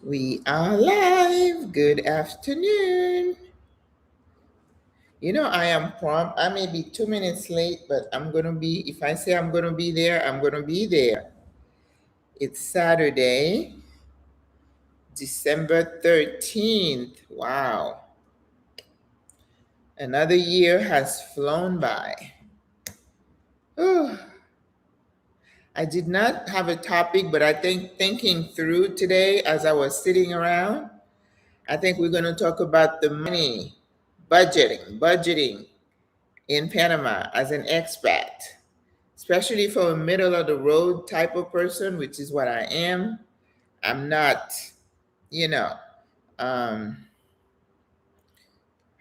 We are live. Good afternoon. I am prompt. I may be 2 minutes late, but I'm going to be, if I say I'm going to be there, I'm going to be there. It's Saturday, December 13th. Wow. Another year has flown by. Whew. I did not have a topic, but I think thinking through today as I was sitting around, I think we're going to talk about the money, budgeting in Panama as an expat, especially for a middle of the road type of person, which is what I am. I'm not, you know, um,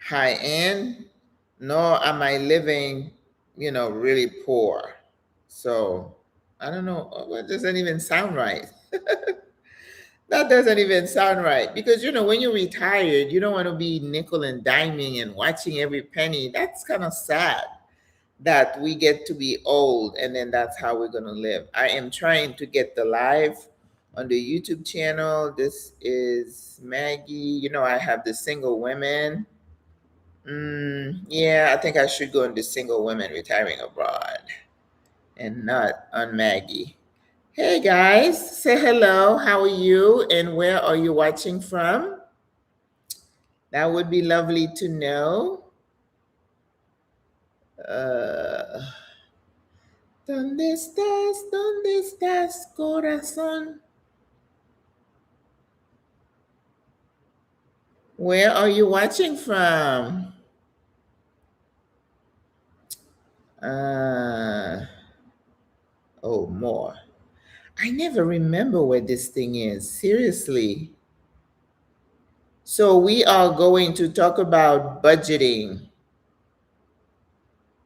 high end, nor am I living, really poor. So I don't know. That doesn't even sound right. That doesn't even sound right because when you're retired, you don't want to be nickel and diming and watching every penny. That's kind of sad that we get to be old and then that's how we're going to live. I am trying to get the live on the YouTube channel. This is Maggie. I have the single women. Yeah, I think I should go into single women retiring abroad and not on Maggie. Hey guys, say hello. How are you and where are you watching from? That would be lovely to know. Uh, ¿Dónde estás? ¿Dónde estás, corazón? Where are you watching from? Oh, more. I never remember where this thing is. Seriously. So we are going to talk about budgeting.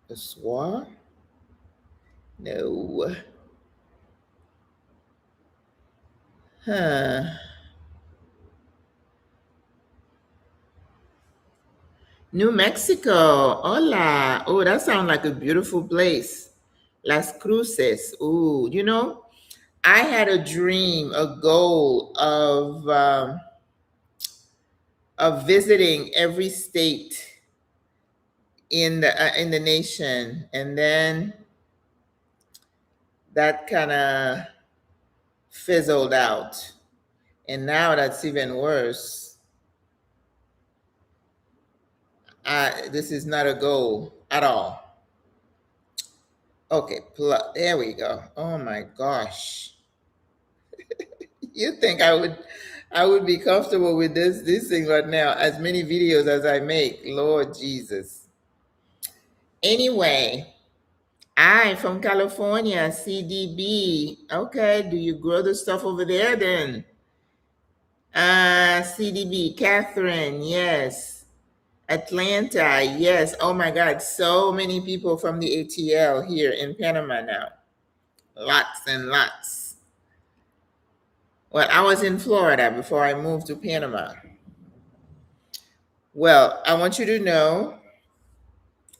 The SWRA? No. Huh. New Mexico. Hola. Oh, that sounds like a beautiful place. Las Cruces. Ooh, I had a dream, a goal of visiting every state in the nation, and then that kind of fizzled out, and now that's even worse. This is not a goal at all. Okay, there we go. Oh my gosh. You think I would be comfortable with this thing right now, as many videos as I make, Lord Jesus. Anyway, I'm from California, CDB. Okay, do you grow the stuff over there then? CDB, Catherine, yes. Atlanta, yes. Oh my God, so many people from the ATL here in Panama now. Lots and lots. Well, I was in Florida before I moved to Panama. Well, I want you to know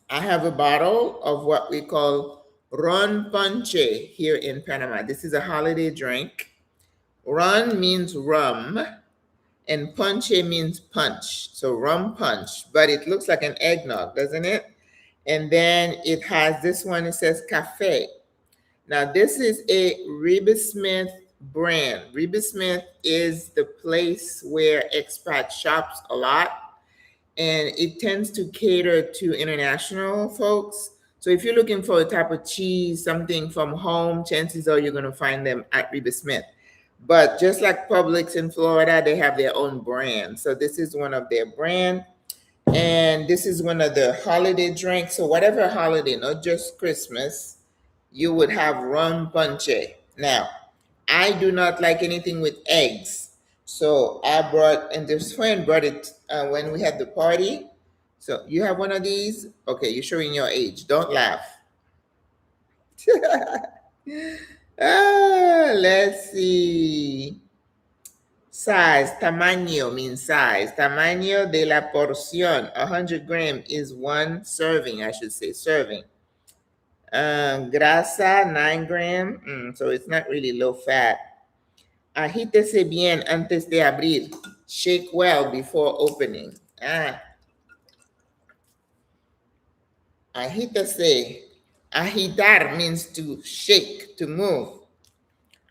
I have a bottle of what we call Ron Ponche here in Panama. This is a holiday drink. Ron means rum, and ponche means punch. So rum punch, but it looks like an eggnog, doesn't it? And then it has this one, it says cafe. Now, this is a Reba Smith brand. Reba Smith is the place where expat shops a lot, and it tends to cater to international folks. So if you're looking for a type of cheese, something from home, chances are you're going to find them at Reba Smith. But just like Publix in Florida, they have their own brand. So this is one of their brand. And this is one of the holiday drinks. So whatever holiday, not just Christmas, you would have rum punche. Now, I do not like anything with eggs. So I brought, and this friend brought it when we had the party. So you have one of these? Okay, you're showing your age. Don't laugh. Let's see. Size, tamaño means size. Tamaño de la porción. 100 gram is one serving, I should say, serving. Grasa, 9 gram. So it's not really low fat. Agítese bien antes de abrir. Shake well before opening. Agítese. Agitar means to shake, to move.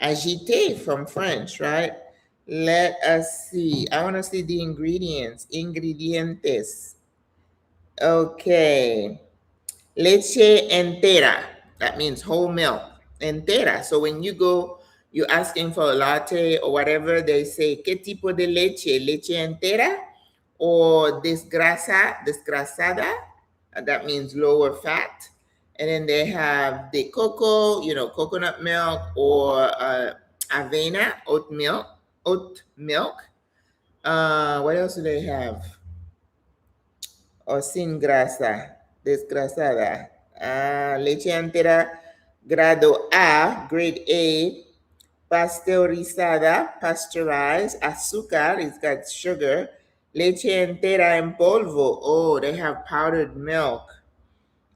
Agiter from French, right? Let us see. I want to see the ingredients. Ingredientes. Okay. Leche entera. That means whole milk. Entera. So when you go, you're asking for a latte or whatever, they say, ¿Qué tipo de leche? Leche entera or desgrasada? That means lower fat. And then they have the cocoa, coconut milk or avena, oat milk. What else do they have? O sin grasa, desgrasada. Leche entera, grado A, grade A, pasteurized, azúcar, it's got sugar. Leche entera en polvo, oh, they have powdered milk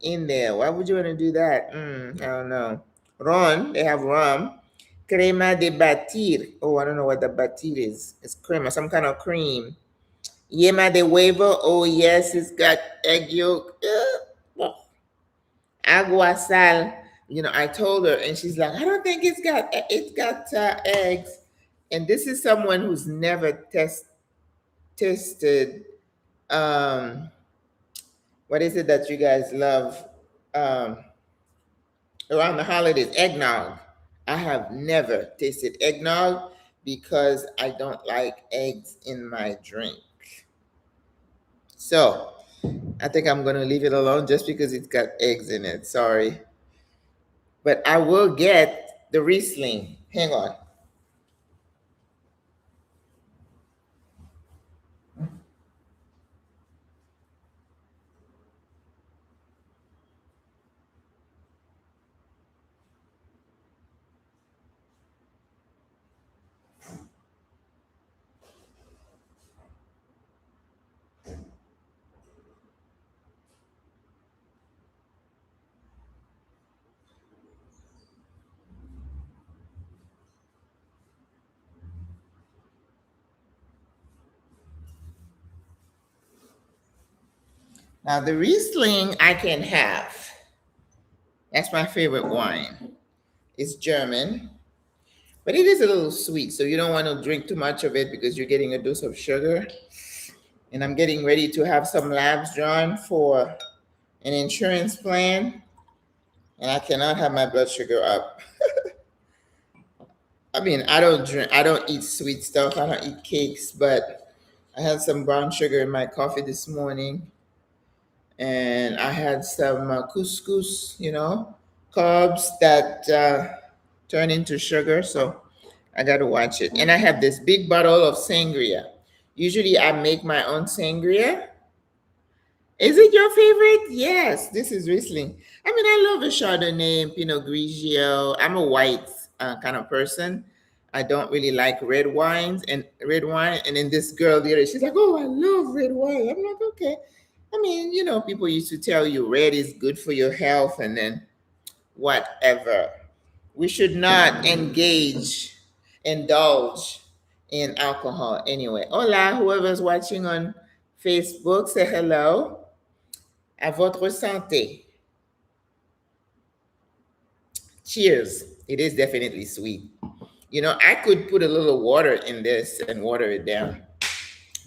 in there. Why would you want to do that? I don't know. Ron, they have rum. Crema de batir, oh, I don't know what the batir is. It's crema, some kind of cream. Yema de huevo, oh yes, it's got egg yolk. Agua sal. I told her, and she's like, I don't think it's got eggs. And this is someone who's never tested. What is it that you guys love around the holidays? Eggnog. I have never tasted eggnog because I don't like eggs in my drink. So I think I'm going to leave it alone just because it's got eggs in it. Sorry. But I will get the Riesling. Hang on. Now, the Riesling I can have. That's my favorite wine. It's German, but it is a little sweet, so you don't want to drink too much of it because you're getting a dose of sugar. And I'm getting ready to have some labs drawn for an insurance plan, and I cannot have my blood sugar up. I mean, I don't eat sweet stuff. I don't eat cakes, but I had some brown sugar in my coffee this morning, and I had some couscous, carbs that turn into sugar. So I got to watch it. And I have this big bottle of sangria. Usually I make my own sangria. Is it your favorite? Yes, this is Riesling. I mean, I love a Chardonnay, Pinot Grigio. I'm a white kind of person. I don't really like red wine. And then this girl the other, she's like, "Oh, I love red wine." I'm like, okay. I mean, people used to tell you red is good for your health, and then whatever. We should not indulge in alcohol anyway. Hola, whoever's watching on Facebook, say hello. À votre santé. Cheers. It is definitely sweet. I could put a little water in this and water it down.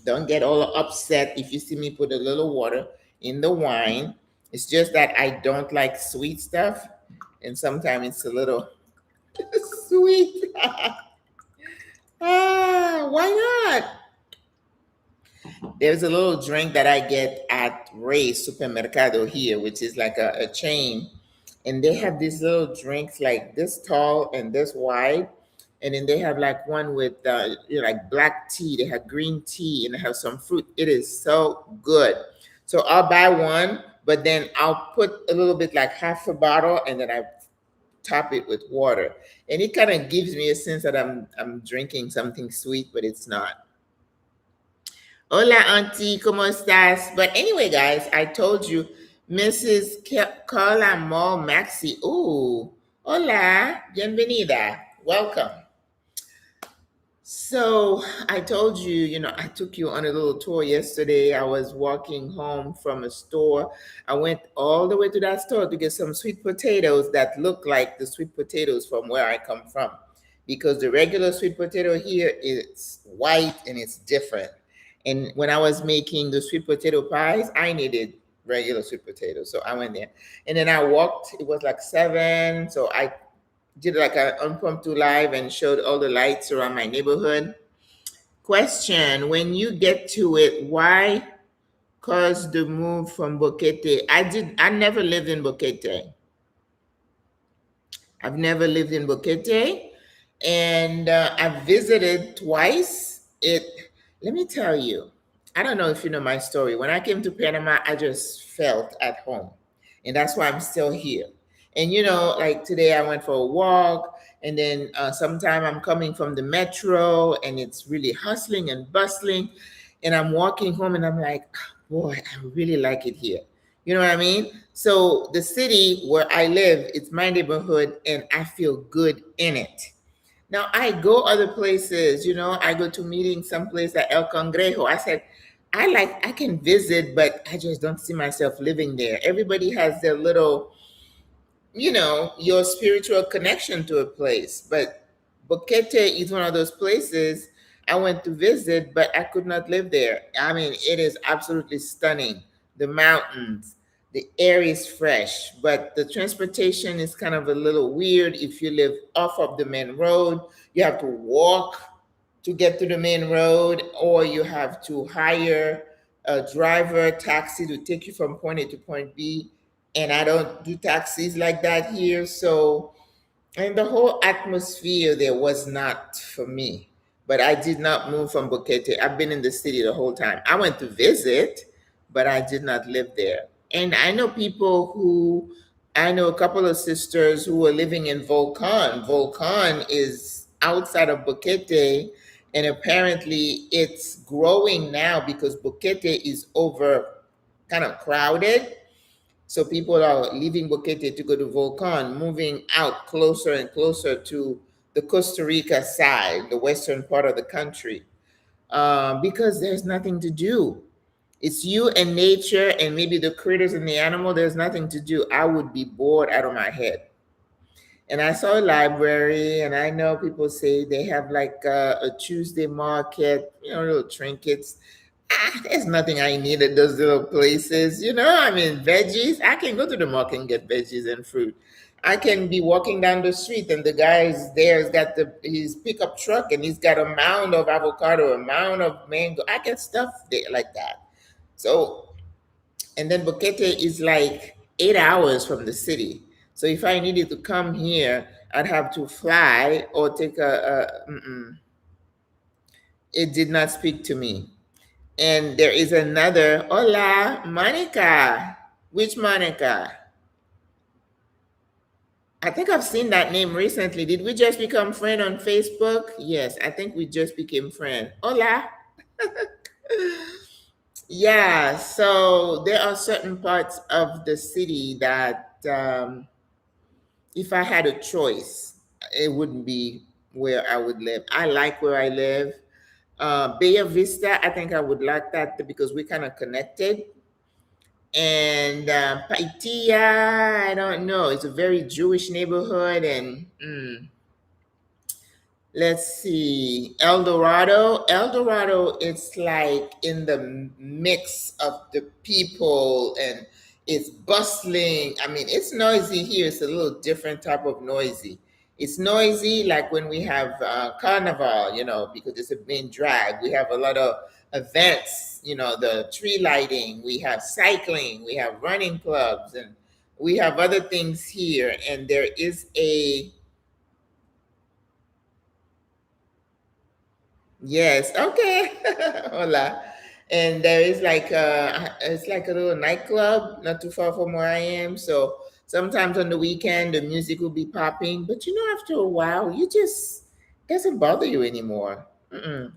Don't get all upset if you see me put a little water in the wine. It's just that I don't like sweet stuff, and sometimes it's a little sweet. Why not? There's a little drink that I get at Ray's Supermercado here, which is like a chain. And they have these little drinks like this tall and this wide. And then they have like one with like black tea. They have green tea and they have some fruit. It is so good. So I'll buy one, but then I'll put a little bit, like half a bottle, and then I top it with water. And it kind of gives me a sense that I'm drinking something sweet, but it's not. Hola, Auntie, ¿cómo estás? But anyway, guys, I told you, Mrs. Carla Mall Maxi. Ooh, hola, bienvenida. Welcome. So I told you, I took you on a little tour yesterday. I was walking home from a store. I went all the way to that store to get some sweet potatoes that look like the sweet potatoes from where I come from. Because the regular sweet potato here is white and it's different. And when I was making the sweet potato pies, I needed regular sweet potatoes. So I went there. And then I walked, it was like 7. So I did like an impromptu live and showed all the lights around my neighborhood. Question: when you get to it, why cause the move from Boquete? I never lived in Boquete. I've never lived in Boquete, and I've visited twice. Let me tell you, I don't know if you know my story. When I came to Panama, I just felt at home, and that's why I'm still here. And like today, I went for a walk, and then sometime I'm coming from the metro, and it's really hustling and bustling, and I'm walking home, and I'm like, boy, I really like it here. You know what I mean? So the city where I live, it's my neighborhood, and I feel good in it. Now I go other places, I go to meetings someplace like El Congrejo. I said, I can visit, but I just don't see myself living there. Everybody has their little, your spiritual connection to a place. But Boquete is one of those places I went to visit, but I could not live there. I mean, it is absolutely stunning. The mountains, the air is fresh, but the transportation is kind of a little weird. If you live off of the main road, you have to walk to get to the main road, or you have to hire a driver, taxi to take you from point A to point B. And I don't do taxis like that here. So, and the whole atmosphere there was not for me. But I did not move from Boquete. I've been in the city the whole time. I went to visit, but I did not live there. And I know a couple of sisters who were living in Volcan. Volcan is outside of Boquete, and apparently it's growing now because Boquete is over kind of crowded. So people are leaving Boquete to go to Volcan, moving out closer and closer to the Costa Rica side, the western part of the country, because there's nothing to do. It's you and nature and maybe the critters and the animal. There's nothing to do. I would be bored out of my head. And I saw a library, and I know people say they have like a Tuesday market, little trinkets. There's nothing I need at those little places. I mean, veggies. I can go to the market and get veggies and fruit. I can be walking down the street, and the guy is there. He's got his pickup truck, and he's got a mound of avocado, a mound of mango. I get stuff there like that. So, and then Boquete is like 8 hours from the city. So if I needed to come here, I'd have to fly or take it did not speak to me. And there is another, hola, Monica. Which Monica? I think I've seen that name recently. Did we just become friend on Facebook? Yes, I think we just became friend. Hola. Yeah, so there are certain parts of the city that if I had a choice, it wouldn't be where I would live. I like where I live. Bay Vista, I think I would like that because we're kind of connected. And Paitia, I don't know. It's a very Jewish neighborhood, and let's see, El Dorado. El Dorado, it's like in the mix of the people, and it's bustling. I mean, it's noisy here. It's a little different type of noisy. It's noisy like when we have Carnival, because it's a main drag. We have a lot of events, the tree lighting, we have cycling, we have running clubs, and we have other things here. And there is a Yes, okay. Hola. And there is like it's like a little nightclub not too far from where I am. So sometimes on the weekend the music will be popping, but after a while you just doesn't bother you anymore. Mm-mm.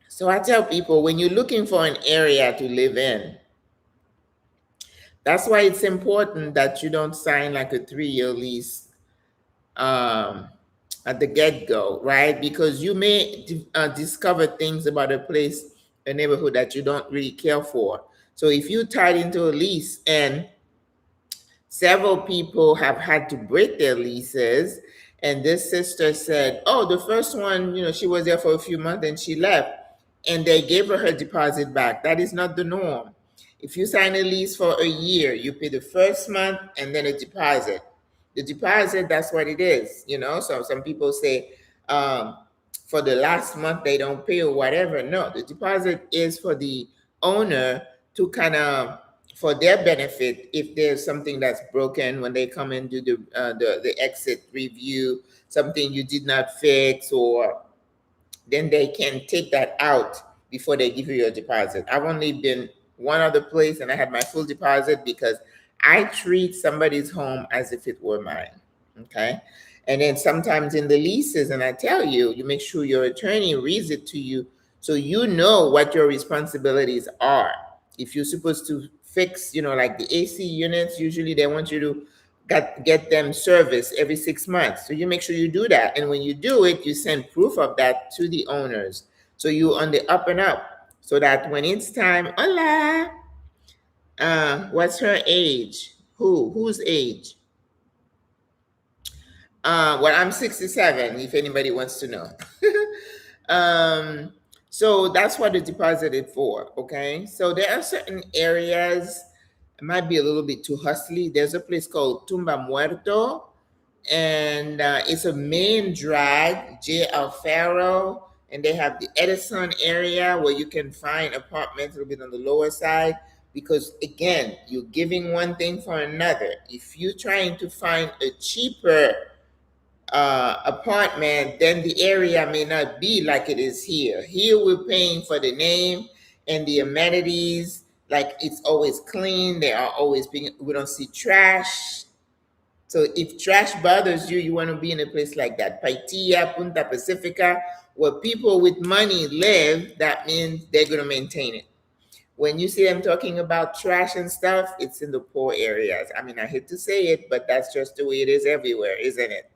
So I tell people when you're looking for an area to live in, that's why it's important that you don't sign like a 3-year lease. Um, at the get-go, right? Because you may discover things about a place, a neighborhood that you don't really care for. So if you tied into a lease and several people have had to break their leases, and this sister said, oh, the first one, she was there for a few months and she left, and they gave her deposit back. That is not the norm. If you sign a lease for a year, you pay the first month and then a deposit. The deposit, that's what it is. So some people say, for the last month they don't pay or whatever. No, the deposit is for the owner to kind of, for their benefit, if there's something that's broken when they come and do the exit review, something you did not fix, or then they can take that out before they give you your deposit. I've only been one other place and I had my full deposit because I treat somebody's home as if it were mine. Okay. And then sometimes in the leases, and I tell you, you make sure your attorney reads it to you so you know what your responsibilities are. If you're supposed to fix, like the AC units, usually they want you to get them serviced every 6 months. So you make sure you do that. And when you do it, you send proof of that to the owners. So you're on the up and up so that when it's time, hola, what's her age? Whose age? Well, I'm 67, if anybody wants to know. So that's what the deposit is for, okay? So there are certain areas, it might be a little bit too hustly. There's a place called Tumba Muerto, and it's a main drag, J. Alfaro, and they have the Edison area where you can find apartments a little bit on the lower side, because again, you're giving one thing for another. If you're trying to find a cheaper apartment, then the area may not be like it is here. Here we're paying for the name and the amenities, like it's always clean. They are always being, we don't see trash. So if trash bothers you, you want to be in a place like that. Paitilla, Punta Pacifica, where people with money live, that means they're going to maintain it. When you see them talking about trash and stuff, it's in the poor areas. I mean, I hate to say it, but that's just the way it is everywhere, isn't it?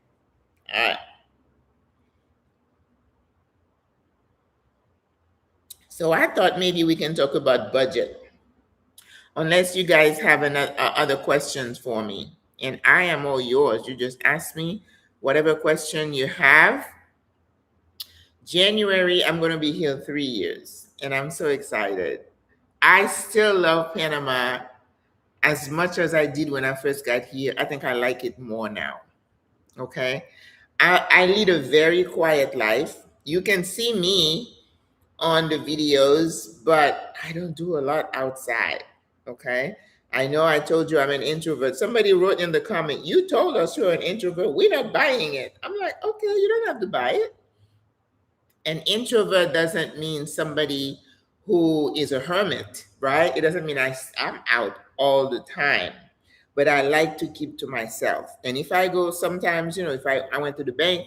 All right. So I thought maybe we can talk about budget, unless you guys have other questions for me. And I am all yours. You just ask me whatever question you have. January, I'm going to be here 3 years, and I'm so excited. I still love Panama as much as I did when I first got here. I think I like it more now. Okay. I lead a very quiet life. You can see me on the videos, but I don't do a lot outside. Okay. I know I told you I'm an introvert. Somebody wrote in the comment, you told us you're an introvert. We're not buying it. I'm like, okay, you don't have to buy it. An introvert doesn't mean somebody who is a hermit, right? It doesn't mean I'm out all the time, but I like to keep to myself. And if I go sometimes, if I went to the bank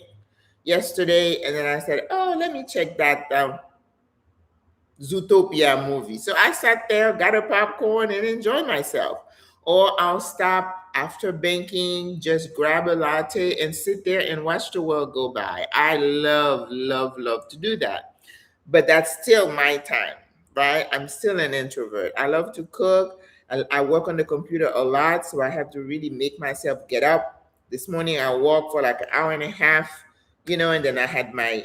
yesterday and then I said, oh, let me check that Zootopia movie. So I sat there, got a popcorn and enjoyed myself. Or I'll stop after banking, just grab a latte and sit there and watch the world go by. I love, love, love to do that. But that's still my time, right? I'm still an introvert. I love to cook. I work on the computer a lot, so I have to really make myself get up. This morning I walked for like an hour and a half, and then I had my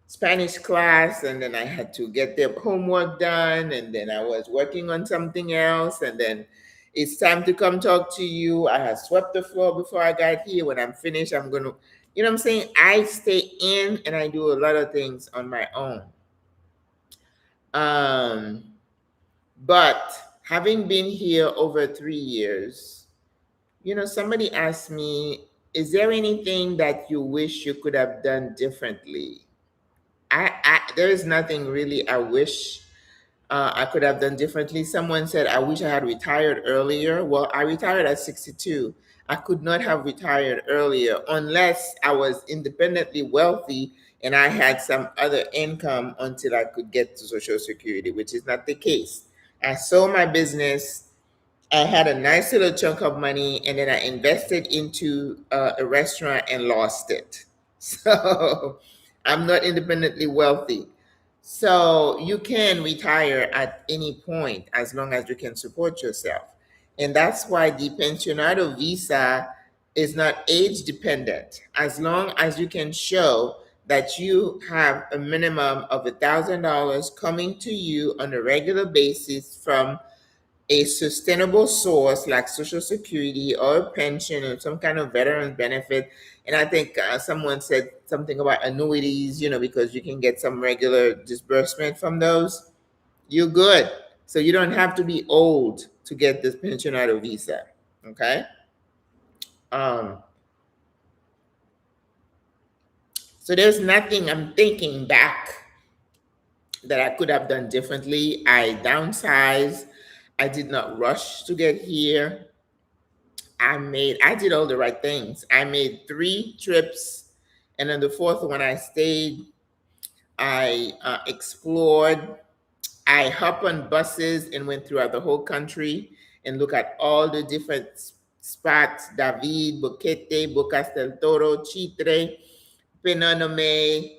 Spanish class, and then I had to get their homework done, and then I was working on something else, and then it's time to come talk to you. I had swept the floor before I got here. When I'm finished, I'm going to, what I'm saying? I stay in and I do a lot of things on my own. But having been here over 3 years, somebody asked me, is there anything that you wish you could have done differently? There is nothing really I wish I could have done differently. Someone said, I wish I had retired earlier. Well, I retired at 62. I could not have retired earlier unless I was independently wealthy and I had some other income until I could get to Social Security, which is not the case. I sold my business. I had a nice little chunk of money, and then I invested into a restaurant and lost it. So I'm not independently wealthy. So you can retire at any point as long as you can support yourself. And that's why the pensionado visa is not age dependent. As long as you can show that you have a minimum of $1,000 coming to you on a regular basis from a sustainable source like Social Security or a pension or some kind of veteran benefit. And I think someone said something about annuities, because you can get some regular disbursement from those. You're good. So you don't have to be old to get this pensionado visa. Okay. Um, so there's nothing I'm thinking back that I could have done differently. I downsized. I did not rush to get here. I did all the right things. I made 3 trips, and on the fourth one, I stayed. I explored. I hopped on buses and went throughout the whole country and look at all the different spots: David, Boquete, Bocas del Toro, Chitre, Penanome,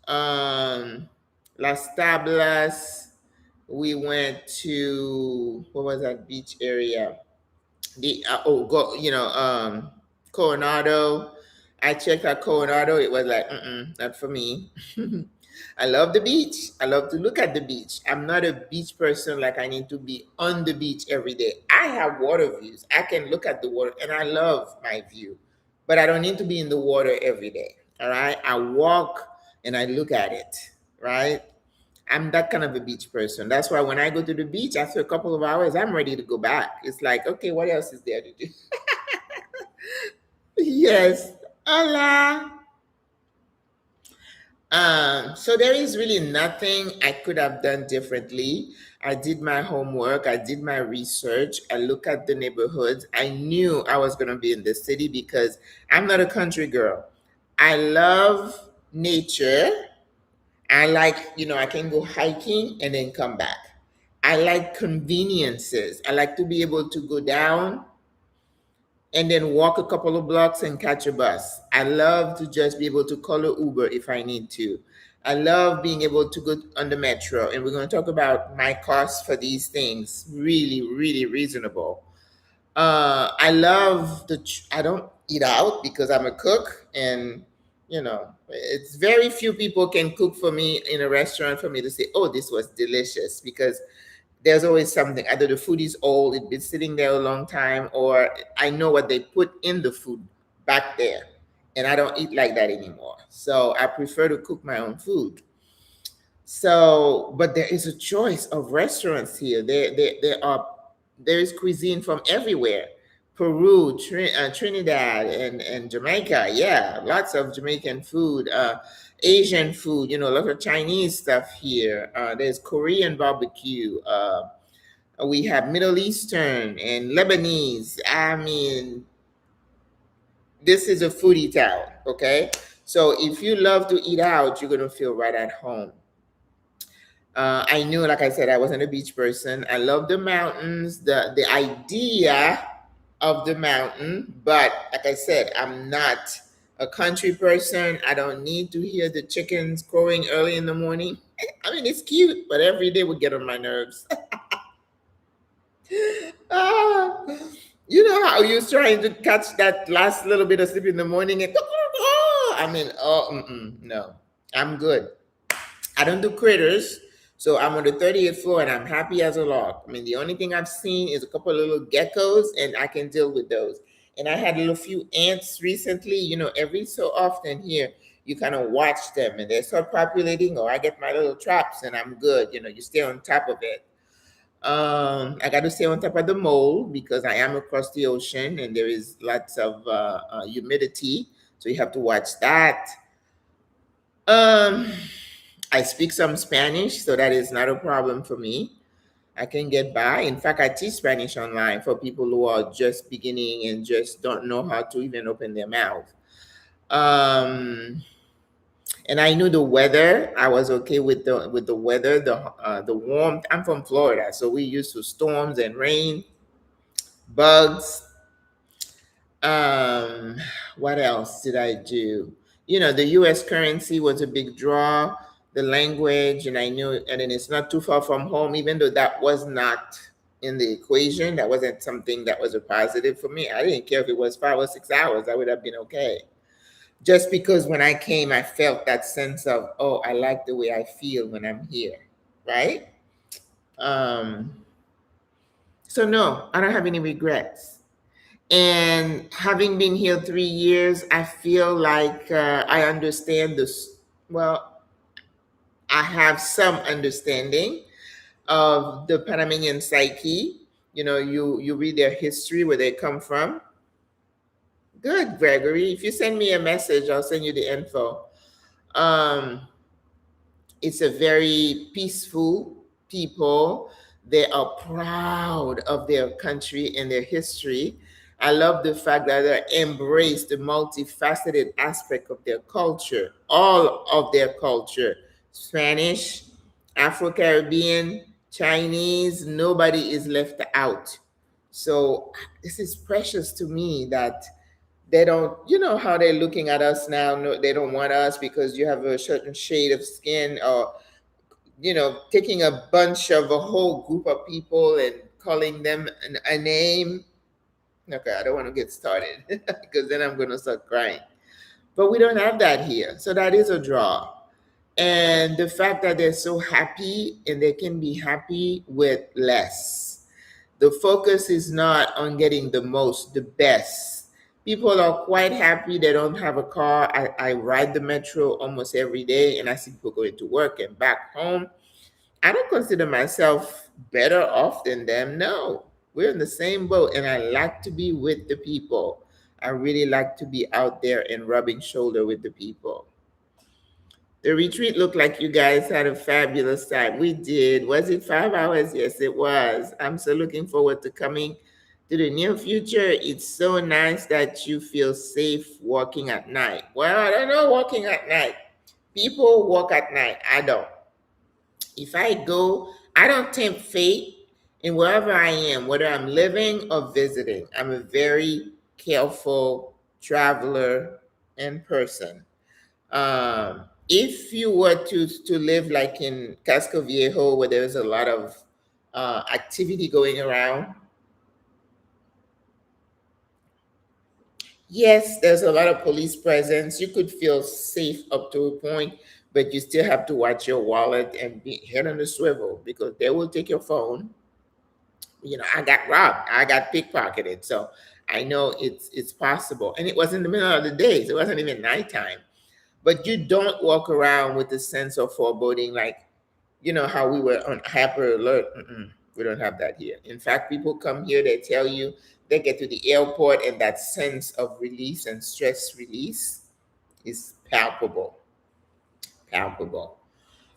um, Las Tablas. We went to, what was that beach area? Coronado. I checked out Coronado. It was like, not for me. I love the beach. I love to look at the beach. I'm not a beach person, like I need to be on the beach every day. I have water views. I can look at the water and I love my view, but I don't need to be in the water every day. All right. I walk and I look at it. Right. I'm that kind of a beach person. That's why when I go to the beach, after a couple of hours, I'm ready to go back. It's like, okay, what else is there to do? Yes. Hola. So there is really nothing I could have done differently. I did my homework, I did my research, I looked at the neighborhoods. I knew I was going to be in the city because I'm not a country girl. I love nature. I like, I can go hiking and then come back. I like conveniences. I like to be able to go down and then walk a couple of blocks and catch a bus. I love to just be able to call an Uber if I need to. I love being able to go on the metro. And we're going to talk about my costs for these things. Really, really reasonable. I love I don't eat out because I'm a cook, and it's very few people can cook for me in a restaurant for me to say, oh, this was delicious, because there's always something. Either the food is old, it's been sitting there a long time, or I know what they put in the food back there, and I don't eat like that anymore. So I prefer to cook my own food. So, but there is a choice of restaurants here. There is cuisine from everywhere. Peru, Trinidad, and Jamaica. Yeah, lots of Jamaican food, Asian food. A lot of Chinese stuff here. There's Korean barbecue. We have Middle Eastern and Lebanese. I mean, this is a foodie town. Okay, so if you love to eat out, you're gonna feel right at home. I knew, like I said, I wasn't a beach person. I love the mountains, the idea of the mountain, but like I said, I'm not a country person. I don't need to hear the chickens crowing early in the morning. I mean, it's cute, but every day would get on my nerves. Ah, you know how you're trying to catch that last little bit of sleep in the morning and no, I'm good. I don't do critters. So I'm on the 30th floor and I'm happy as a lark. I mean, the only thing I've seen is a couple of little geckos, and I can deal with those. And I had a little few ants recently. Every so often here, you kind of watch them and they start populating, or I get my little traps and I'm good. You stay on top of it. I got to stay on top of the mold because I am across the ocean and there is lots of humidity. So you have to watch that. Um, I speak some Spanish, so that is not a problem for me. I can get by. In fact, I teach Spanish online for people who are just beginning and just don't know how to even open their mouth. Um, and I knew the weather. I was okay with the weather, the warmth. I'm from Florida, so we used to storms and rain, bugs. What else did I do? the US currency was a big draw, the language, and I knew, and then it's not too far from home, even though that was not in the equation. That wasn't something that was a positive for me. I didn't care if it was 5 or 6 hours, I would have been okay. Just because when I came, I felt that sense of, oh, I like the way I feel when I'm here, right? Um, so, no, I don't have any regrets. And having been here 3 years, I feel like I understand this. Well, I have some understanding of the Panamanian psyche. You read their history, where they come from. Good, Gregory. If you send me a message, I'll send you the info. Um, it's a very peaceful people. They are proud of their country and their history. I love the fact that they embrace the multifaceted aspect of their culture, all of their culture. Spanish, Afro Caribbean, Chinese, nobody is left out. So this is precious to me that they don't, how they're looking at us now. No, they don't want us because you have a certain shade of skin, or taking a bunch of a whole group of people and calling them a name. Okay, I don't want to get started because then I'm going to start crying. But we don't have that here. So that is a draw. And the fact that they're so happy, and they can be happy with less. The focus is not on getting the most, the best. People are quite happy they don't have a car. I ride the metro almost every day, and I see people going to work and back home. I don't consider myself better off than them. No, we're in the same boat, and I like to be with the people. I really like to be out there and rubbing shoulder with the people. The retreat looked like you guys had a fabulous time. We did. Was it 5 hours? Yes, it was. I'm so looking forward to coming to the near future. It's so nice that you feel safe walking at night. Well, I don't know walking at night. People walk at night. I don't. If I go, I don't tempt fate in wherever I am, whether I'm living or visiting. I'm a very careful traveler and person. If you were to live like in Casco Viejo, where there's a lot of activity going around, yes, there's a lot of police presence. You could feel safe up to a point, but you still have to watch your wallet and be head on the swivel, because they will take your phone. I got robbed, I got pickpocketed, so I know it's possible. And it was in the middle of the day, so it wasn't even nighttime. But you don't walk around with a sense of foreboding, like how we were on hyper alert. We don't have that here. In fact, people come here, they tell you they get to the airport, and that sense of release and stress release is palpable. Palpable.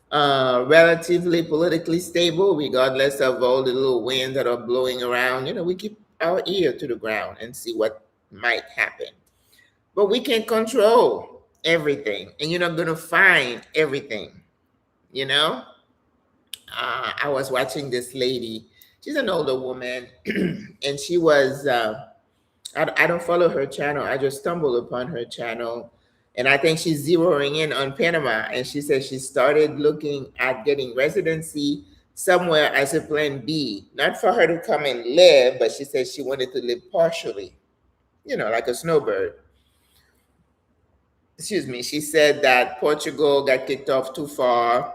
Relatively politically stable, regardless of all the little winds that are blowing around. We keep our ear to the ground and see what might happen. But we can't control everything, and you're not going to find everything. You know, I was watching this lady. She's an older woman, and she was. I don't follow her channel. I just stumbled upon her channel, and I think she's zeroing in on Panama. And she said she started looking at getting residency somewhere as a plan B, not for her to come and live, but she said she wanted to live partially, like a snowbird. Excuse me. She said that Portugal got kicked off too far.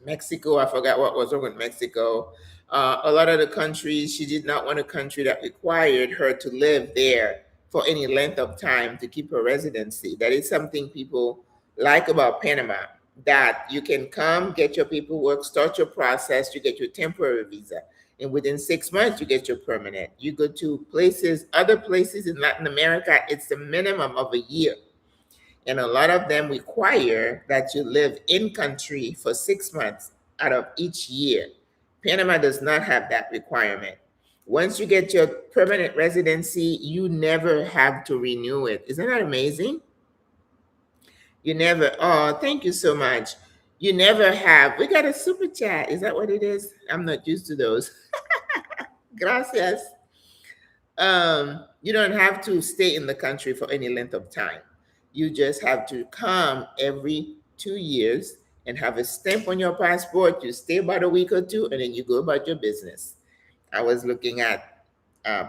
Mexico, I forgot what was wrong with Mexico. A lot of the countries, she did not want a country that required her to live there for any length of time to keep her residency. That is something people like about Panama, that you can come, get your paperwork, start your process, you get your temporary visa. And within 6 months, you get your permanent. You go to other places in Latin America, it's the minimum of a year. And a lot of them require that you live in country for 6 months out of each year. Panama does not have that requirement. Once you get your permanent residency, you never have to renew it. Isn't that amazing? You never, oh, thank you so much. You never have, we got a super chat. Is that what it is? I'm not used to those. Gracias. You don't have to stay in the country for any length of time. You just have to come every 2 years and have a stamp on your passport. You stay about a week or two, and then you go about your business. I was looking at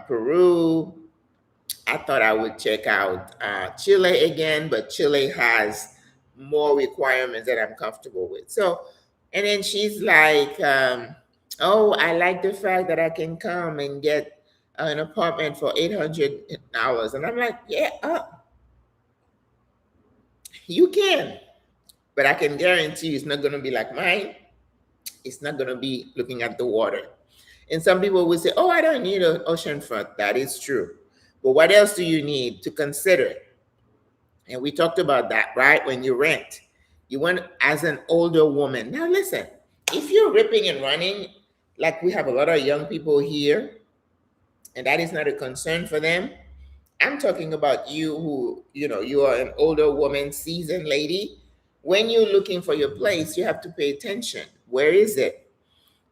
Peru. I thought I would check out Chile again, but Chile has more requirements that I'm comfortable with. So, and then she's like, "Oh, I like the fact that I can come and get an apartment for $800," and I'm like, "Yeah, you can, but I can guarantee you it's not going to be like mine. It's not going to be looking at the water." And some people will say, "Oh, I don't need an ocean front." That is true. But what else do you need to consider? And we talked about that, right? When you rent, you want as an older woman. Now, listen, if you're ripping and running, like we have a lot of young people here, and that is not a concern for them. I'm talking about you who, you are an older woman, seasoned lady. When you're looking for your place, you have to pay attention. Where is it?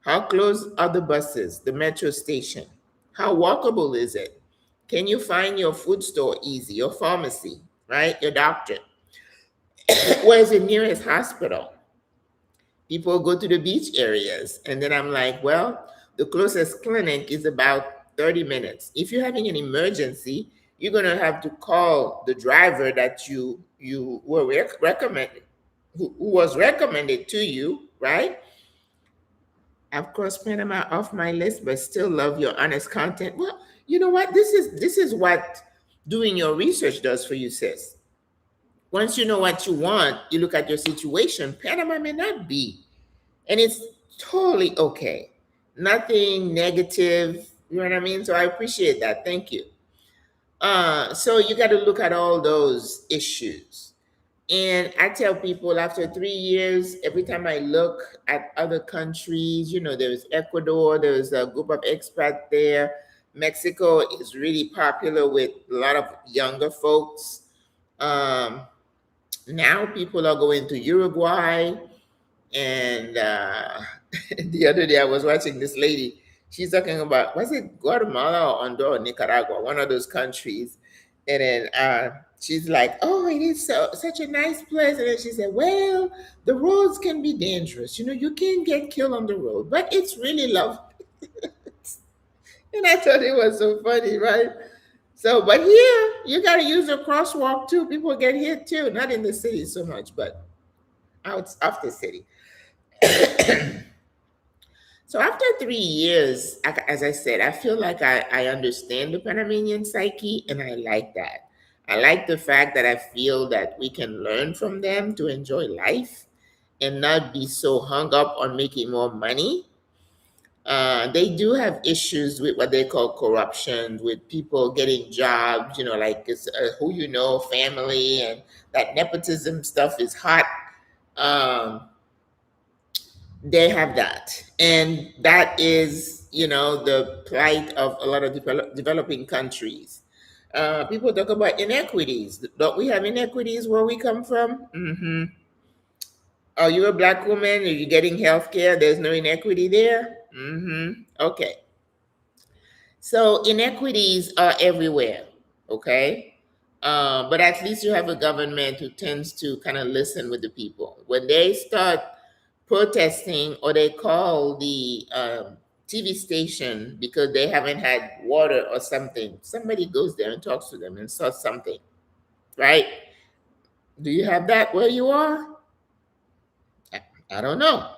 How close are the buses, the metro station? How walkable is it? Can you find your food store easy, your pharmacy, right? Your doctor? Where's the nearest hospital? People go to the beach areas. And then I'm like, well, the closest clinic is about 30 minutes. If you're having an emergency, you're going to have to call the driver that you were recommended, who was recommended to you, right? I've crossed Panama off my list, but still love your honest content. Well, you know what? This is what doing your research does for you, sis. Once you know what you want, you look at your situation. Panama may not be, and it's totally okay. Nothing negative. You know what I mean? So I appreciate that. Thank you. So you got to look at all those issues. And I tell people after 3 years, every time I look at other countries, there's Ecuador, there's a group of expats there. Mexico is really popular with a lot of younger folks. Now people are going to Uruguay. And the other day I was watching this lady. She's talking about, was it Guatemala or Honduras or Nicaragua, one of those countries. And then she's like, "Oh, it is such a nice place." And then she said, "Well, the roads can be dangerous. You can get killed on the road, but it's really lovely." And I thought it was so funny, right? So, but here, you got to use a crosswalk too. People get hit too, not in the city so much, but out of the city. So after 3 years, as I said, I feel like I understand the Panamanian psyche, and I like that. I like the fact that I feel that we can learn from them to enjoy life and not be so hung up on making more money. They do have issues with what they call corruption, with people getting jobs, like it's, who family, and that nepotism stuff is hot. They have that, and that is the plight of a lot of developing countries. People talk about inequities. Don't we have inequities where we come from? Are you a black woman? Are you getting health care? There's no inequity there. Okay. So inequities are everywhere. Okay. But at least you have a government who tends to kind of listen with the people. When they start protesting, or they call the TV station because they haven't had water or something, somebody goes there and talks to them and says something, right? Do you have that where you are? I don't know.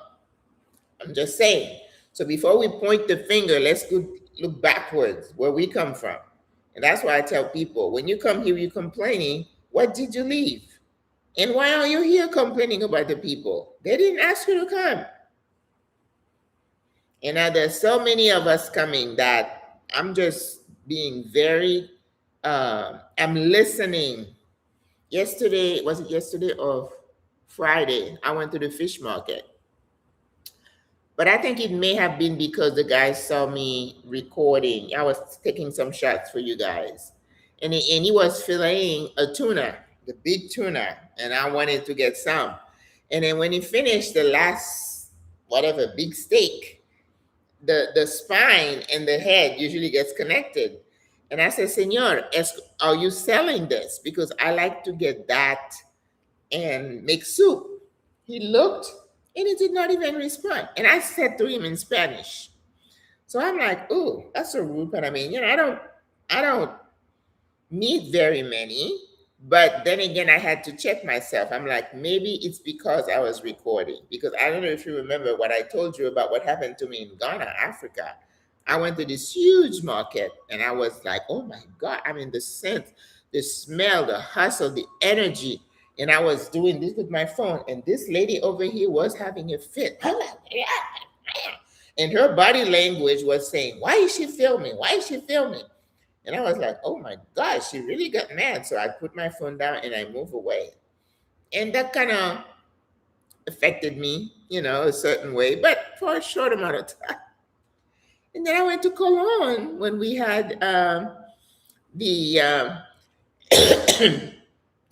I'm just saying. So before we point the finger, let's go look backwards where we come from. And that's why I tell people, when you come here, you're complaining, what did you leave? And why are you here complaining about the people? They didn't ask you to come. And now there's so many of us coming that I'm just being very, I'm listening. Yesterday, was it yesterday or Friday? I went to the fish market. But I think it may have been because the guys saw me recording. I was taking some shots for you guys. And he was filleting a tuna, the big tuna, and I wanted to get some. And then when he finished the last, whatever, big steak, the spine and the head usually gets connected. And I said, Senor, are you selling this? Because I like to get that and make soup. He looked and he did not even respond. And I said to him in Spanish. So I'm like, ooh, that's so rude. But I mean, I don't need very many. But then again, I had to check myself. I'm like, maybe it's because I was recording. Because I don't know if you remember what I told you about what happened to me in Ghana, Africa. I went to this huge market and I was like, oh my God. I mean, the scent, the smell, the hustle, the energy. And I was doing this with my phone. And this lady over here was having a fit. And her body language was saying, why is she filming? Why is she filming? And I was like, oh my God, she really got mad. So I put my phone down and I moved away. And that kind of affected me, a certain way, but for a short amount of time. And then I went to Cologne when we had the,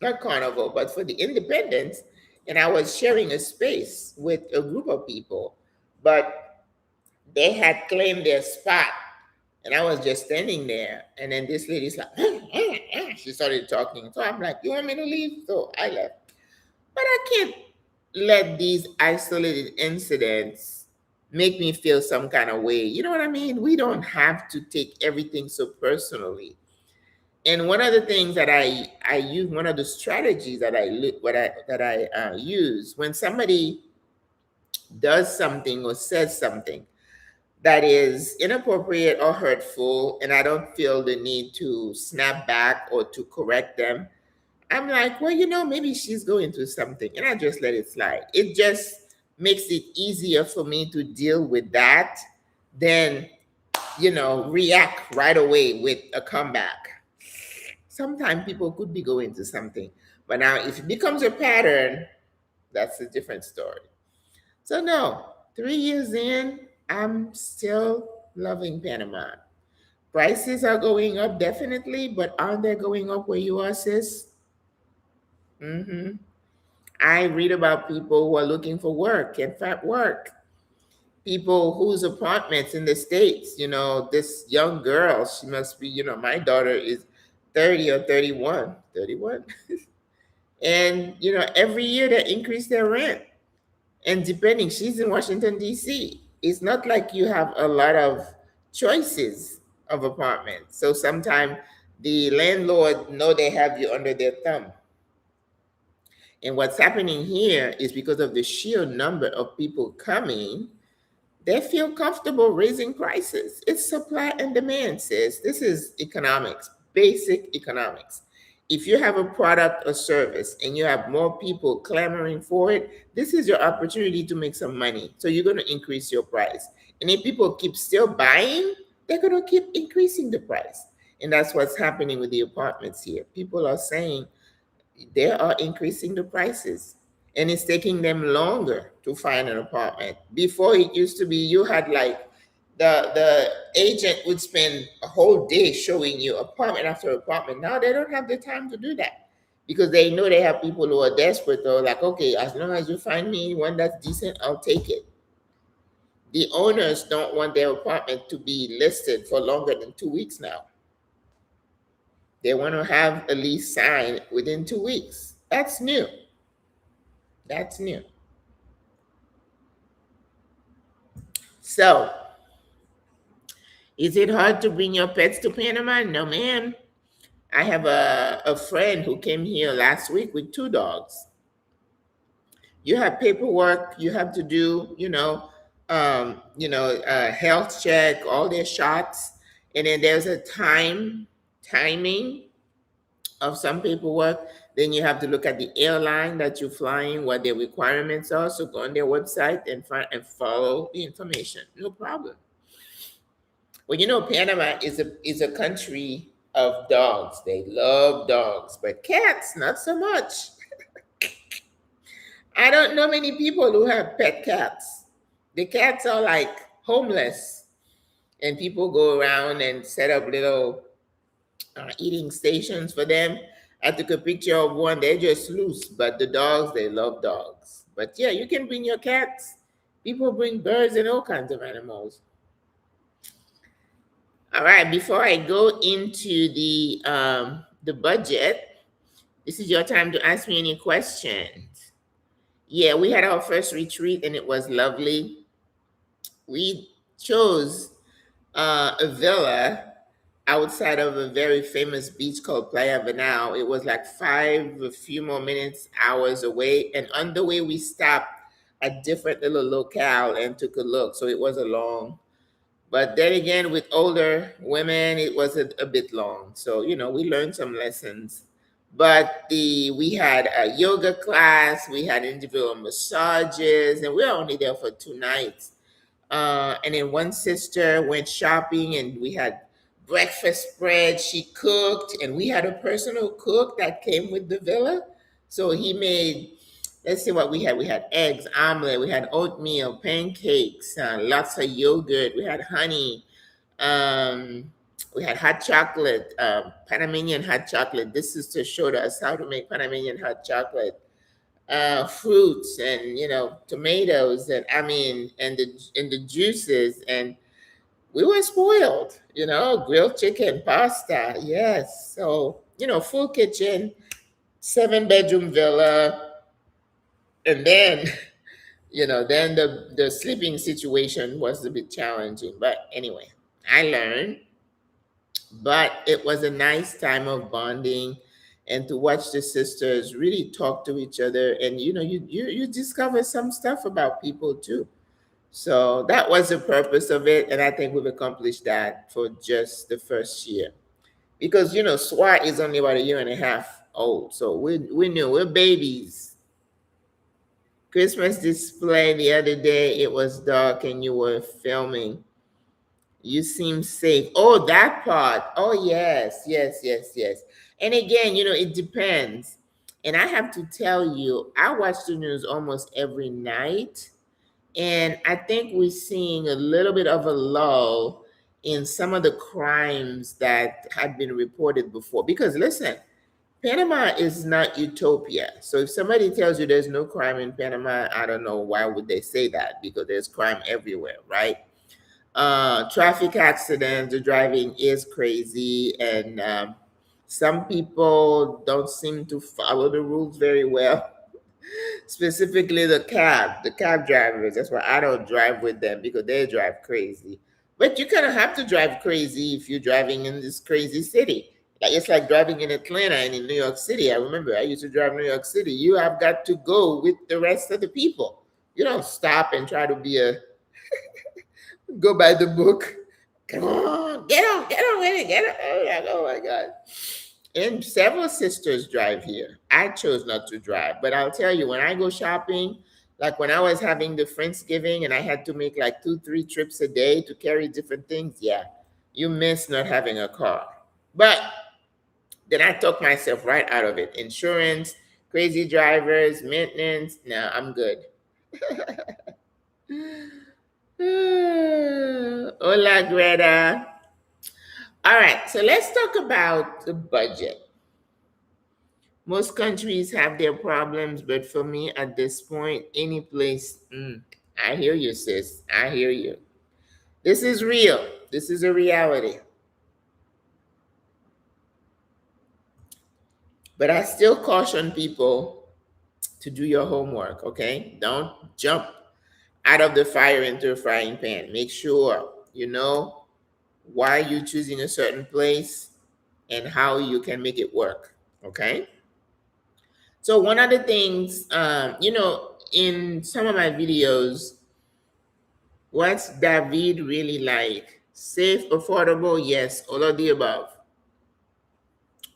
not carnival, but for the independence. And I was sharing a space with a group of people, but they had claimed their spot. And I was just standing there. And then this lady's like, she started talking. So I'm like, you want me to leave? So I left. But I can't let these isolated incidents make me feel some kind of way. You know what I mean? We don't have to take everything so personally. And one of the things that I use, one of the strategies that I use when somebody does something or says something that is inappropriate or hurtful, and I don't feel the need to snap back or to correct them, I'm like, well, maybe she's going through something, and I just let it slide. It just makes it easier for me to deal with that than, react right away with a comeback. Sometimes people could be going through something, but now if it becomes a pattern, that's a different story. So no, 3 years in, I'm still loving Panama. Prices are going up definitely, but aren't they going up where you are, sis? Mm-hmm. I read about people who are looking for work, in fact, work. People whose apartments in the States, this young girl, she must be, my daughter is 30 or 31. 31. And, every year they increase their rent. And depending, she's in Washington, D.C. It's not like you have a lot of choices of apartments. So sometimes the landlord know they have you under their thumb. And what's happening here is because of the sheer number of people coming, they feel comfortable raising prices. It's supply and demand, sis. This is economics, basic economics. If you have a product or service and you have more people clamoring for it, this is your opportunity to make some money. So you're going to increase your price. And if people keep still buying, they're going to keep increasing the price. And that's what's happening with the apartments here. People are saying they are increasing the prices. And it's taking them longer to find an apartment. Before, it used to be you had like the agent would spend a whole day showing you apartment after apartment. Now they don't have the time to do that because they know they have people who are desperate. They're like, okay, as long as you find me one that's decent, I'll take it. The owners don't want their apartment to be listed for longer than 2 weeks now. They want to have a lease signed within 2 weeks. That's new. That's new. So, is it hard to bring your pets to Panama? No, ma'am. I have a friend who came here last week with 2 dogs. You have paperwork you have to do, health check, all their shots, and then there's a timing of some paperwork. Then you have to look at the airline that you're flying, what their requirements are. So go on their website and find and follow the information. No problem. Well, Panama is a country of dogs. They love dogs, but cats, not so much. I don't know many people who have pet cats. The cats are like homeless, and people go around and set up little eating stations for them. I took a picture of one. They're just loose, but the dogs, they love dogs. But yeah, you can bring your cats. People bring birds and all kinds of animals. All right, before I go into the budget, this is your time to ask me any questions. Yeah, we had our first retreat and it was lovely. We chose a villa outside of a very famous beach called Playa Banal. It was like a few more minutes, hours away. And on the way, we stopped at different little locale and took a look. So it was a long, but then again, with older women, it was a bit long. So, we learned some lessons. But we had a yoga class, we had individual massages, and we were only there for 2 nights. And then one sister went shopping and we had breakfast spread. She cooked and we had a personal cook that came with the villa. So he made, let's see what we had. We had eggs, omelet, we had oatmeal, pancakes, lots of yogurt, we had honey, um, we had hot chocolate, Panamanian hot chocolate. This sister showed us how to make Panamanian hot chocolate, fruits and tomatoes and and the juices, and we were spoiled. Grilled chicken, pasta, yes. So full kitchen, 7-bedroom villa, and then then the sleeping situation was a bit challenging. But anyway, I learned. But it was a nice time of bonding and to watch the sisters really talk to each other, and you discover some stuff about people too. So that was the purpose of it, and I think we've accomplished that for just the first year. Because SWRA is only about a year and a half old, so we knew we're babies. Christmas display the other day, it was dark and you were filming. You seem safe. Oh, that part. Oh, yes, yes, yes, yes. And again, it depends. And I have to tell you, I watch the news almost every night. And I think we're seeing a little bit of a lull in some of the crimes that had been reported before. Because listen, Panama is not utopia. So if somebody tells you there's no crime in Panama, I don't know why would they say that, because there's crime everywhere, right? Traffic accidents, the driving is crazy, and some people don't seem to follow the rules very well. Specifically, the cab drivers. That's why I don't drive with them, because they drive crazy. But you kind of have to drive crazy if you're driving in this crazy city. Like it's like driving in Atlanta and in New York City. I remember I used to drive New York City. You have got to go with the rest of the people. You don't stop and try to be a go by the book. Come on, get on with it, get on. Oh my God. And several sisters drive here. I chose not to drive, but I'll tell you, when I go shopping, like when I was having the Friendsgiving and I had to make like 2, 3 trips a day to carry different things, yeah, you miss not having a car. But then I took myself right out of it. Insurance, crazy drivers, maintenance. No, I'm good. Hola, Greta. All right, so let's talk about the budget. Most countries have their problems, but for me at this point, any place, I hear you, sis. I hear you. This is real. This is a reality. But I still caution people to do your homework, okay? Don't jump out of the fire into a frying pan. Make sure you know why you're choosing a certain place and how you can make it work, okay? So one of the things, in some of my videos, what's David really like? Safe, affordable, yes, all of the above.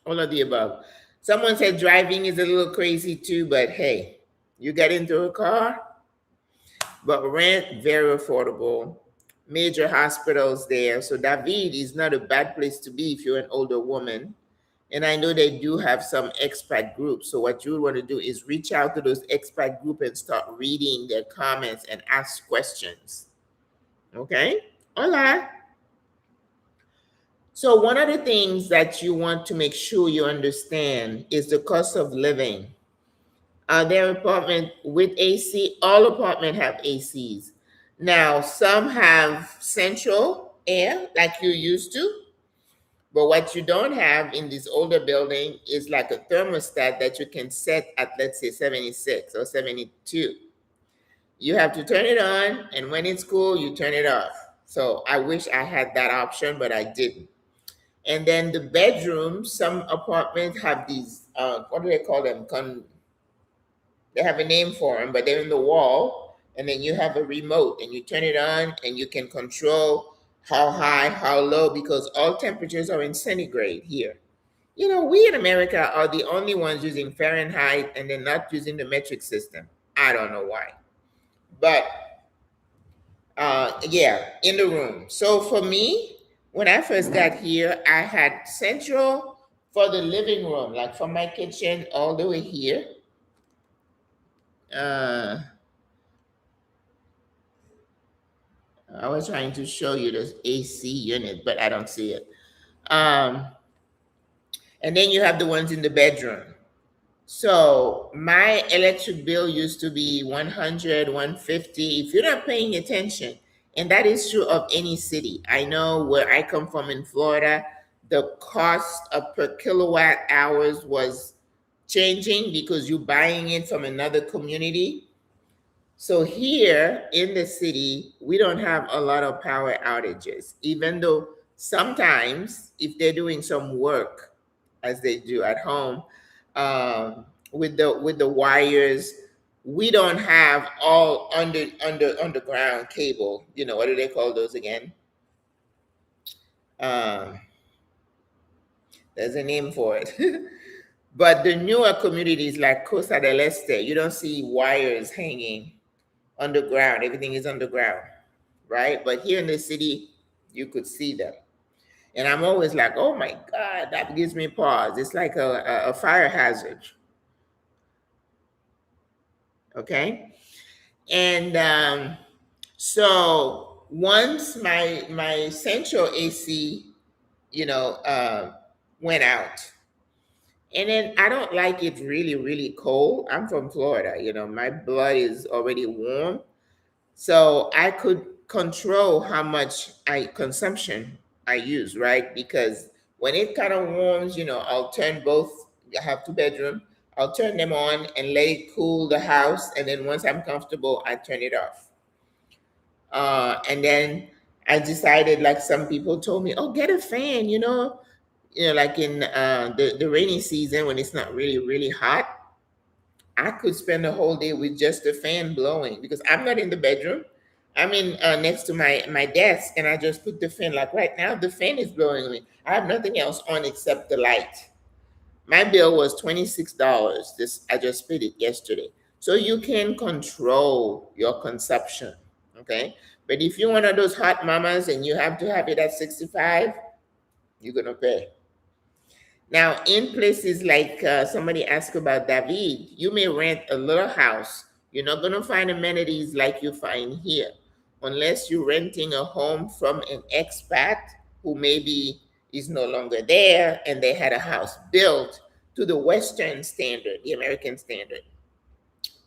All of the above. Someone said driving is a little crazy too, but hey, you get into a car, but rent, very affordable. Major hospitals there. So David is not a bad place to be if you're an older woman. And I know they do have some expat groups. So what you want to do is reach out to those expat groups and start reading their comments and ask questions. Okay? Hola. So one of the things that you want to make sure you understand is the cost of living. Their apartment with AC, all apartments have ACs. Now, some have central air like you used to. But what you don't have in this older building is like a thermostat that you can set at, let's say, 76 or 72. You have to turn it on, and when it's cool, you turn it off. So I wish I had that option, but I didn't. And then the bedrooms, some apartments have these, what do they call them? They have a name for them, but they're in the wall. And then you have a remote, and you turn it on, and you can control how high, how low, because all temperatures are in centigrade here. You know, we in America are the only ones using Fahrenheit, and they're not using the metric system. I don't know why. But yeah, in the room. So for me, when I first got here, I had central for the living room, like from my kitchen all the way here. Uh, I was trying to show you the AC unit, but I don't see it. Um, and then you have the ones in the bedroom. So my electric bill used to be 100, 150. If you're not paying attention, and that is true of any city. I know where I come from in Florida, the cost of per kilowatt hours was changing because you're buying it from another community. So here in the city, we don't have a lot of power outages, even though sometimes if they're doing some work as they do at home, with the wires, we don't have all underground cable. You know, what do they call those again? Um, there's a name for it. But the newer communities like Costa del Este, you don't see wires hanging underground. Everything is underground, right? But here in the city, you could see them. And I'm always like, oh my God, that gives me pause. It's like a fire hazard. Okay. And so once my central AC, went out, and then I don't like it really, really cold. I'm from Florida, my blood is already warm. So I could control how much consumption I use, right? Because when it kind of warms, I'll turn both. I have two bedroom. I'll turn them on and let it cool the house, and then once I'm comfortable, I turn it off. And then I decided, like some people told me, oh, get a fan, like in the rainy season when it's not really, really hot. I could spend the whole day with just the fan blowing because I'm not in the bedroom. I'm in next to my desk, and I just put the fan. Like right now, the fan is blowing me. I have nothing else on except the light. My bill was $26. This I just paid it yesterday. So you can control your consumption, okay? But if you're one of those hot mamas and you have to have it at 65, you're gonna pay. Now, in places like somebody asked about David, you may rent a little house. You're not going to find amenities like you find here, unless you're renting a home from an expat who maybe is no longer there and they had a house built to the Western standard, the American standard.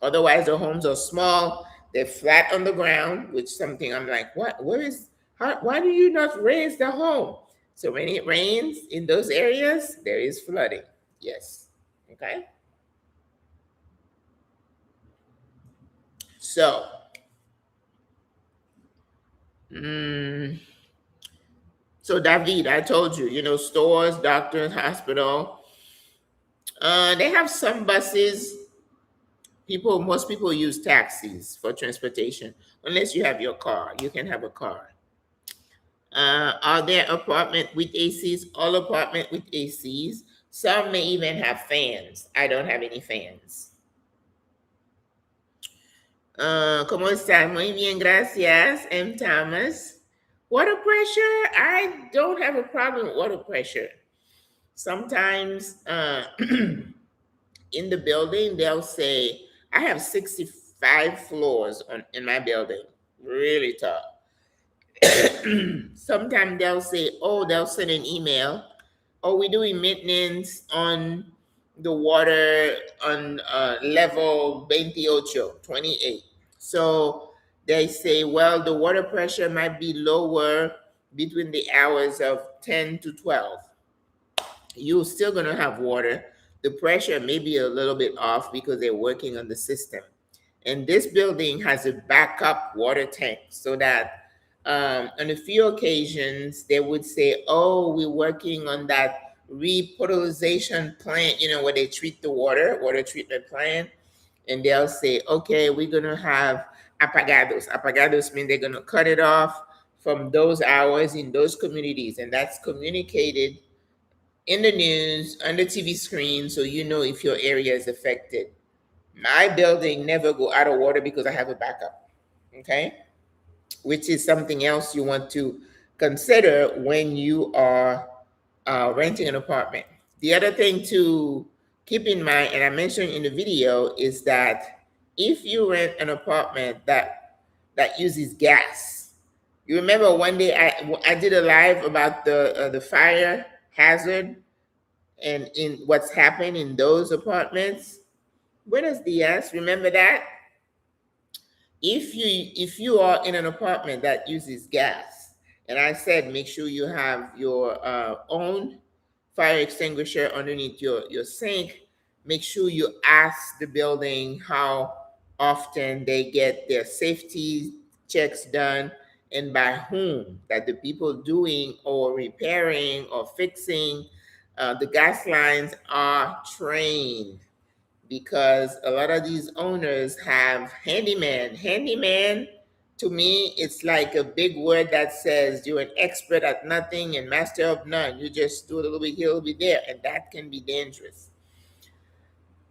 Otherwise, the homes are small, they're flat on the ground, which something I'm like, what? Why do you not raise the home? So when it rains in those areas, there is flooding. Yes. Okay. So, so David, I told you, stores, doctors, hospital. They have some buses. Most people use taxis for transportation, unless you have your car. You can have a car. Are there apartment with ACs? All apartment with ACs. Some may even have fans. I don't have any fans. ¿Cómo está? Muy bien, gracias, M. Thomas. Water pressure? I don't have a problem with water pressure. Sometimes in the building, they'll say, I have 65 floors in my building, really tall. Sometimes they'll say, they'll send an email, we're doing maintenance on the water on level 28. So they say, well, the water pressure might be lower between the hours of 10 to 12, you're still going to have water. The pressure may be a little bit off because they're working on the system. And this building has a backup water tank so that on a few occasions they would say, oh, we're working on that repotabilization plant, where they treat the water treatment plant. And they'll say, okay, we're going to have apagados. Apagados mean they're going to cut it off from those hours in those communities. And that's communicated in the news, on the TV screen, so you know if your area is affected. My building never go out of water because I have a backup, okay? Which is something else you want to consider when you are renting an apartment. The other thing to keep in mind, and I mentioned in the video, is that if you rent an apartment that uses gas, you remember one day I did a live about the fire hazard and in what's happened in those apartments. Buenos dias, remember that? If you are in an apartment that uses gas, and I said make sure you have your own fire extinguisher underneath your sink. Make sure you ask the building how often they get their safety checks done and by whom, that the people doing or repairing or fixing the gas lines are trained, because a lot of these owners have handyman. Handyman, to me, it's like a big word that says you're an expert at nothing and master of none. You just do a little bit here, a little bit there, and that can be dangerous.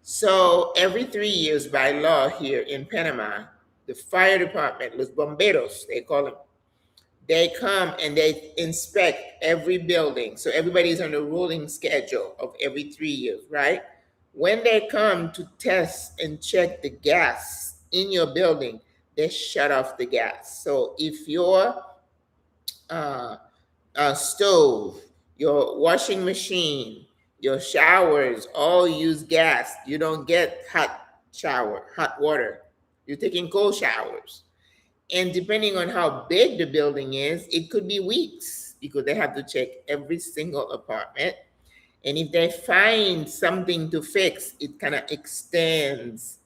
So every 3 years by law here in Panama, the fire department, los bomberos, they call them, they come and they inspect every building. So everybody's on a rolling schedule of every 3 years, right? When they come to test and check the gas in your building, they shut off the gas. So if your stove, your washing machine, your showers all use gas, you don't get hot water. You're taking cold showers. And depending on how big the building is, it could be weeks because they have to check every single apartment. And if they find something to fix, it kind of extends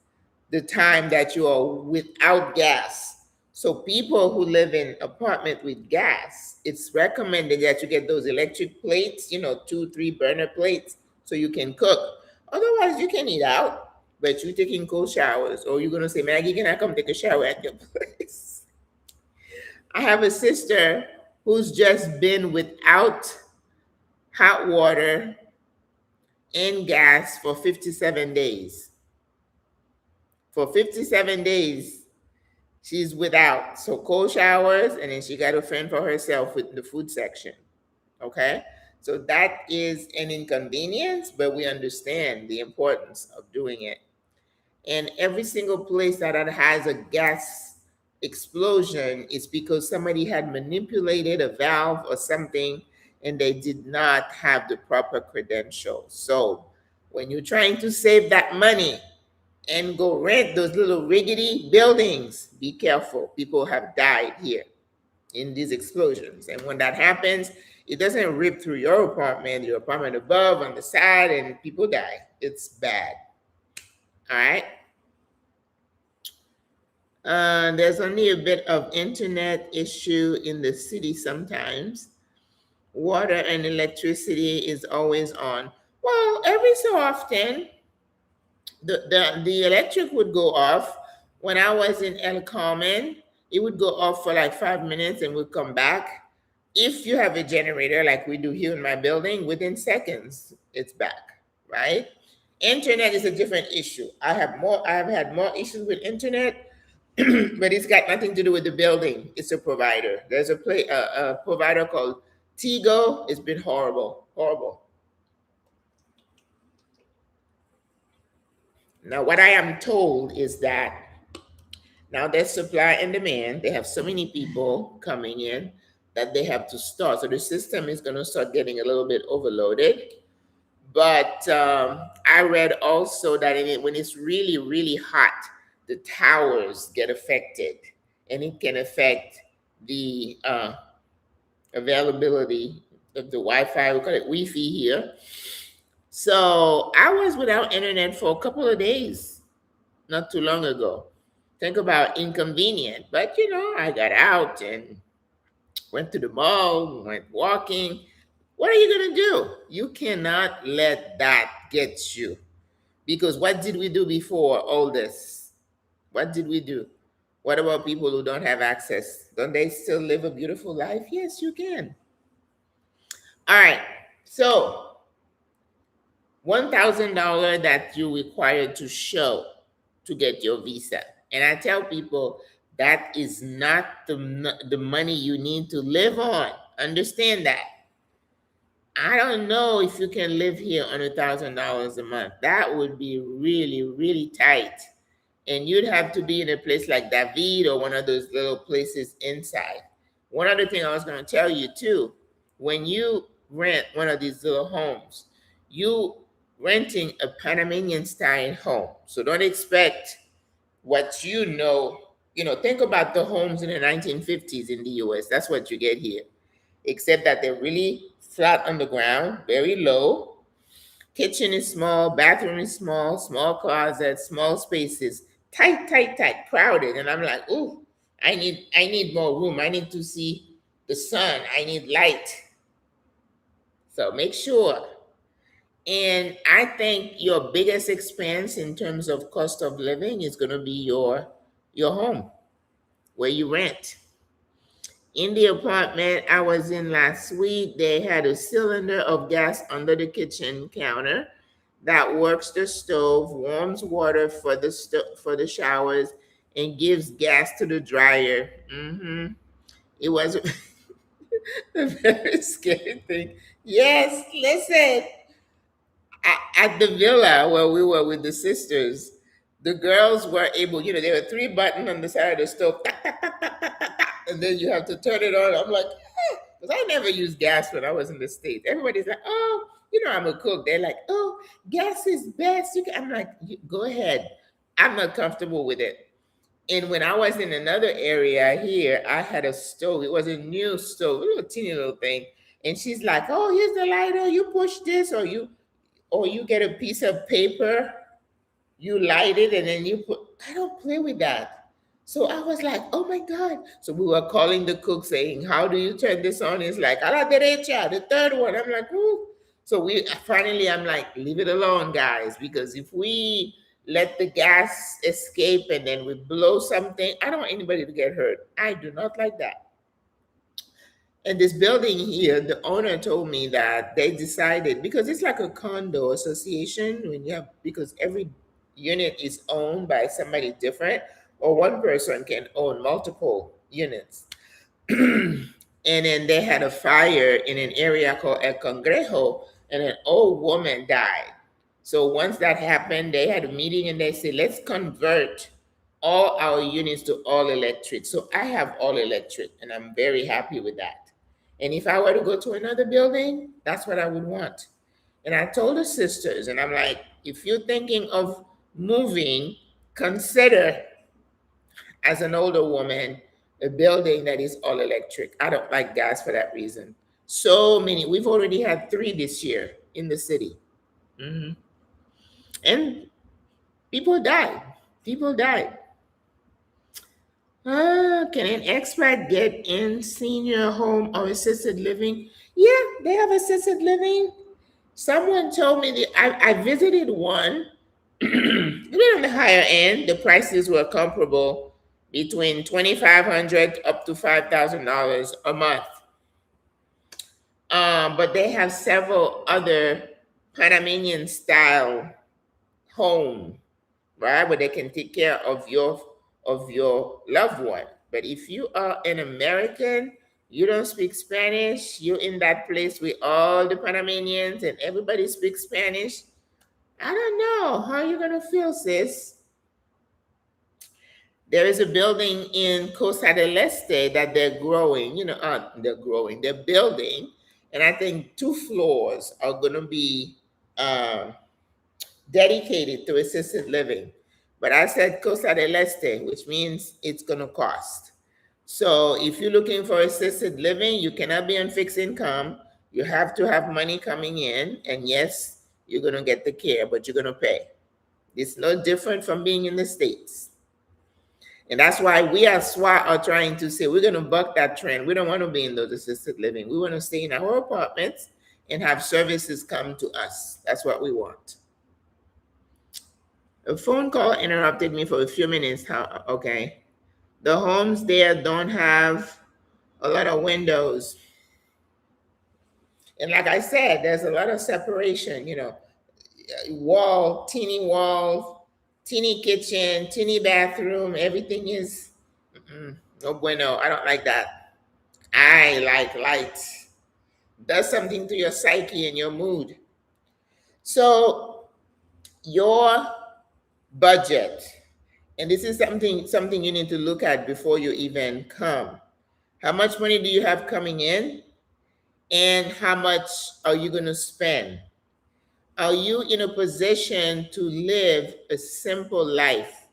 the time that you are without gas. So people who live in apartment with gas, it's recommended that you get those electric plates, 2, 3 burner plates, so you can cook. Otherwise, you can eat out, but you're taking cold showers, or you're gonna say, Maggie, can I come take a shower at your place? I have a sister who's just been without hot water and gas for 57 days. For 57 days, she's without. So cold showers, and then she got a friend for herself with the food section. Okay? So that is an inconvenience, but we understand the importance of doing it. And every single place that has a gas explosion is because somebody had manipulated a valve or something and they did not have the proper credentials. So when you're trying to save that money and go rent those little rickety buildings, be careful. People have died here in these explosions. And when that happens, it doesn't rip through your apartment above, on the side, and people die. It's bad. All right. There's only a bit of internet issue in the city sometimes. Water and electricity is always on. Well, every so often, the electric would go off. When I was in El Carmen, it would go off for like 5 minutes and would come back. If you have a generator like we do here in my building, within seconds, it's back, right? Internet is a different issue. I have had more issues with internet, but it's got nothing to do with the building. It's a provider. There's a provider called Tigo. It's been horrible, horrible. Now, what I am told is that now there's supply and demand. They have so many people coming in that they have to start. So the system is going to start getting a little bit overloaded. But I read also that when it's really, really hot, the towers get affected, and it can affect the availability of the Wi-Fi. We call it Wi-Fi here. So I was without internet for a couple of days not too long ago. Think about inconvenient, but I got out and went to the mall, went walking. What are you gonna do? You cannot let that get you. Because what did we do before all this? What did we do? What about people who don't have access? Don't they still live a beautiful life? Yes, you can. All right. So $1,000 that you required to show to get your visa. And I tell people that is not the money you need to live on. Understand that. I don't know if you can live here on $1,000 a month. That would be really, really tight. And you'd have to be in a place like David or one of those little places inside. One other thing I was going to tell you too, when you rent one of these little homes, you renting a Panamanian style home. So don't expect what think about the homes in the 1950s in the US. That's what you get here. Except that they're really flat on the ground, very low. Kitchen is small, bathroom is small, small closets, small spaces, tight, tight, tight, crowded. And I'm like, ooh, I need more room. I need to see the sun. I need light. So make sure. And I think your biggest expense in terms of cost of living is going to be your home where you rent. In the apartment I was in last week, they had a cylinder of gas under the kitchen counter that works the stove, warms water for for the showers, and gives gas to the dryer. It was a very scary thing. Yes, listen. At the villa where we were with the sisters, the girls were able, there were three buttons on the side of the stove, tack, tack, tack, tack, tack, tack, tack, and then you have to turn it on. I'm like, because I never used gas when I was in the States. Everybody's like, oh, I'm a cook. They're like, oh, gas is best. I'm like, go ahead. I'm not comfortable with it. And when I was in another area here, I had a stove. It was a new stove, a little teeny little thing. And she's like, oh, here's the lighter. You push this, or you get a piece of paper, you light it, and then you put. I don't play with that. So I was like, oh my God. So we were calling the cook saying, how do you turn this on? It's like, a la derecha, the third one. I'm like, ooh. So I'm like, leave it alone, guys, because if we let the gas escape and then we blow something, I don't want anybody to get hurt. I do not like that. And this building here, the owner told me that they decided, because it's like a condo association, because every unit is owned by somebody different, or one person can own multiple units. And then they had a fire in an area called El Congrejo, and an old woman died. So once that happened, they had a meeting and they said, let's convert all our units to all electric. So I have all electric, and I'm very happy with that. And if I were to go to another building, that's what I would want. And I told the sisters, and I'm like, if you're thinking of moving, consider, as an older woman, a building that is all electric. I don't like gas for that reason. So many. We've already had 3 this year in the city. And people died. People died. Can an expat get in senior home or assisted living? Yeah, they have assisted living. Someone told me that I visited one. A bit on the higher end. The prices were comparable, between $2,500 up to $5,000 a month. But they have several other Panamanian style home, right, where they can take care of your loved one. But if you are an American, you don't speak Spanish, you're in that place with all the Panamanians and everybody speaks Spanish, I don't know how you're gonna feel, sis. There is a building in Costa del Este that they're growing, they're building, and I think 2 floors are gonna be dedicated to assisted living. But I said Costa del Este, which means it's going to cost. So if you're looking for assisted living, you cannot be on fixed income. You have to have money coming in. And yes, you're going to get the care, but you're going to pay. It's no different from being in the States. And that's why we as SWRA are trying to say we're going to buck that trend. We don't want to be in those assisted living. We want to stay in our apartments and have services come to us. That's what we want. A phone call interrupted me for a few minutes. How? Okay. The homes there don't have a lot of windows. And like I said, there's a lot of separation, wall, teeny kitchen, teeny bathroom. Everything is no bueno. I don't like that. I like light. Does something to your psyche and your mood. So your budget, and this is something you need to look at before you even come. How much money do you have coming in? And how much are you going to spend? Are you in a position to live a simple life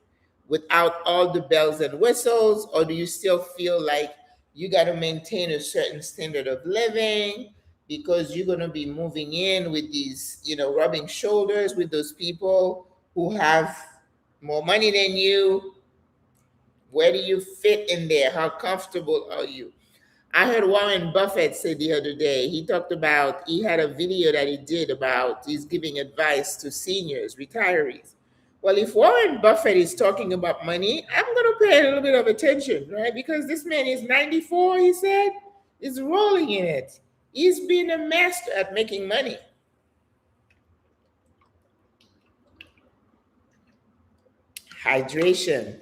without all the bells and whistles? Or do you still feel like you got to maintain a certain standard of living because you're going to be moving in with these, rubbing shoulders with those people who have more money than you? Where do you fit in there? How comfortable are you? I heard Warren Buffett say the other day, he had a video that he did about he's giving advice to seniors, retirees. Well, if Warren Buffett is talking about money, I'm going to pay a little bit of attention, right? Because this man is 94, he said, is rolling in it. He's been a master at making money. Hydration,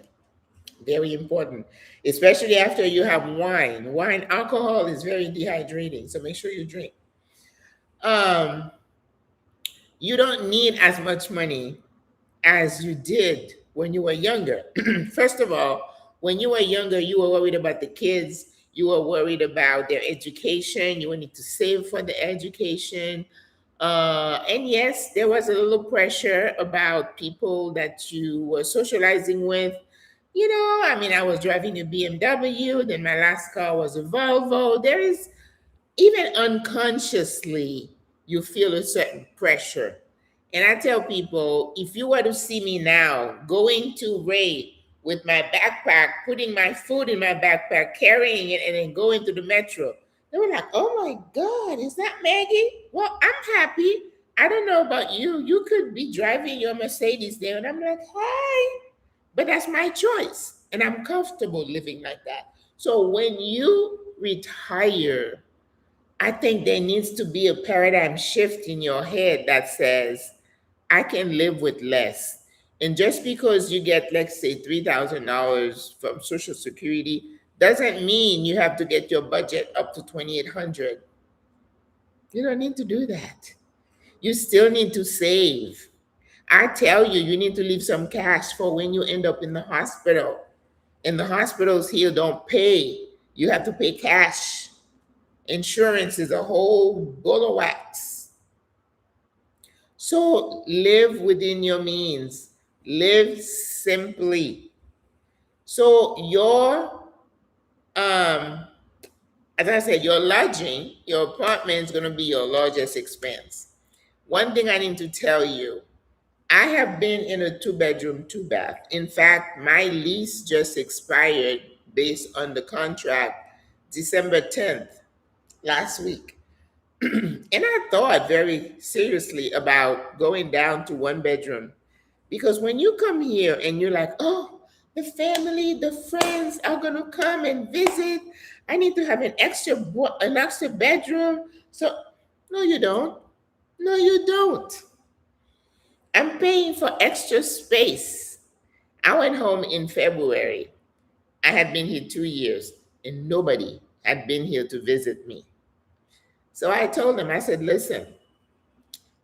very important, especially after you have wine. Wine, alcohol is very dehydrating, so make sure you drink. You don't need as much money as you did when you were younger. First of all, when you were younger, you were worried about the kids. You were worried about their education. You wanted to save for the education. And yes, there was a little pressure about people that you were socializing with. I was driving a BMW, then my last car was a Volvo. There is, even unconsciously, you feel a certain pressure. And I tell people, if you were to see me now going to Ray with my backpack, putting my food in my backpack, carrying it, and then going to the metro, they were like, oh my God, is that Maggie? Well, I'm happy. I don't know about you. You could be driving your Mercedes there. And I'm like, hi. But that's my choice. And I'm comfortable living like that. So when you retire, I think there needs to be a paradigm shift in your head that says, I can live with less. And just because you get, let's say, $3,000 from Social Security doesn't mean you have to get your budget up to $2,800. You don't need to do that. You still need to save. I tell you, you need to leave some cash for when you end up in the hospital. And the hospitals here don't pay. You have to pay cash. Insurance is a whole ball of wax. So live within your means. Live simply. So as I said, your lodging, your apartment is going to be your largest expense. One thing I need to tell you, I have been in a 2-bedroom, 2-bath. In fact, my lease just expired based on the contract December 10th, last week. And I thought very seriously about going down to 1 bedroom, because when you come here and you're like, oh, the family, the friends are going to come and visit, I need to have an extra bedroom. So, no, you don't. No, you don't. I'm paying for extra space. I went home in February. I had been here 2 years and nobody had been here to visit me. So I told them, I said, listen,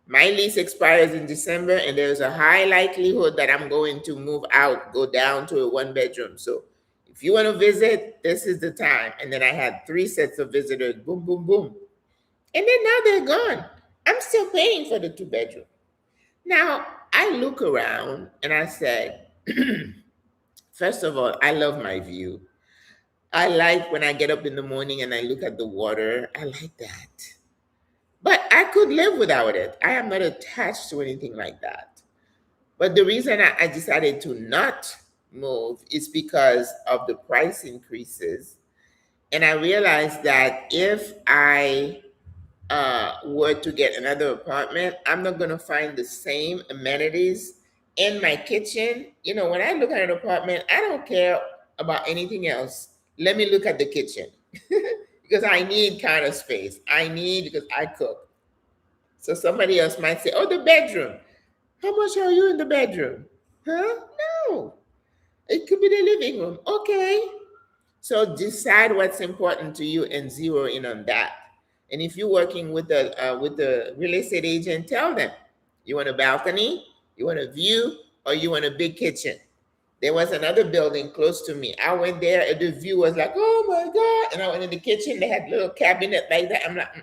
my lease expires in December and there's a high likelihood that I'm going to move out, go down to a 1 bedroom. So if you want to visit, this is the time. And then I had 3 sets of visitors, boom, boom, boom. And then now they're gone. I'm still paying for the 2 bedroom. Now, I look around and I said, first of all, I love my view. I like when I get up in the morning and I look at the water. I like that. But I could live without it. I am not attached to anything like that. But the reason I decided to not move is because of the price increases. And I realized that if I were to get another apartment, I'm not going to find the same amenities in my kitchen. You know, when I look at an apartment, I don't care about anything else. Let me look at the kitchen because I need kind of space. I need because I cook. So somebody else might say, "Oh, the bedroom. How much are you in the bedroom?" Huh? No, it could be the living room. Okay. So decide what's important to you and zero in on that. And if you're working with the real estate agent, tell them you want a balcony, you want a view, or you want a big kitchen. There was another building close to me. I went there, and the view was like, oh my god! And I went in the kitchen. They had a little cabinet like that. I'm like,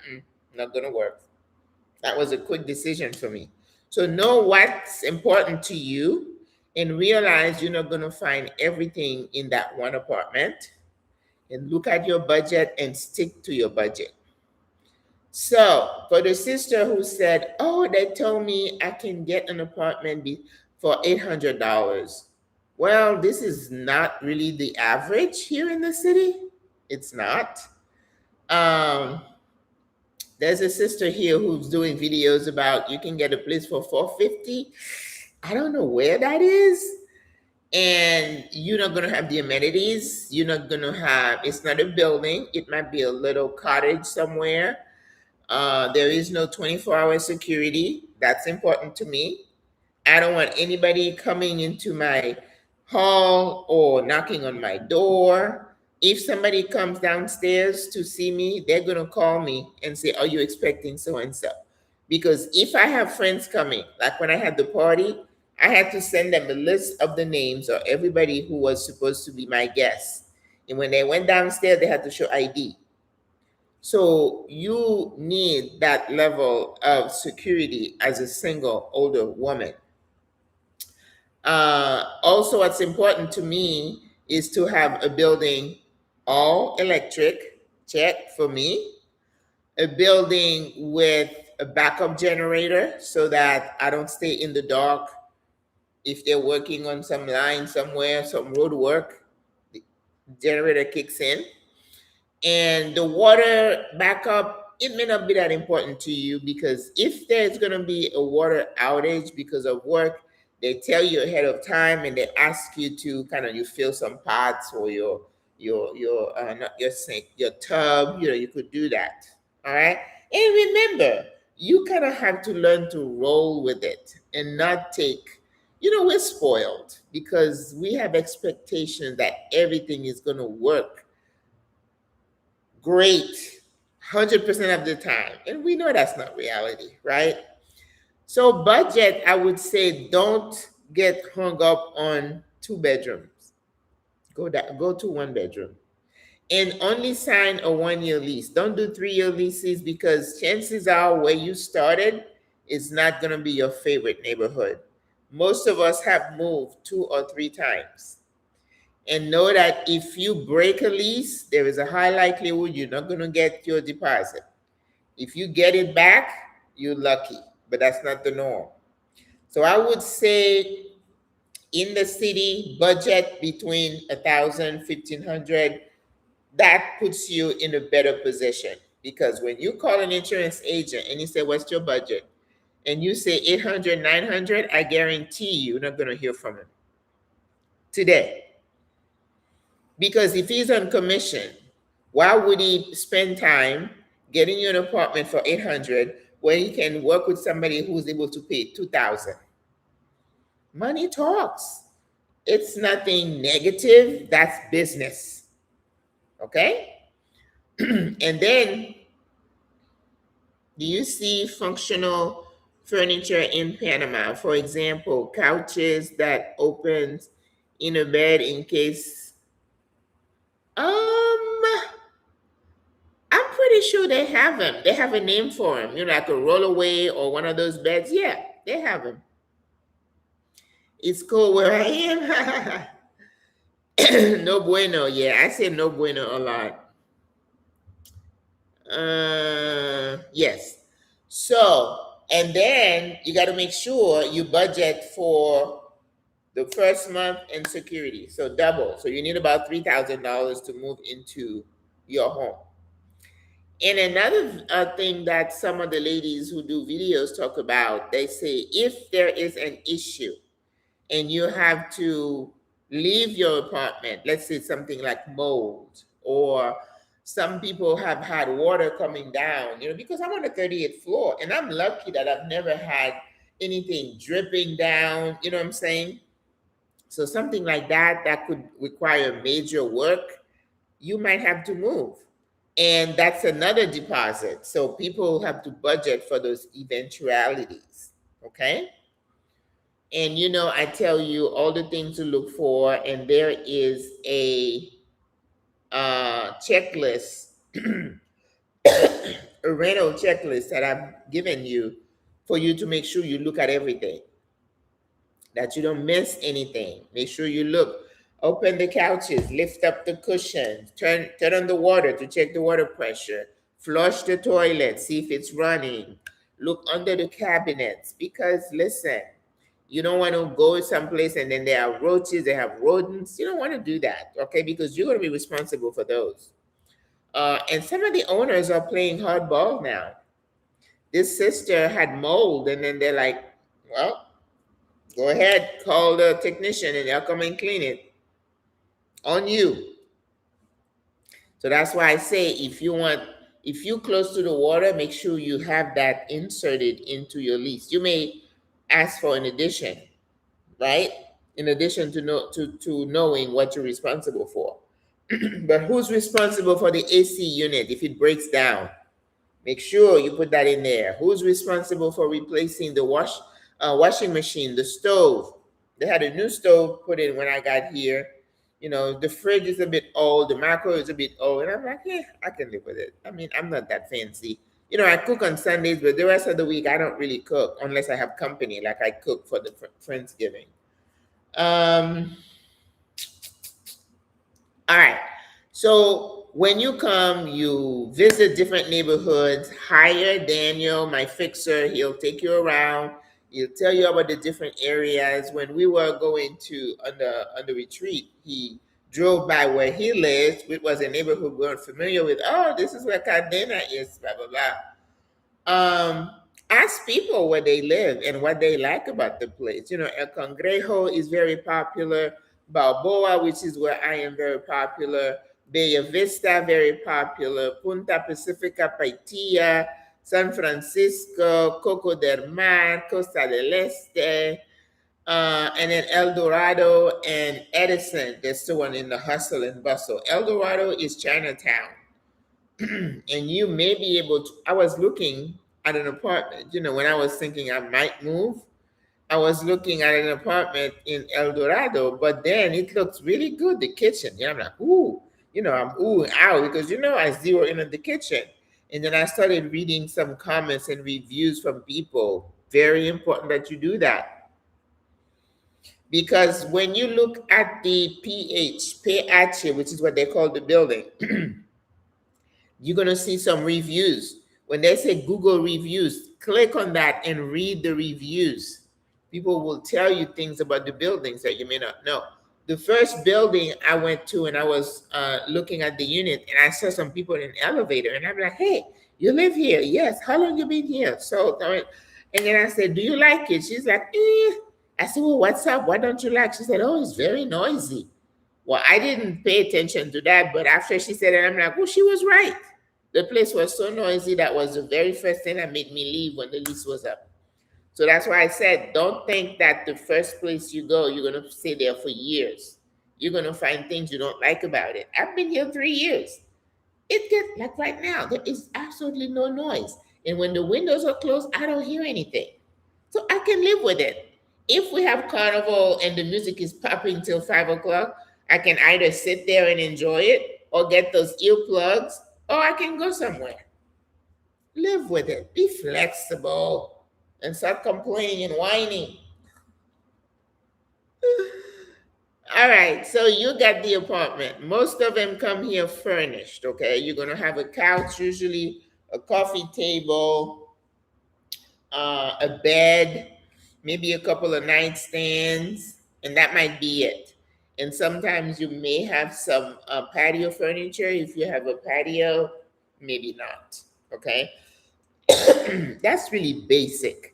not gonna work. That was a quick decision for me. So know what's important to you, and realize you're not gonna find everything in that one apartment, and look at your budget and stick to your budget. So, for the sister who said, "Oh, they told me I can get an apartment for $800." Well, this is not really the average here in the city. It's not. Um, there's a sister here who's doing videos about you can get a place for 450. I don't know where that is. And you're not going to have the amenities. You're not going to have, it's not a building. It might be a little cottage somewhere. There is no 24-hour security. That's important to me. I don't want anybody coming into my hall or knocking on my door. If somebody comes downstairs to see me, they're going to call me and say, "Are you expecting so and so?" Because if I have friends coming, like when I had the party, I had to send them a list of the names of everybody who was supposed to be my guests. And when they went downstairs, they had to show ID. So you need that level of security as a single older woman. Also, what's important to me is to have a building all electric, check for me, a building with a backup generator so that I don't stay in the dark if they're working on some line somewhere, some road work, the generator kicks in. And the water backup, it may not be that important to you because if there's going to be a water outage because of work, they tell you ahead of time and they ask you to kind of you fill some pots or your not your sink, your tub. You know, you could do that. All right. And remember, you kind of have to learn to roll with it and not take. You know, we're spoiled because we have expectations that everything is going to work great 100% of the time. And we know that's not reality, right? So, budget, I would say don't get hung up on two bedrooms. Go to one bedroom. And only sign a 1 year lease. Don't do 3 year leases because chances are where you started is not going to be your favorite neighborhood. Most of us have moved 2 or 3 times. And know that if you break a lease, there is a high likelihood you're not going to get your deposit. If you get it back, you're lucky, but that's not the norm. So I would say in the city, budget between 1,000, 1,500. That puts you in a better position because when you call an insurance agent and you say, "What's your budget?" and you say 800, 900, I guarantee you're not going to hear from him today. Because if he's on commission, why would he spend time getting you an apartment for 800 when he can work with somebody who's able to pay 2,000? Money talks. It's nothing negative. That's business. Okay? And then, do you see functional furniture in Panama? For example, couches that opens in a bed in case I'm pretty sure they have them. They have a name for them, you know, like a rollaway or one of those beds. Yeah, they have them. It's cold where I am. No bueno. Yeah, I say no bueno a lot. Yes. So, and then you got to make sure you budget for the first month and security. So double. So you need about $3,000 to move into your home. And another thing that some of the ladies who do videos talk about, they say if there is an issue and you have to leave your apartment, let's say something like mold, or some people have had water coming down, because I'm on the 38th floor and I'm lucky that I've never had anything dripping down, you know what I'm saying? So something like that could require major work, you might have to move. And that's another deposit. So people have to budget for those eventualities. Okay. And I tell you all the things to look for, and there is a checklist, a rental checklist that I've given you for you to make sure you look at everything, that you don't miss anything. Make sure you look. Open the couches, lift up the cushions, turn on the water to check the water pressure, flush the toilet, see if it's running, look under the cabinets, because listen, you don't want to go someplace and then there are roaches, they have rodents. You don't want to do that, okay? Because you're going to be responsible for those. And some of the owners are playing hardball now. This sister had mold, and then they're like, well, go ahead, call the technician and they'll come and clean it on you. So that's why I say if you're close to the water, make sure you have that inserted into your lease. You may ask for an addition, right? In addition to knowing what you're responsible for. But who's responsible for the AC unit if it breaks down? Make sure you put that in there. Who's responsible for replacing the washing machine, the stove? They had a new stove put in when I got here. The fridge is a bit old, the microwave is a bit old, and I'm like, yeah, I can live with it. I mean, I'm not that fancy. I cook on Sundays, but the rest of the week I don't really cook unless I have company, like I cook for the Friendsgiving. All right. So when you come, you visit different neighborhoods, hire Daniel, my fixer. He'll take you around. He'll tell you about the different areas. When we were going to on the retreat, he drove by where he lives, which was a neighborhood we weren't familiar with. Oh, this is where Cadena is, blah, blah, blah. Ask people where they live and what they like about the place. El Congrejo is very popular. Balboa, which is where I am, very popular. Bella Vista, very popular. Punta Pacifica, Paitilla, San Francisco, Coco del Mar, Costa del Este, and then El Dorado and Edison. That's the one in the hustle and bustle. El Dorado is Chinatown. And you may be able to. I was looking at an apartment, when I was thinking I might move, I was looking at an apartment in El Dorado, but then it looks really good, the kitchen. I'm like, ooh, I'm ooh out because I zero in on the kitchen. And then I started reading some comments and reviews from people. Very important that you do that. Because when you look at the PH, which is what they call the building, you're going to see some reviews. When they say Google reviews, click on that and read the reviews. People will tell you things about the buildings that you may not know. The first building I went to, and I was looking at the unit, and I saw some people in an elevator, and I'm like, hey, you live here? Yes. How long you been here? So, and then I said, do you like it? She's like, eh. I said, well, what's up? What don't you like? She said, oh, it's very noisy. Well, I didn't pay attention to that, but after she said it, I'm like, well, she was right. The place was so noisy. That was the very first thing that made me leave when the lease was up. So that's why I said, don't think that the first place you go, you're going to stay there for years. You're going to find things you don't like about it. I've been here 3 years. It gets like right now, there is absolutely no noise. And when the windows are closed, I don't hear anything. So I can live with it. If we have carnival and the music is popping till 5 o'clock, I can either sit there and enjoy it or get those earplugs, or I can go somewhere. Live with it. Be flexible and stop complaining and whining. All All right, so you got the apartment. Most of them come here furnished, okay? You're gonna have a couch, usually a coffee table, a bed, maybe a couple of nightstands, and that might be it. And sometimes you may have some patio furniture. If you have a patio, maybe not, okay? That's really basic.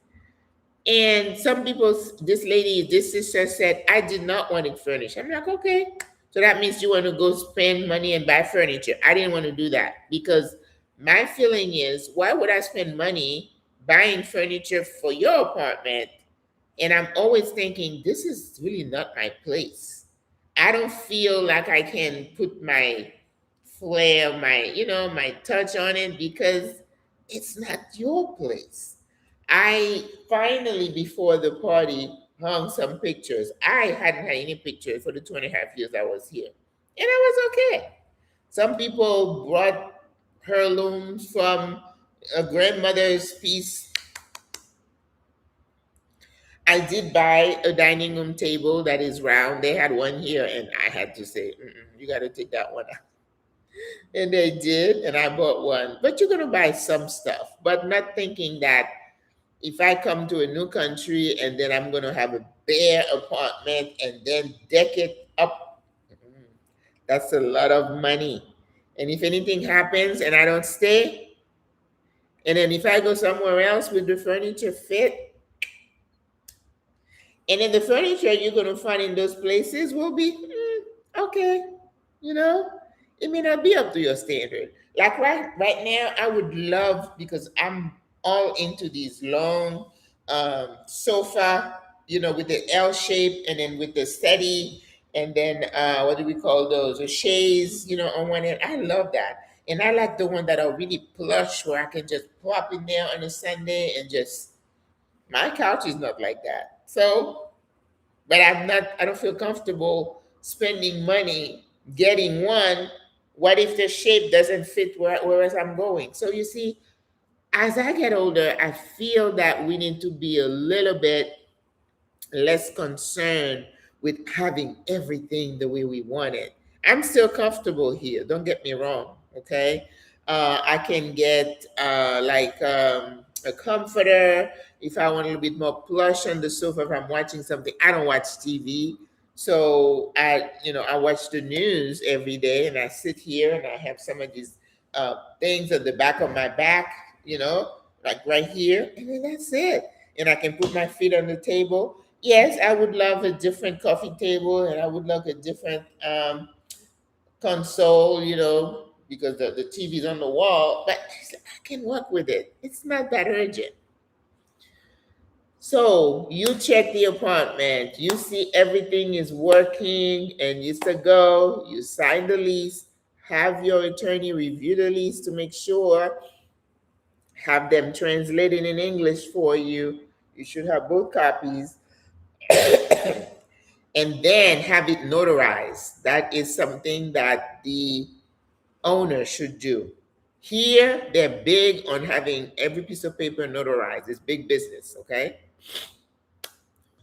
And some people, this sister said, I did not want it furnished. I'm like, okay. So that means you want to go spend money and buy furniture. I didn't want to do that because my feeling is, why would I spend money buying furniture for your apartment? And I'm always thinking, this is really not my place. I don't feel like I can put my flair, my touch on it because it's not your place. I finally, before the party, hung some pictures. I hadn't had any pictures for the 2.5 years I was here. And I was okay. Some people brought heirlooms from a grandmother's piece. I did buy a dining room table that is round. They had one here, and I had to say, you got to take that one out. And they did, and I bought one. But you're going to buy some stuff, but not thinking that if I come to a new country and then I'm going to have a bare apartment and then deck it up, that's a lot of money. And if anything happens and I don't stay, and then if I go somewhere else with the furniture fit, and then the furniture you're going to find in those places will be okay, you know, it may not be up to your standard. Like right now, I would love, because I'm all into these long sofa, with the L shape and then with the settee, and then what do we call those? A chaise, on one end. I love that. And I like the one that are really plush where I can just plop in there on a Sunday and just, my couch is not like that. So, but I don't feel comfortable spending money getting one. What if the shape doesn't fit whereas I'm going? So you see, as I get older, I feel that we need to be a little bit less concerned with having everything the way we want it. I'm still comfortable here, don't get me wrong, okay? I can get a comforter if I want a little bit more plush on the sofa if I'm watching something. I don't watch TV. So I watch the news every day and I sit here and I have some of these things at the back of my back, like right here, and then that's it. And I can put my feet on the table. Yes, I would love a different coffee table and I would love a different console, because the TV's on the wall, but I can work with it. It's not that urgent. So you check the apartment, you see everything is working and it's a go, you sign the lease, have your attorney review the lease to make sure, have them translated in English for you. You should have both copies. And then have it notarized. That is something that the owner should do. Here, they're big on having every piece of paper notarized. It's big business, okay?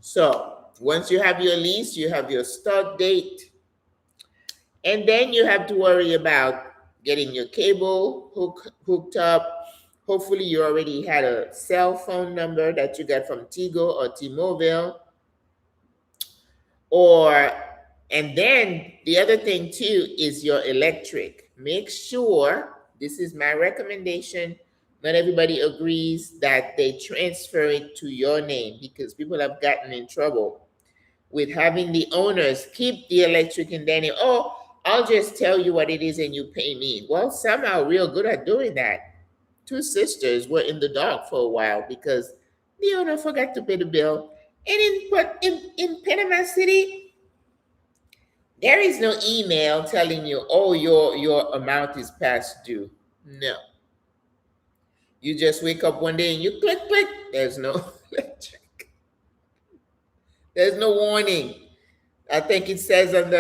So once you have your lease, you have your start date, and then you have to worry about getting your cable hooked up. Hopefully you already had a cell phone number that you got from Tigo or T-Mobile. And then the other thing too is your electric. Make sure, this is my recommendation, not everybody agrees, that they transfer it to your name, because people have gotten in trouble with having the owners keep the electric and then, I'll just tell you what it is and you pay me. Well, some are real good at doing that. Two sisters were in the dark for a while because the owner forgot to pay the bill. And in Panama City, there is no email telling you, your amount is past due. No. You just wake up one day and you click, there's no electric. There's no warning. I think it says on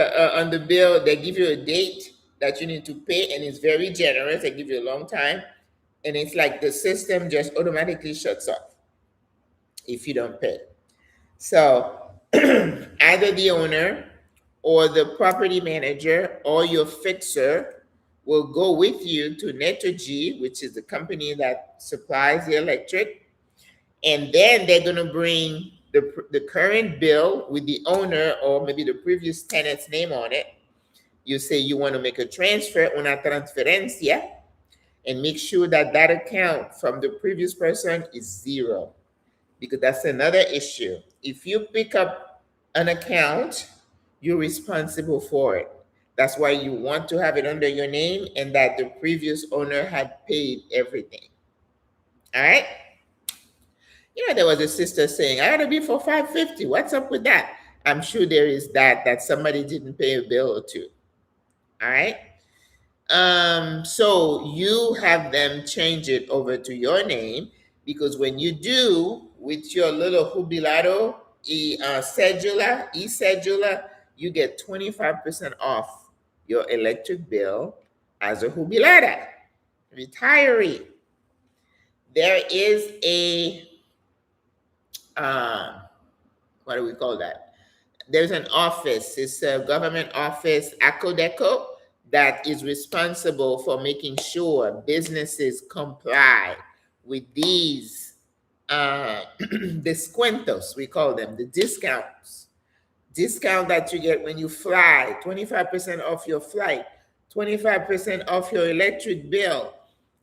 the bill, they give you a date that you need to pay, and it's very generous. They give you a long time. And it's like the system just automatically shuts off if you don't pay. So either the owner or the property manager or your fixer will go with you to Netergy, which is the company that supplies the electric, and then they're going to bring the current bill with the owner or maybe the previous tenant's name on it. You say you want to make a transfer, una transferencia, and make sure that that account from the previous person is zero, because that's another issue. If you pick up an account, you're responsible for it. That's why you want to have it under your name and that the previous owner had paid everything. All right? You know, there was a sister saying, I got to be for 550. What's up with that? I'm sure there is that somebody didn't pay a bill or two. All right? So you have them change it over to your name, because when you do with your little jubilado cedula, you get 25% off your electric bill as a jubilada, retiree. There is a, what do we call that? There's an office, it's a government office, ACODECO, that is responsible for making sure businesses comply with these descuentos, we call them, the discounts. Discount that you get when you fly, 25% off your flight, 25% off your electric bill,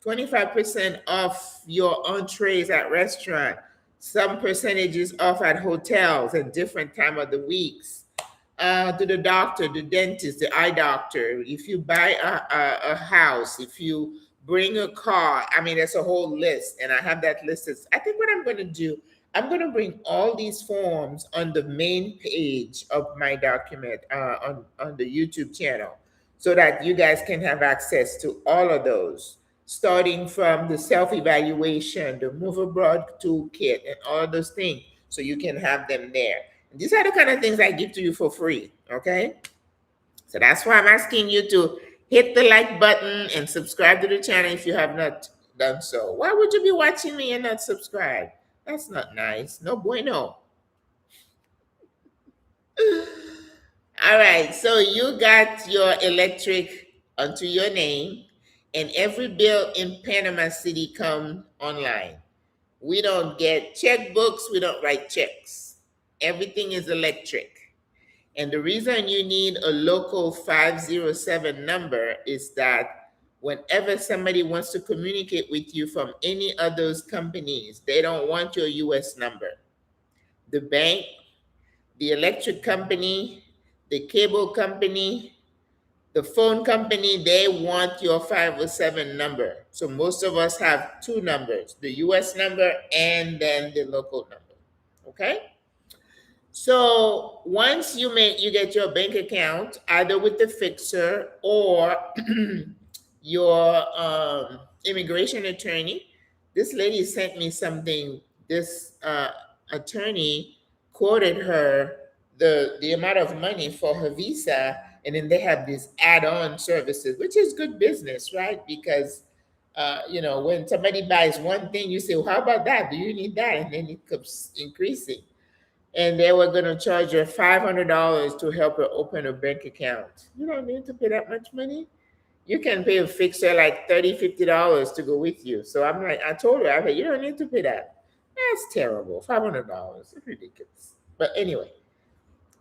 25% off your entrees at restaurant, some percentages off at hotels at different time of the weeks. To the doctor, the dentist, the eye doctor, if you buy a house, if you bring a car, I mean, there's a whole list, and I have that list. I think what I'm going to do, I'm going to bring all these forms on the main page of my document on the YouTube channel, so that you guys can have access to all of those, starting from the self-evaluation, the Move Abroad toolkit, and all of those things, so you can have them there. These are the kind of things I give to you for free, okay? So that's why I'm asking you to hit the like button and subscribe to the channel if you have not done so. Why would you be watching me and not subscribe? That's not nice. No bueno. All right, so you got your electric onto your name, and every bill in Panama City come online. We don't get checkbooks, we don't write checks. Everything is electric. And the reason you need a local 507 number is that whenever somebody wants to communicate with you from any of those companies, they don't want your US number. The bank, the electric company, the cable company, the phone company, they want your 507 number. So most of us have two numbers, the US number and then the local number. Okay? So once you get your bank account, either with the fixer or your immigration attorney. This lady sent me something. This attorney quoted her the amount of money for her visa, and then they have these add-on services, which is good business, right? Because when somebody buys one thing, you say, well, how about that? Do you need that? And then it keeps increasing. And they were going to charge her $500 to help her open a bank account. You don't need to pay that much money. You can pay a fixer like $30, $50 to go with you. So I'm like, I told her, I said, you don't need to pay that. That's terrible. $500. It's ridiculous. But anyway,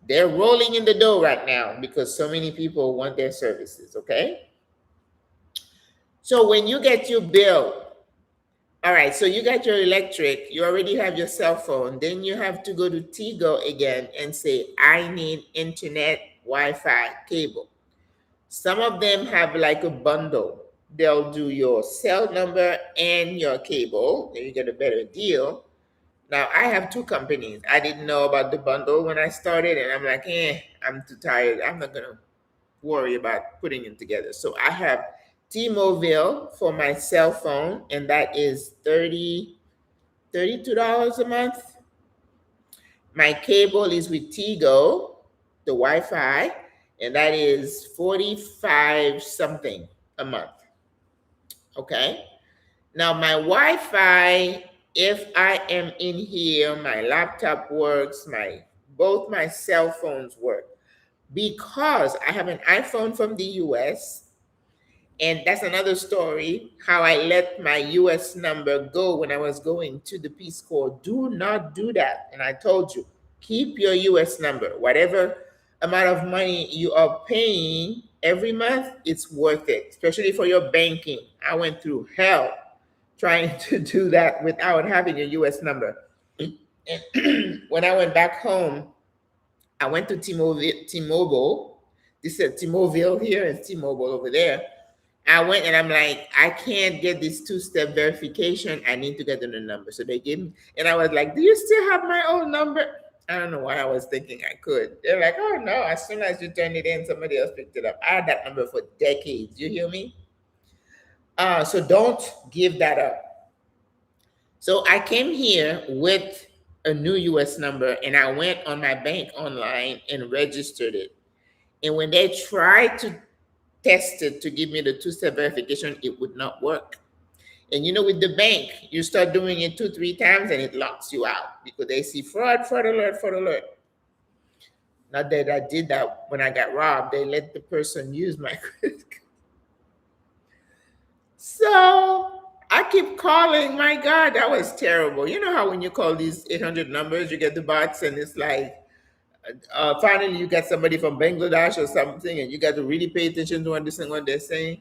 they're rolling in the dough right now because so many people want their services, okay? So when you get your bill, all right, so you got your electric, you already have your cell phone, then you have to go to Tigo again and say, I need internet, Wi-Fi, cable. Some of them have like a bundle. They'll do your cell number and your cable, then you get a better deal. Now, I have two companies. I didn't know about the bundle when I started, and I'm like, I'm too tired. I'm not going to worry about putting it together. So I have T-Mobile for my cell phone, and that is $32 a month. My cable is with Tigo, the Wi-Fi, and that is 45 something a month. Okay. Now my Wi-Fi, if I am in here, my laptop works, both my cell phones work. because I have an iPhone from the US. And that's another story how I let my US number go when I was going to the Peace Corps. Do not do that. And I told you, keep your US number. Whatever amount of money you are paying every month, it's worth it, especially for your banking. I went through hell trying to do that without having a US number. And when I went back home, I went to T-Mobile. This is T-Mobile here and T-Mobile over there. I went and I'm like, I can't get this two-step verification. I need to get the number. So they gave me, and I was like, do you still have my old number? I don't know why I was thinking I could. They're like, oh no, as soon as you turn it in, somebody else picked it up. I had that number for decades. You hear me? So don't give that up. So I came here with a new US number and I went on my bank online and registered it. And when they tried to test it to give me the two-step verification, it would not work. And you know, with the bank, you start doing it 2-3 times and it locks you out because they see fraud, fraud alert, fraud alert. Not that I did that when I got robbed. They let the person use my credit card. So I keep calling. My God, that was terrible. You know how when you call these 800 numbers, you get the bots and it's like, finally you get somebody from Bangladesh or something and you got to really pay attention to understand what they're saying.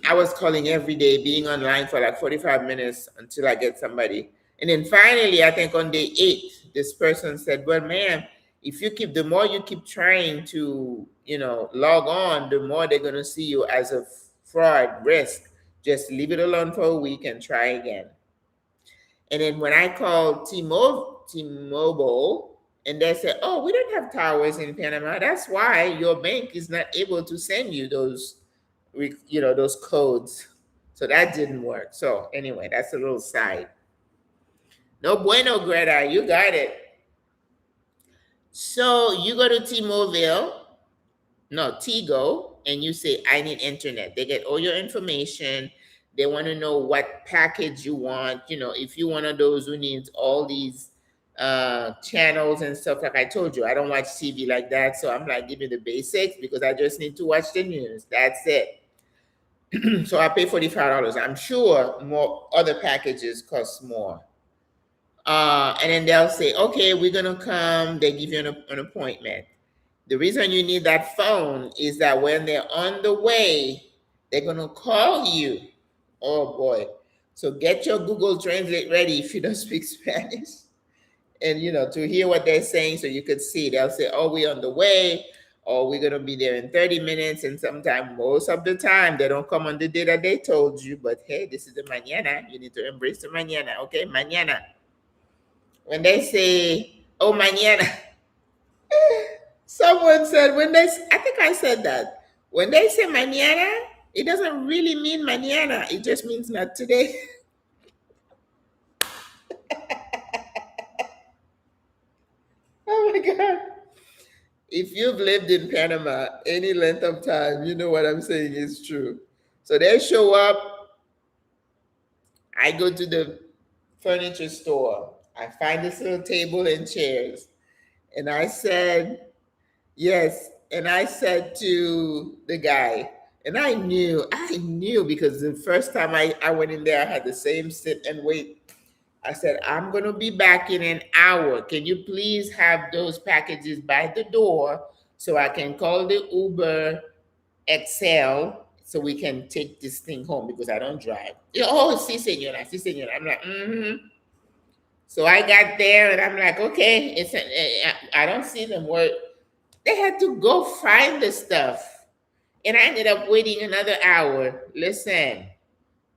I was calling every day, being online for like 45 minutes until I get somebody. And then finally, I think on day 8, this person said, well, ma'am, if you keep, the more you keep trying to, log on, the more they're going to see you as a fraud risk. Just leave it alone for a week and try again. And then when I called T-Mobile, and they said, oh, we don't have towers in Panama. That's why your bank is not able to send you those codes. So that didn't work. So anyway, that's a little side. No bueno, Greta, you got it. So you go to Tigo, and you say, I need internet. They get all your information. They want to know what package you want. If you're one of those who needs all these channels and stuff, like I told you, I don't watch TV like that. So I'm like, give me the basics because I just need to watch the news. That's it. So I pay $45. I'm sure more other packages cost more. And then they'll say, okay, we're going to come. They give you an appointment. The reason you need that phone is that when they're on the way, they're going to call you. Oh, boy. So get your Google Translate ready if you don't speak Spanish. And, to hear what they're saying so you could see. They'll say, oh, we're on the way, or we're going to be there in 30 minutes. And sometimes, most of the time, they don't come on the day that they told you. But, hey, this is the mañana. You need to embrace the mañana, okay? Mañana. When they say, oh, mañana. Someone said, I think I said that. When they say mañana, it doesn't really mean mañana. It just means not today. Oh my God. If you've lived in Panama any length of time, you know what I'm saying is true. So they show up. I go to the furniture store. I find this little table and chairs. And I said, yes. And I said to the guy, and I knew because the first time I went in there, I had the same sit and wait. I said, I'm going to be back in an hour. Can you please have those packages by the door so I can call the Uber XL so we can take this thing home because I don't drive. Oh, sí, señora, sí, señora. I'm like, So I got there and I'm like, okay, I don't see them work. They had to go find the stuff. And I ended up waiting another hour. Listen,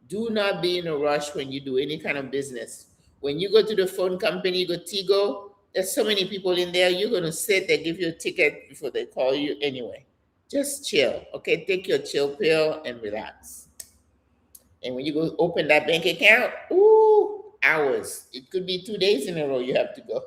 do not be in a rush when you do any kind of business. When you go to the phone company, you go Tigo, there's so many people in there. You're going to sit, they give you a ticket before they call you anyway. Just chill, okay? Take your chill pill and relax. And when you go open that bank account, hours. It could be 2 days in a row you have to go.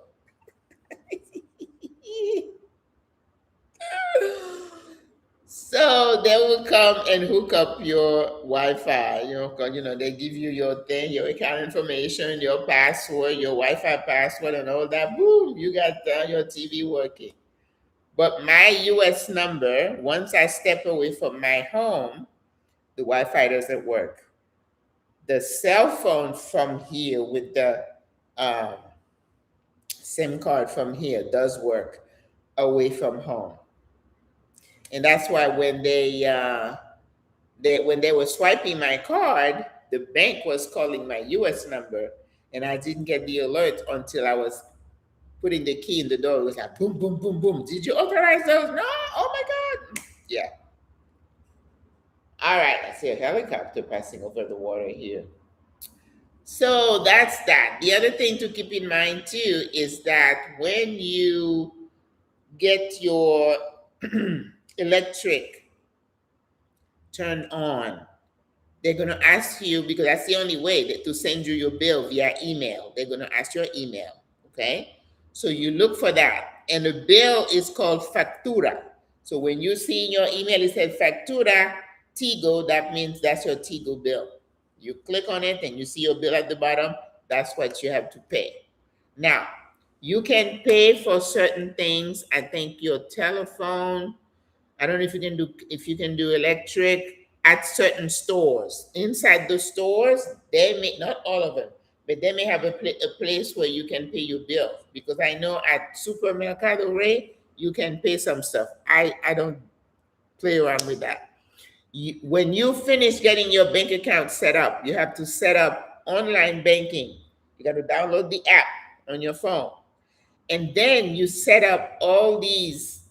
So they will come and hook up your Wi-Fi. They give you your thing, your account information, your password, your Wi-Fi password, and all that. Boom, you got your TV working. But my US number, once I step away from my home, the Wi-Fi doesn't work. The cell phone from here with the um, SIM card from here does work away from home. And that's why when they were swiping my card, the bank was calling my US number, and I didn't get the alert until I was putting the key in the door. It was like boom, boom, boom, boom. Did you authorize those? No. Oh my God. Yeah. All right. I see a helicopter passing over the water here. So that's that. The other thing to keep in mind too is that when you get your electric turned on, they're going to ask you, because that's the only way to send you your bill via email. They're going to ask your email. Okay. So you look for that. And the bill is called factura. So when you see in your email, it says factura Tigo, that means that's your Tigo bill. You click on it and you see your bill at the bottom. That's what you have to pay. Now, you can pay for certain things. I think your telephone, I don't know if you can do electric at certain stores. Inside the stores, they may, not all of them, but they may have a place where you can pay your bill. Because I know at Supermercado Rey, you can pay some stuff. I don't play around with that. When you finish getting your bank account set up, you have to set up online banking. You got to download the app on your phone. And then you set up all these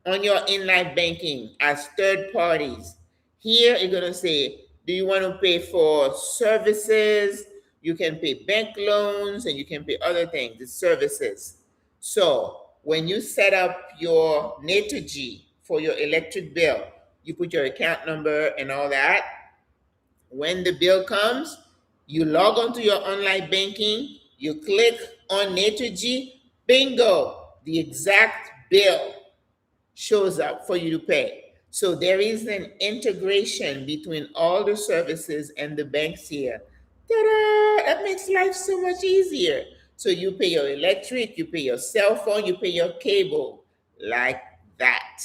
on your inline banking as third parties. Here, you're going to say, do you want to pay for services? You can pay bank loans and you can pay other things, the services. So when you set up your Naturgy for your electric bill, you put your account number and all that. When the bill comes, you log onto your online banking, you click on Naturgy, bingo, the exact bill shows up for you to pay. So there is an integration between all the services and the banks here. Ta-da! That makes life so much easier. So you pay your electric, you pay your cell phone, you pay your cable, like that.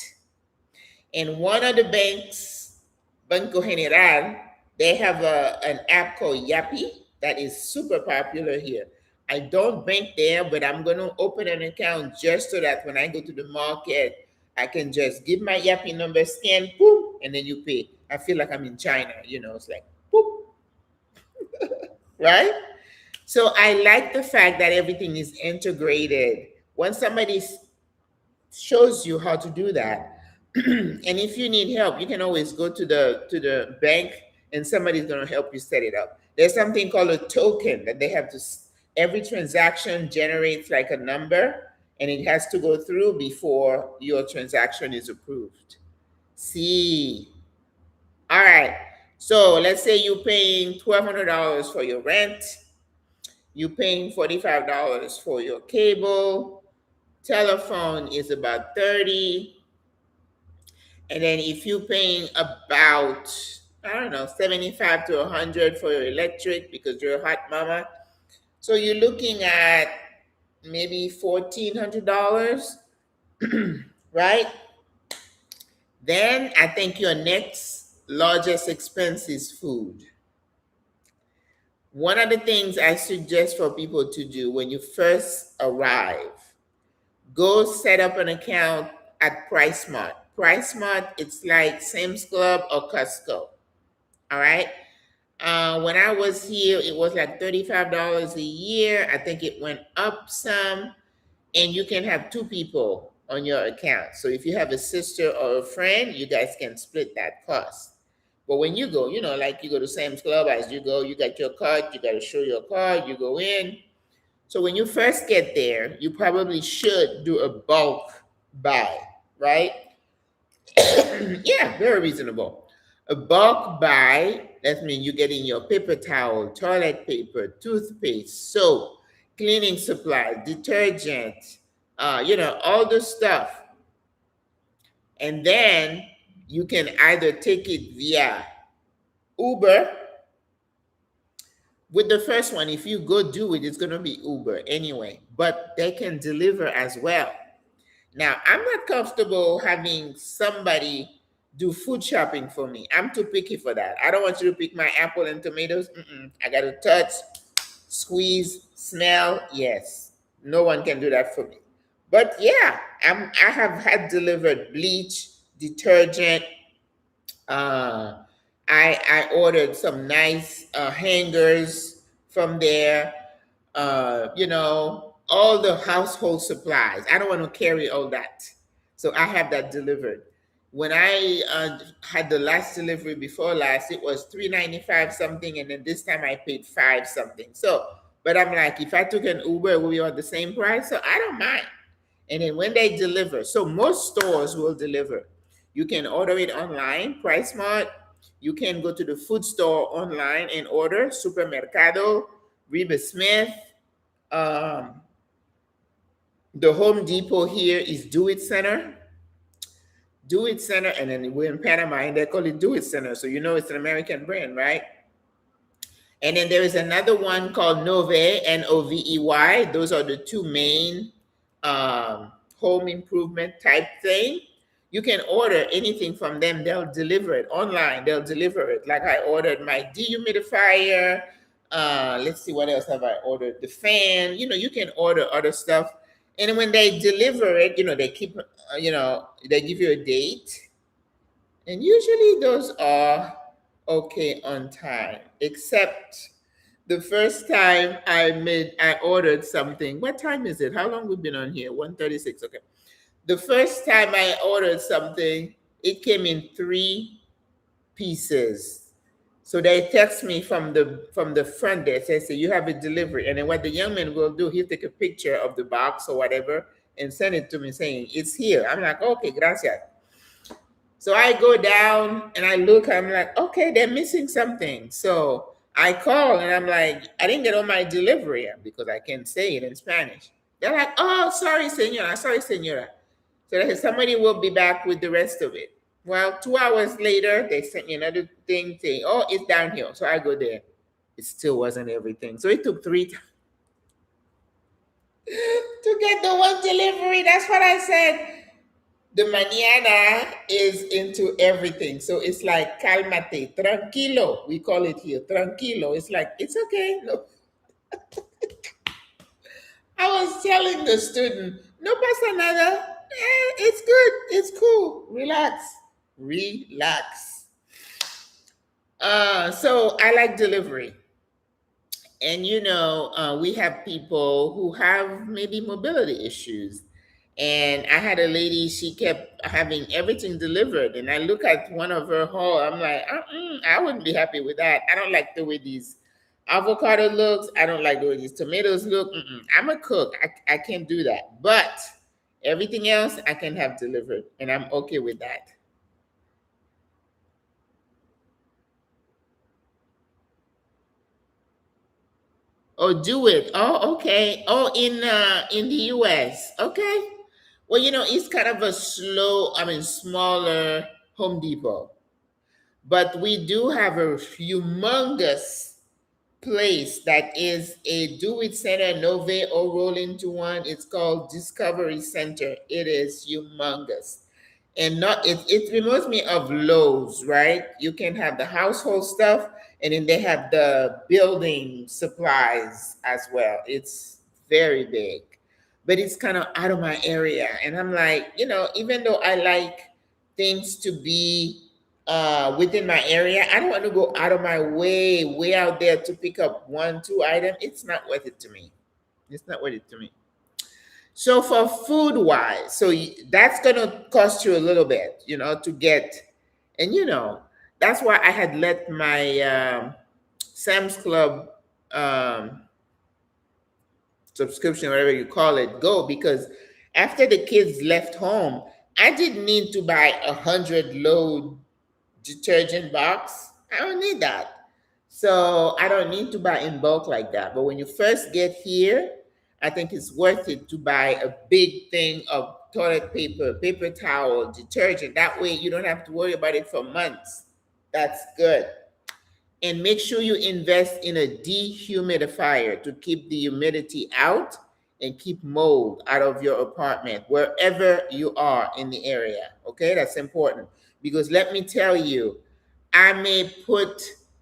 And one of the banks, Banco General, they have an app called Yapi that is super popular here. I don't bank there, but I'm going to open an account just so that when I go to the market, I can just give my Yapi number, scan, boom, and then you pay. I feel like I'm in China, it's like, boop, right? So I like the fact that everything is integrated. When somebody shows you how to do that, and if you need help, you can always go to the bank and somebody's going to help you set it up. There's something called a token that they have to, every transaction generates like a number, and it has to go through before your transaction is approved. See. All right. So let's say you're paying $1,200 for your rent. You're paying $45 for your cable. Telephone is about $30. And then if you're paying about, I don't know, $75 to $100 for your electric because you're a hot mama, so you're looking at maybe $1,400, right? Then I think your next largest expense is food. One of the things I suggest for people to do when you first arrive, go set up an account at PriceSmart. PriceSmart, it's like Sam's Club or Costco. All right. When I was here, it was like $35 a year. I think it went up some, and you can have two people on your account. So if you have a sister or a friend, you guys can split that cost. But when you go, like you go to Sam's Club, as you go, you got your card, you got to show your card, you go in. So when you first get there, you probably should do a bulk buy, right? Yeah, very reasonable. A bulk buy, that means you're getting your paper towel, toilet paper, toothpaste, soap, cleaning supplies, detergent, all the stuff. And then you can either take it via Uber. With the first one, if you go do it, it's going to be Uber anyway, but they can deliver as well. Now, I'm not comfortable having somebody do food shopping for me. I'm too picky for that. I don't want you to pick my apple and tomatoes. Mm-mm. I got to touch, squeeze, smell. Yes, no one can do that for me. But yeah, I have had delivered bleach, detergent. Uh, I ordered some nice hangers from there. All the household supplies. I don't want to carry all that, so I have that delivered. When I had the last delivery before last, it was $3.95 something, and then this time I paid five something. So, but I'm like, if I took an Uber, we are the same price, so I don't mind. And then when they deliver, so most stores will deliver. You can order it online, PriceSmart. You can go to the food store online and order, Supermercado, Reba Smith. Um, the Home Depot here is Do It Center. Do It Center, and then we're in Panama and they call it Do It Center. So you know it's an American brand, right? And then there is another one called Nove, Novey. Those are the two main home improvement type thing. You can order anything from them. They'll deliver it online. They'll deliver it. Like I ordered my dehumidifier. Let's see, what else have I ordered? The fan. You can order other stuff. And when they deliver it, they keep, they give you a date. And usually those are okay on time, except the first time I ordered something. What time is it? How long we've been on here? 1:36. Okay. The first time I ordered something, it came in three pieces. So they text me from the front desk. They say you have a delivery, and then what the young man will do, he'll take a picture of the box or whatever and send it to me saying it's here. I'm like, okay, gracias. So I go down and I look, I'm like, okay, they're missing something. So I call and I'm like, I didn't get on my delivery because I can't say it in Spanish. They're like, oh, sorry, senora, sorry, senora. So they said, somebody will be back with the rest of it. Well, 2 hours later, they sent me another thing saying, oh, it's down here. So I go there. It still wasn't everything. So it took 3 times to get the one delivery. That's what I said. The mañana is into everything. So it's like calmate, tranquilo. We call it here, tranquilo. It's like, it's okay. No. I was telling the student, no pasa nada. It's good. It's cool. Relax. Relax. So I like delivery. And we have people who have maybe mobility issues. And I had a lady, she kept having everything delivered. And I look at one of her haul, I'm like, I wouldn't be happy with that. I don't like the way these avocado looks. I don't like the way these tomatoes look. I'm a cook. I can't do that. But everything else I can have delivered. And I'm okay with that. Oh, do it. Oh, okay. Oh, in the US. Okay. Well, it's kind of a smaller Home Depot. But we do have a humongous place that is a do it center, Nove or roll into one. It's called Discovery Center. It is humongous. And not it reminds me of Lowe's, right? You can have the household stuff and then they have the building supplies as well. It's very big, but it's kind of out of my area. And I'm like, even though I like things to be within my area, I don't want to go out of my way out there to pick up 1, 2 items. It's not worth it to me. It's not worth it to me. So for food wise, so that's gonna cost you a little bit, to get, and that's why I had let my Sam's Club subscription, whatever you call it, go, because after the kids left home, I didn't need to buy 100 load detergent box. I don't need that. So I don't need to buy in bulk like that. But when you first get here, I think it's worth it to buy a big thing of toilet paper, paper towel, detergent. That way you don't have to worry about it for months. That's good. And make sure you invest in a dehumidifier to keep the humidity out and keep mold out of your apartment wherever you are in the area. Okay, that's important because let me tell you, I may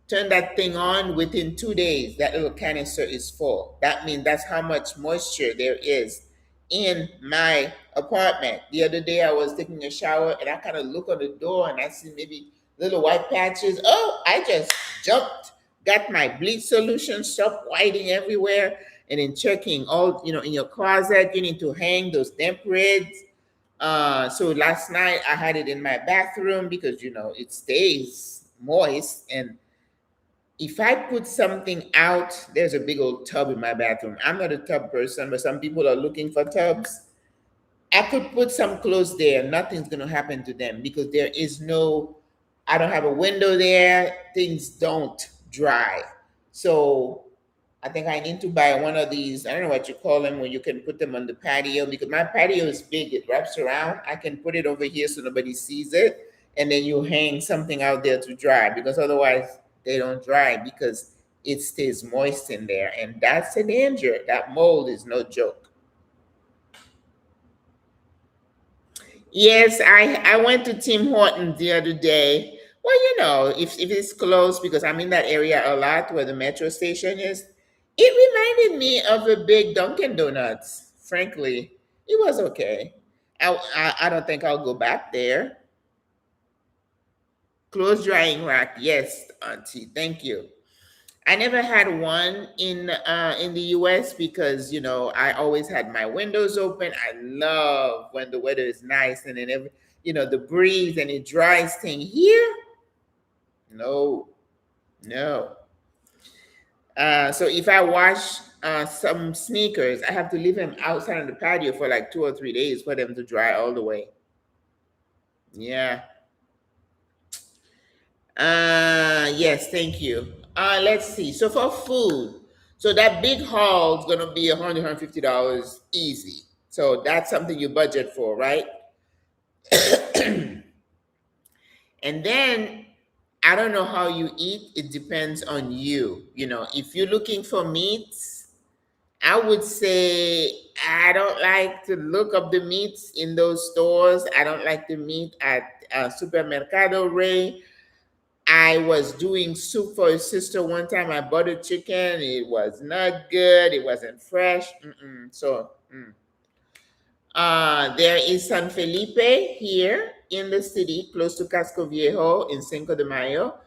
turn that thing on within 2 days. That little canister is full. That means that's how much moisture there is in my apartment. The other day I was taking a shower and I kind of look on the door and I see maybe little white patches. Oh, I just jumped, got my bleach solution, stop whiting everywhere, and then checking all, in your closet, you need to hang those damp rids. So last night I had it in my bathroom because, it stays moist. And if I put something out, there's a big old tub in my bathroom. I'm not a tub person, but some people are looking for tubs. I could put some clothes there. Nothing's going to happen to them because I don't have a window there. Things don't dry. So I think I need to buy one of these. I don't know what you call them when you can put them on the patio because my patio is big. It wraps around. I can put it over here so nobody sees it. And then you hang something out there to dry because otherwise they don't dry because it stays moist in there. And that's a danger. That mold is no joke. Yes, I went to Tim Hortons the other day. Well, if it's close because I'm in that area a lot where the metro station is, it reminded me of a big Dunkin' Donuts. Frankly, it was okay. I don't think I'll go back there. Clothes drying rack, yes, Auntie. Thank you. I never had one in the US because I always had my windows open. I love when the weather is nice and then the breeze and it dries thing here. No, no. So if I wash some sneakers, I have to leave them outside on the patio for like 2 or 3 days for them to dry all the way. Yeah. Yes, thank you. Let's see. So for food, so that big haul is gonna be $150 easy. So that's something you budget for, right? And then I don't know how you eat. It depends on you. If you're looking for meats, I would say I don't like to look up the meats in those stores. I don't like the meat at Supermercado Ray. I was doing soup for a sister one time. I bought a chicken. It was not good. It wasn't fresh. So, there is San Felipe here in the city, close to Casco Viejo in Cinco de Mayo.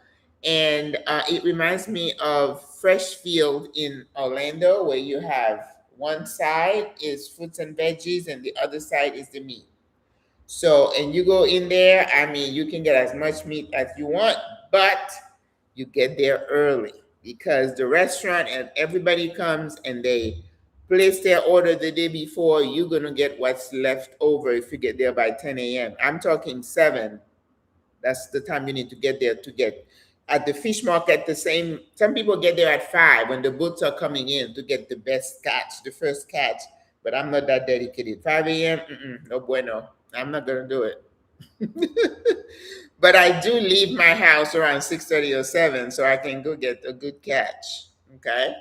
And it reminds me of Freshfield in Orlando, where you have one side is fruits and veggies and the other side is the meat. So, and you go in there, I mean, you can get as much meat as you want, but you get there early because the restaurant and everybody comes and they place their order the day before. You're going to get what's left over if you get there by 10 a.m. I'm talking 7. That's the time you need to get there to get at the fish market. Some people get there at 5 when the boats are coming in to get the best catch, the first catch. But I'm not that dedicated. 5 a.m. No bueno. I'm not gonna do it. But I do leave my house around 6:30 or 7 so I can go get a good catch. Okay.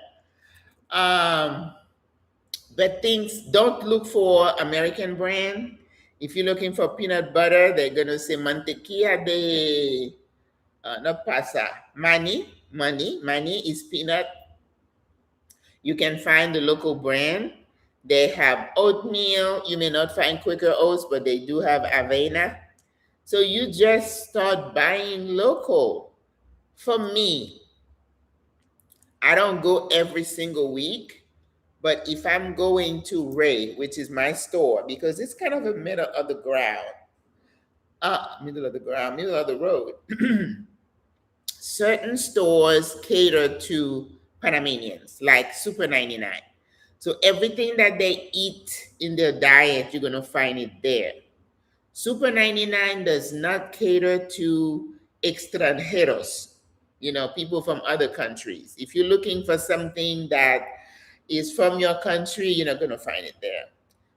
But things, don't look for American brand. If you're looking for peanut butter, they're gonna say mantequilla de no pasa. Mani is peanut. You can find the local brand. They have oatmeal. You may not find Quaker Oats, but they do have avena. So you just start buying local. For me, I don't go every single week, but if I'm going to Ray, which is my store, because it's kind of a middle of the road. Certain stores cater to Panamanians, like Super 99. So everything that they eat in their diet, you're going to find it there. Super 99 does not cater to extranjeros, people from other countries. If you're looking for something that is from your country, you're not going to find it there.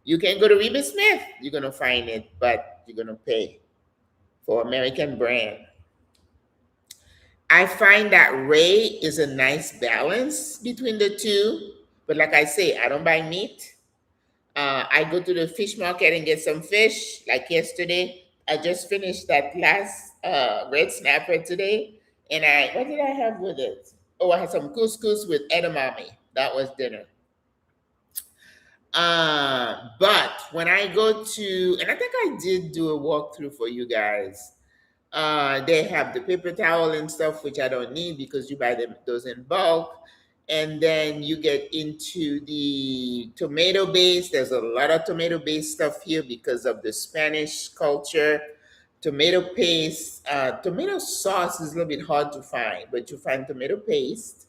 You can go to Reba Smith, you're going to find it, but you're going to pay for American brand. I find that Ray is a nice balance between the two. But like I say, I don't buy meat. I go to the fish market and get some fish. Like yesterday, I just finished that last red snapper today, and what did I have with it? Oh, I had some couscous with edamame. That was dinner. But when I go to, and I think I did do a walkthrough for you guys. They have the paper towel and stuff, which I don't need because you buy them those in bulk. And then you get into the tomato base. There's a lot of tomato based stuff here because of the Spanish culture. Tomato paste, tomato sauce is a little bit hard to find, but you find tomato paste.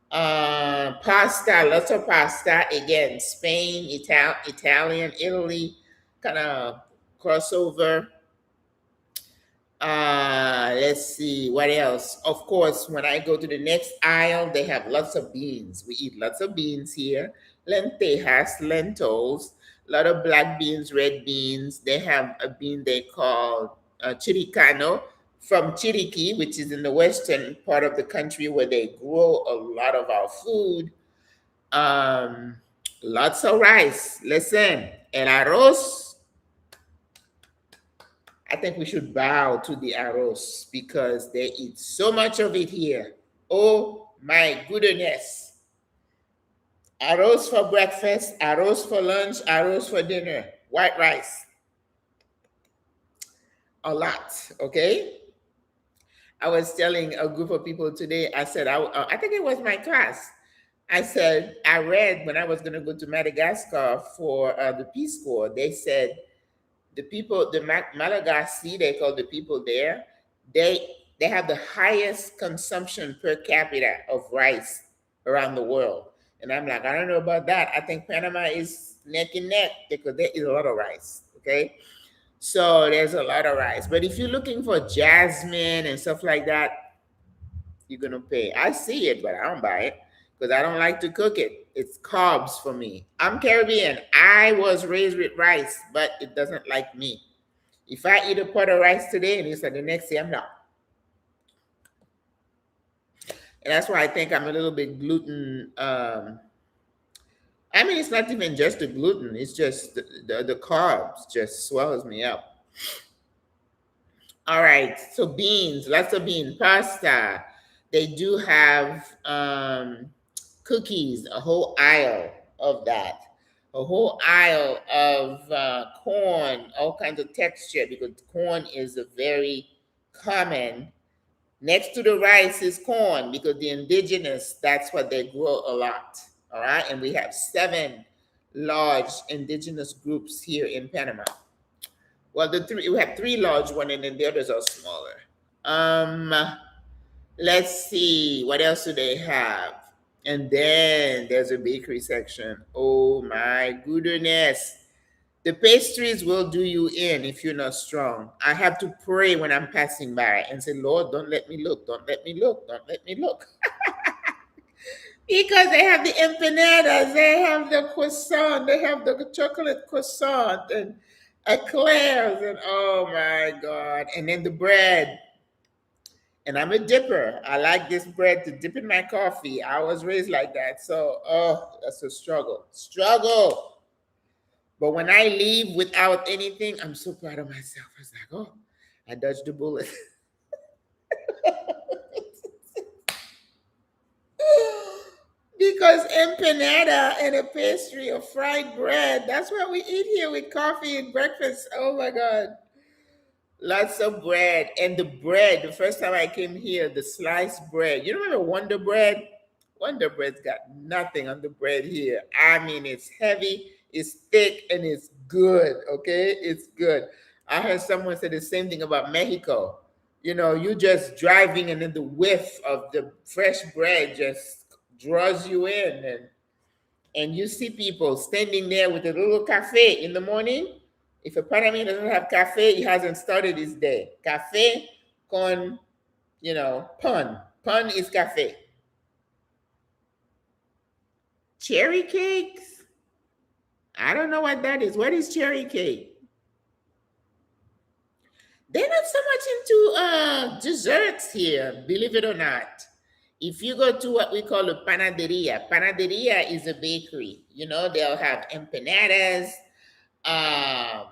Pasta, lots of pasta. Again, Spain, Italian, Italy, kind of crossover. Let's see what else. Of course, when I go to the next aisle, they have lots of beans. We eat lots of beans here. Lentejas, lentils, a lot of black beans, red beans. They have a bean they call chiricano from Chiriquí, which is in the western part of the country where they grow a lot of our food. Um, Lots of rice. Listen, el arroz, I think we should bow to the arroz because they eat so much of it here. Oh my goodness. Arroz for breakfast, arroz for lunch, arroz for dinner, white rice. A lot, okay? I was telling a group of people today, I said, I think it was my class. I said, I read when I was going to go to Madagascar for the Peace Corps, they said, the people, the Malagasy, they call the people there, they have the highest consumption per capita of rice around the world. And I'm like, I don't know about that. I think Panama is neck and neck because there is a lot of rice. Okay. So there's a lot of rice. But if you're looking for jasmine and stuff like that, you're gonna pay. I see it, but I don't buy it because I don't like to cook it. It's carbs for me. I'm Caribbean. I was raised with rice, but it doesn't like me. If I eat a pot of rice today and it's like the next day, I'm not. And that's why I think I'm a little bit gluten. I mean, it's not even just the gluten. It's just the carbs just swells me up. All right. So beans, lots of beans, pasta. They do have cookies, a whole aisle of that, a whole aisle of corn, all kinds of texture because corn is a very common. Next to the rice is corn because the indigenous, that's what they grow a lot. All right. And we have 7 large indigenous groups here in Panama. Well, we have 3 large ones and then the others are smaller. Let's see, what else do they have? And then there's a bakery section. Oh my goodness. The pastries will do you in if you're not strong. I have to pray when I'm passing by and say, Lord, don't let me look, don't let me look, don't let me look. Because they have the empanadas, they have the croissant, they have the chocolate croissant and eclairs, and oh my God. And then the bread. And I'm a dipper. I like this bread to dip in my coffee. I was raised like that. So, oh, that's a struggle. Struggle. But when I leave without anything, I'm so proud of myself. I was like, oh, I dodged the bullet. Because empanada and a pastry or fried bread, that's what we eat here with coffee and breakfast. Oh my God. Lots of bread. And the bread, the first time I came here, the sliced bread. You remember Wonder Bread? Wonder Bread's got nothing on the bread here. I mean, it's heavy, it's thick, and it's good. Okay? It's good. I heard someone say the same thing about Mexico. You know, you just driving and then the whiff of the fresh bread just draws you in. And you see people standing there with a little cafe in the morning. If a Panamanian doesn't have cafe, he hasn't started his day. Cafe con, pan. Pan is cafe. Cherry cakes? I don't know what that is. What is cherry cake? They're not so much into desserts here, believe it or not. If you go to what we call a panaderia, panaderia is a bakery. You know, they'll have empanadas um,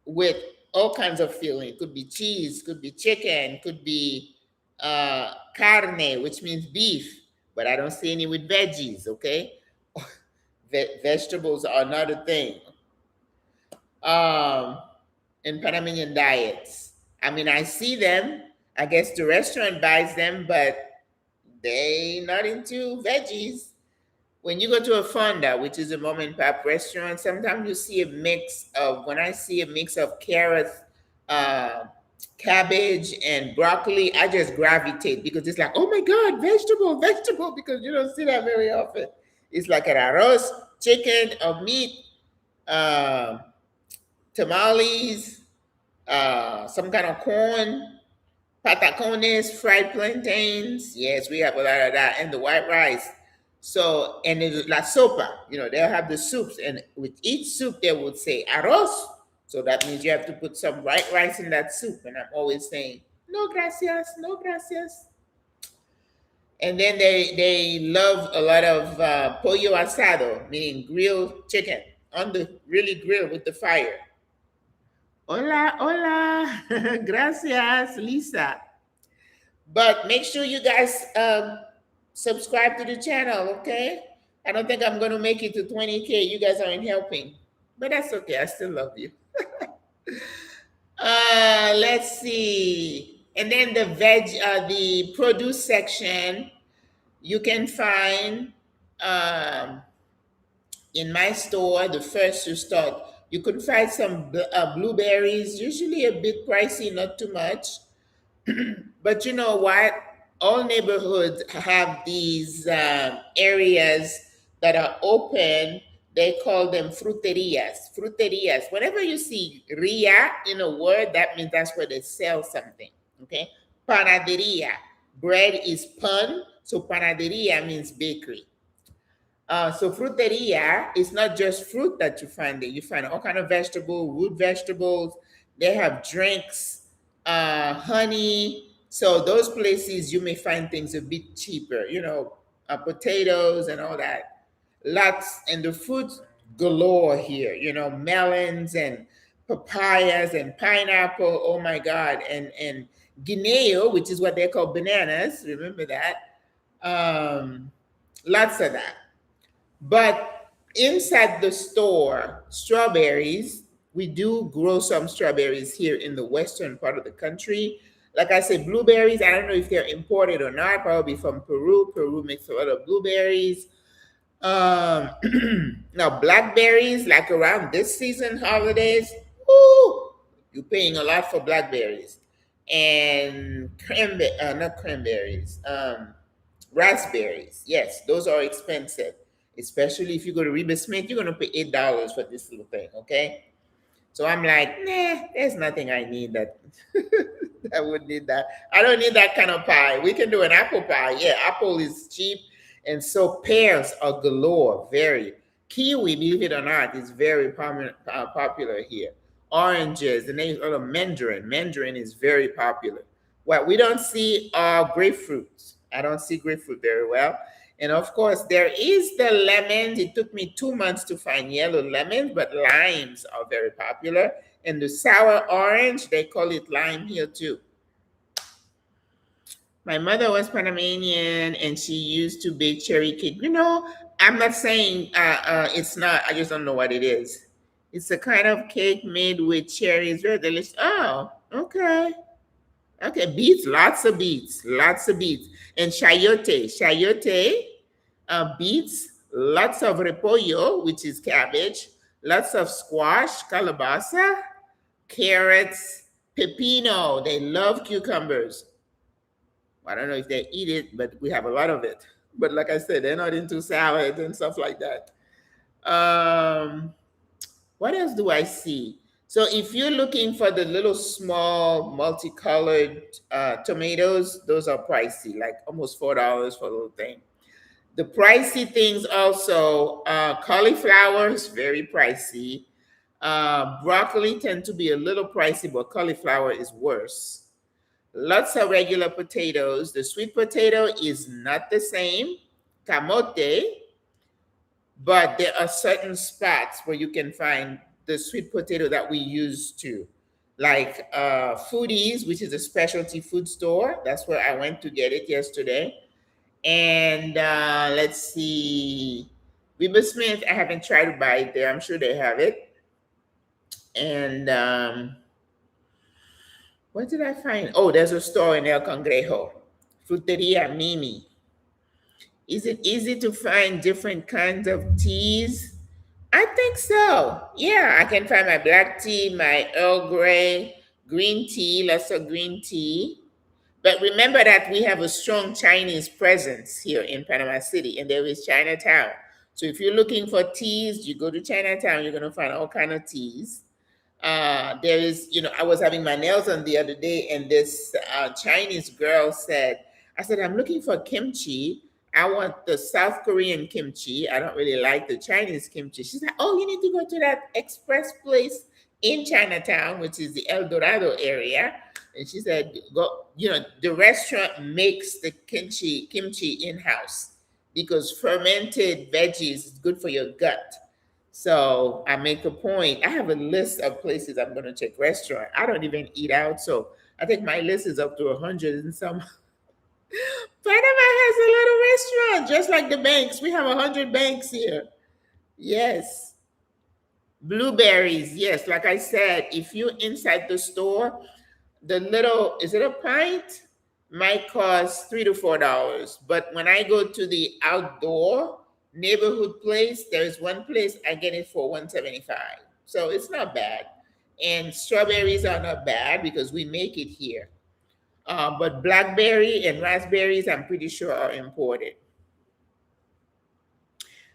with all kinds of filling. Could be cheese, could be chicken, could be carne, which means beef, but I don't see any with veggies, okay? Vegetables are not a thing in Panamanian diets. I mean, I see them. I guess the restaurant buys them, but they not into veggies. When you go to a fonda, which is a mom and pop restaurant, sometimes you see a mix of, when I see a mix of carrots, uh, cabbage, and broccoli, I just gravitate because it's like, oh my God, vegetable, vegetable, because you don't see that very often. It's like an arroz, chicken, or meat, uh, tamales, some kind of corn, patacones, fried plantains. Yes, we have a lot of that, and the white rice. So, and it's la sopa. You know, they'll have the soups, and with each soup they would say arroz. So that means you have to put some white rice in that soup. And I'm always saying no gracias, no gracias. And then they love a lot of pollo asado, meaning grilled chicken on the really grill with the fire. Hola, hola, gracias, Lisa. But make sure you guys subscribe to the channel, okay? I don't think I'm going to make it to 20K. You guys aren't helping. But that's okay. I still love you. Let's see. And then the produce section, you can find in my store, the first to start. You can find some blueberries, usually a bit pricey, not too much. But you know what? All neighborhoods have these areas that are open. They call them fruterias. Fruterias. Whenever you see ria in a word, that means that's where they sell something. Okay? Panaderia. Bread is pan, so panaderia means bakery. So fruteria is not just fruit that you find there. You find all kind of vegetable, root vegetables. They have drinks, honey. So those places you may find things a bit cheaper. You know, potatoes and all that. Lots and the fruits galore here. You know, melons and papayas and pineapple. Oh my God! And guineo, which is what they call bananas. Remember that. Lots of that. But inside the store, strawberries, we do grow some strawberries here in the western part of the country. Like I said, blueberries, I don't know if they're imported or not, probably from Peru. Peru makes a lot of blueberries. Um, Now, blackberries, like around this season, holidays, woo, you're paying a lot for blackberries. And not cranberries, raspberries. Yes, those are expensive, especially if you go to Reba Smith, you're going to pay $8 for this little thing, okay? So I'm like, nah, there's nothing I need that I would need that. I don't need that kind of pie. We can do an apple pie. Yeah, apple is cheap. And so pears are galore, very. Kiwi, believe it or not, is very popular here. Oranges, the name of mandarin. Mandarin is very popular. What we don't see are grapefruits. I don't see grapefruit very well. And of course, there is the lemons. It took me 2 months to find yellow lemons, but limes are very popular. And the sour orange, they call it lime here too. My mother was Panamanian and she used to bake cherry cake. You know, I'm not saying it's not, I just don't know what it is. It's a kind of cake made with cherries, very delicious. Oh, okay. Okay, beets, lots of beets. And chayote, beets, lots of repollo, which is cabbage, lots of squash, calabaza, carrots, pepino. They love cucumbers. I don't know if they eat it, but we have a lot of it. But like I said, they're not into salads and stuff like that. What else do I see? So if you're looking for the little small multicolored tomatoes, those are pricey, like almost $4 for a little thing. The pricey things also, cauliflower is very pricey. Broccoli tend to be a little pricey, but cauliflower is worse. lots of regular potatoes. The sweet potato is not the same, camote, but there are certain spots where you can find the sweet potato that we used to, like Foodies, which is a specialty food store. That's where I went to get it yesterday. And let's see, Weber Smith, I haven't tried to buy it there. I'm sure they have it. And what did I find? Oh, there's a store in El Congrejo, Fruteria Mimi. Is it easy to find different kinds of teas? I think so. Yeah, I can find my black tea, my Earl Grey, green tea, lots of green tea. But remember that we have a strong Chinese presence here in Panama City, and there is Chinatown. So if you're looking for teas, you go to Chinatown, you're going to find all kind of teas. There is, I was having my nails on the other day, and this Chinese girl said, I said, I'm looking for kimchi. I want the South Korean kimchi. I don't really like the Chinese kimchi. She's like, oh, you need to go to that express place in Chinatown, which is the El Dorado area. And she said, go, the restaurant makes the kimchi in-house because fermented veggies is good for your gut. So I make a point. I have a list of places I'm going to check restaurant. I don't even eat out. So I think my list is up to 100 and some. Panama has a lot of restaurants, just like the banks. We have 100 banks here. Yes. Blueberries. Yes. Like I said, if you're inside the store, the little, is it a pint? Might cost $3 to $4. But when I go to the outdoor neighborhood place, there's one place I get it for $1.75. So it's not bad. And strawberries are not bad because we make it here. But blackberry and raspberries, I'm pretty sure are imported.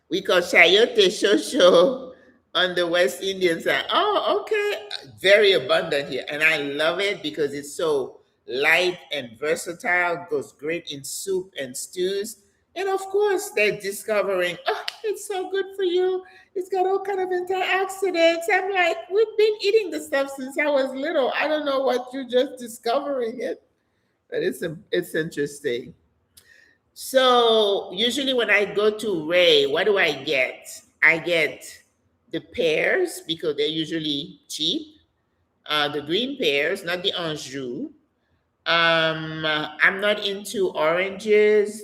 We call chayote shosho on the West Indian side. Oh, okay. Very abundant here. And I love it because it's so light and versatile, goes great in soup and stews. And of course, they're discovering, oh, it's so good for you. It's got all kind of antioxidants. I'm like, we've been eating the stuff since I was little. I don't know what you're just discovering it. But it's interesting. So usually when I go to Ray, what do I get? I get the pears because they're usually cheap. The green pears, not the anjou. I'm not into oranges.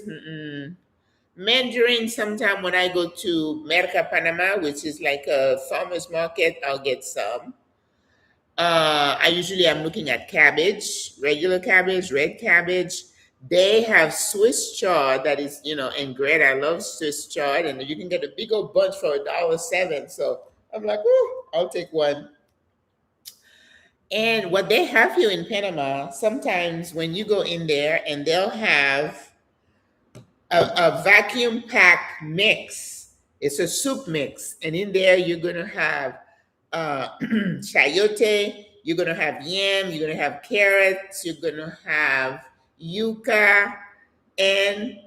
Mandarin, sometime when I go to Merca Panama, which is like a farmer's market, I'll get some. I usually am looking at cabbage, regular cabbage, red cabbage. They have Swiss chard that is, and great. I love Swiss chard, and you can get a big old bunch for $1.07. So I'm like, oh, I'll take one. And what they have here in Panama, sometimes when you go in there and they'll have a vacuum pack mix. It's a soup mix. And in there, you're going to have chayote, you're going to have yam, you're going to have carrots, you're going to have yuca, and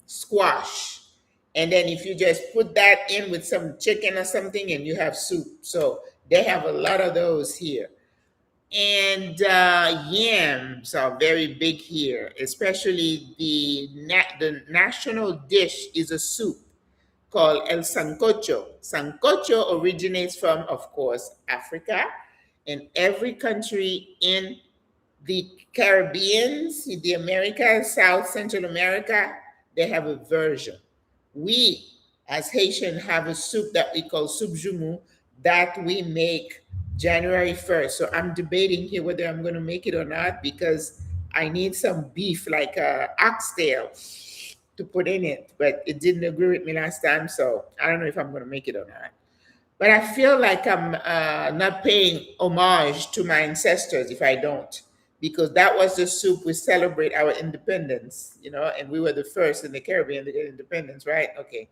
squash. And then if you just put that in with some chicken or something and you have soup. So they have a lot of those here. And yams are very big here, especially the national dish is a soup called el sancocho. Sancocho originates from, of course, Africa, and every country in the Caribbean, the Americas, South Central America, they have a version. We, as Haitian, have a soup that we call soup jumu that we make January 1st. So I'm debating here whether I'm going to make it or not because I need some beef, like oxtail, to put in it. But it didn't agree with me last time, so I don't know if I'm going to make it or not. But I feel like I'm not paying homage to my ancestors if I don't, because that was the soup we celebrate our independence, and we were the first in the Caribbean to get independence, right? Okay.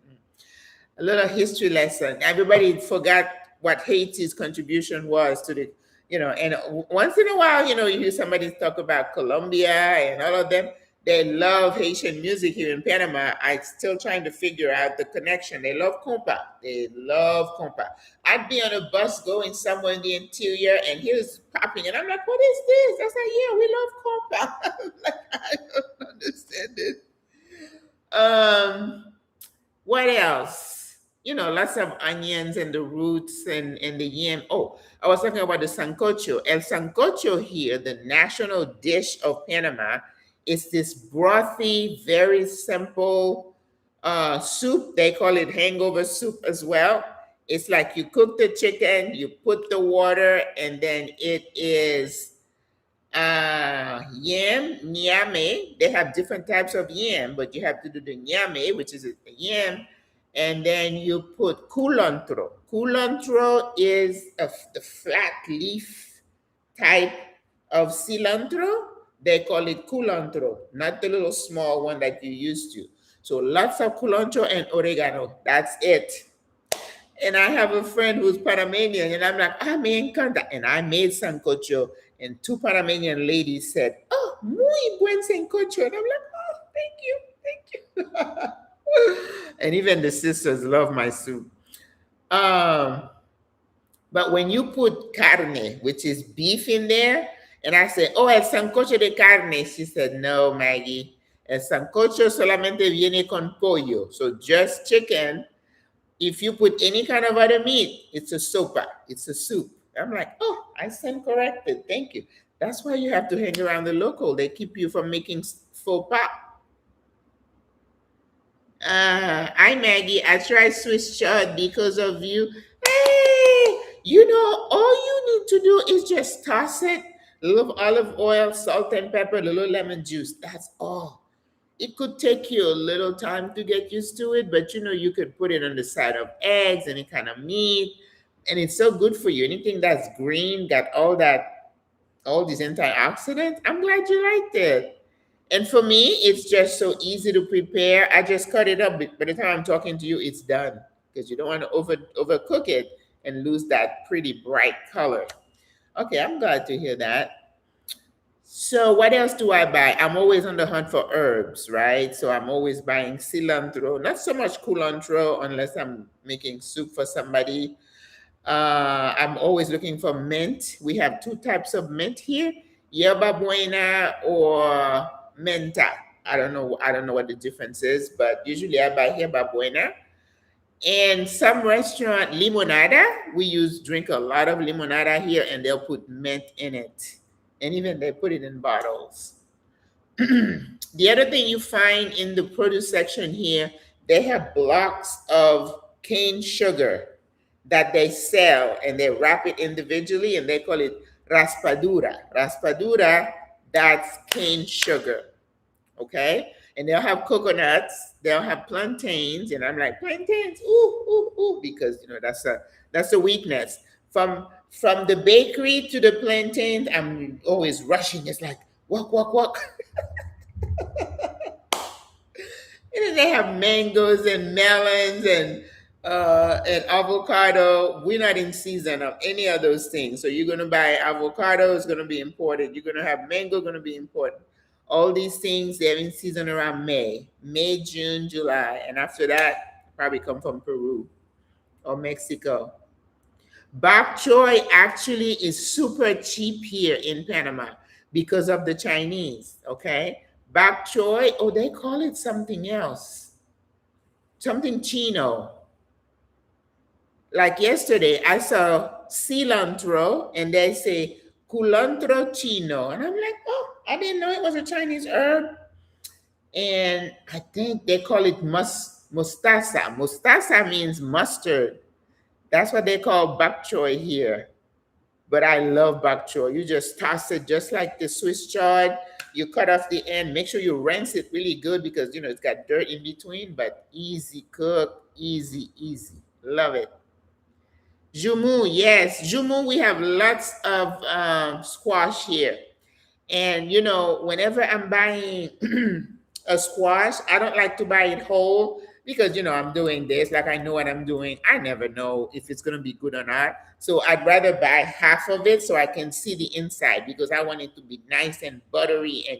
A little history lesson. Everybody forgot what Haiti's contribution was to the, and once in a while, you hear somebody talk about Colombia and all of them. They love Haitian music here in Panama. I'm still trying to figure out the connection. They love compa. They love compa. I'd be on a bus going somewhere in the interior, and here's popping, and I'm like, "What is this?" I was like, "Yeah, we love compa." I'm like, I don't understand it. Um, what else? Lots of onions and the roots and the yam. Oh, I was talking about the sancocho. El sancocho here, the national dish of Panama, is this brothy, very simple soup. They call it hangover soup as well. It's like you cook the chicken, you put the water, and then it is yam, nyame. They have different types of yam, but you have to do the nyame, which is a yam, and then you put culantro. Culantro is the flat leaf type of cilantro. They call it culantro, not the little small one that you used to. So lots of culantro and oregano. That's it. And I have a friend who's Panamanian, and I'm like, me encanta. And I made sancocho, and two Panamanian ladies said, "Oh, muy buen sancocho." And I'm like, "Oh, thank you." And even the sisters love my soup. Um, but when you put carne, which is beef in there, and I said, "Oh, el sancocho de carne," she said, "No, Maggie. El sancocho solamente viene con pollo. So just chicken. If you put any kind of other meat, it's a sopa. It's a soup." I'm like, "Oh, I stand corrected. Thank you." That's why you have to hang around the local. They keep you from making faux pas. Hi, Maggie. I tried Swiss chard because of you. Hey, all you need to do is just toss it. A little olive oil, salt and pepper, a little lemon juice. That's all. It could take you a little time to get used to it, but you could put it on the side of eggs, any kind of meat, and it's so good for you. Anything that's green, got all these antioxidants. I'm glad you liked it. And for me, it's just so easy to prepare. I just cut it up. By the time I'm talking to you, it's done because you don't want to overcook it and lose that pretty bright color. Okay, I'm glad to hear that. So what else do I buy? I'm always on the hunt for herbs, right? So I'm always buying cilantro, not so much culantro unless I'm making soup for somebody. I'm always looking for mint. We have two types of mint here, yerba buena or menta. I don't know. I don't know what the difference is, but usually I buy yerba buena. And some restaurant limonada, we drink a lot of limonada here, and they'll put mint in it, and even they put it in bottles. The other thing you find in the produce section here, they have blocks of cane sugar that they sell, and they wrap it individually, and they call it raspadura. Raspadura, that's cane sugar. Okay, and they'll have coconuts, they'll have plantains, and I'm like, plantains, ooh, ooh, ooh, because that's a weakness. From the bakery to the plantains, I'm always rushing. It's like walk, walk, walk. And then they have mangoes and melons and avocado. We're not in season of any of those things. So you're gonna buy avocado, it's gonna be imported. You're gonna have mango, gonna be imported. All these things they're in season around May, June, July, and after that, probably come from Peru or Mexico. Bok choy actually is super cheap here in Panama because of the Chinese. Okay, bok choy. Oh, they call it something else, something chino. Like yesterday, I saw cilantro and they say culantro chino. And I'm like, "Oh, I didn't know it was a Chinese herb." And I think they call it mustasa. Mustasa means mustard. That's what they call bok choy here. But I love bok choy. You just toss it just like the Swiss chard. You cut off the end. Make sure you rinse it really good because it's got dirt in between. But easy cook, easy, easy. Love it. Jumu, yes, Jumu. We have lots of squash here, and whenever I'm buying a squash, I don't like to buy it whole because I'm doing this. Like I know what I'm doing. I never know if it's gonna be good or not. So I'd rather buy half of it so I can see the inside because I want it to be nice and buttery and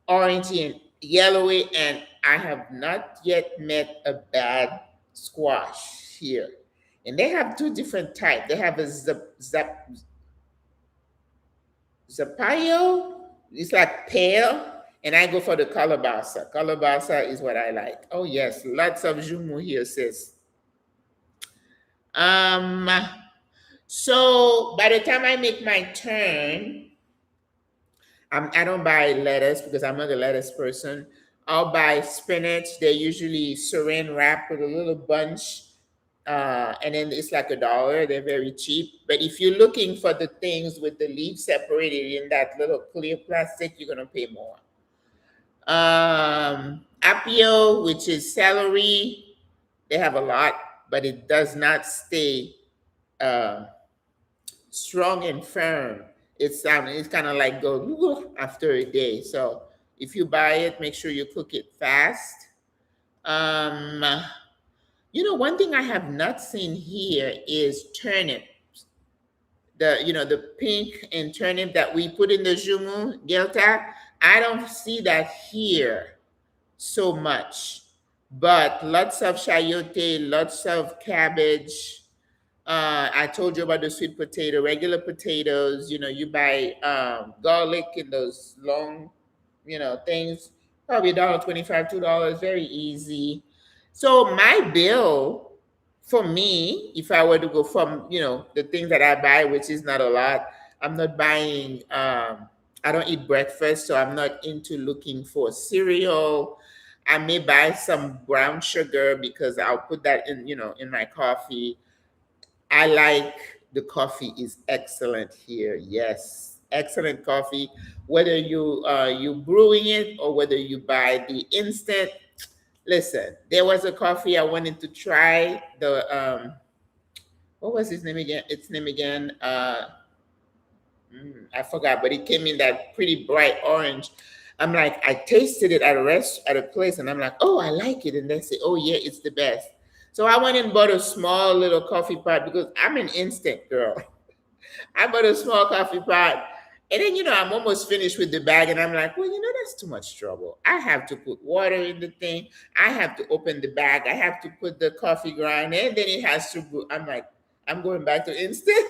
orangey and yellowy, and I have not yet met a bad squash here. And they have two different types. They have a zapallo. It's like pale, and I go for the calabasa. Calabasa is what I like. Oh yes, lots of jumu here, sis. Um, so by the time I make my turn, I don't buy lettuce because I'm not a lettuce person. I'll buy spinach. They're usually saran wrapped with a little bunch, and then it's like $1. They're very cheap. But if you're looking for the things with the leaves separated in that little clear plastic, you're gonna pay more. Apio, which is celery, they have a lot, but it does not stay uh, strong and firm. It's kind of like go after a day. So if you buy it, make sure you cook it fast. Um, one thing I have not seen here is turnip. The pink and turnip that we put in the jumu gelta. I don't see that here so much, but lots of chayote, lots of cabbage. I told you about the sweet potato, regular potatoes. You buy garlic in those long, things. Probably $1.25, $2, very easy. So my bill for me, if I were to go from the things that I buy, which is not a lot, I'm not buying. I don't eat breakfast, so I'm not into looking for cereal. I may buy some brown sugar because I'll put that in my coffee. I like the coffee is excellent here. Yes, excellent coffee. Whether you brewing it or whether you buy the instant. Listen, there was a coffee I wanted to try. What was his name again? Its name again. I forgot, but it came in that pretty bright orange. I'm like, I tasted it at a place, and I'm like, oh, I like it, and they say, oh yeah, it's the best. So I went and bought a small little coffee pot because I'm an instant girl. I bought a small coffee pot, and then I'm almost finished with the bag, and I'm like, well, that's too much trouble. I have to put water in the thing. I have to open the bag. I have to put the coffee grind, and then it has to brew. I'm like, I'm going back to instant.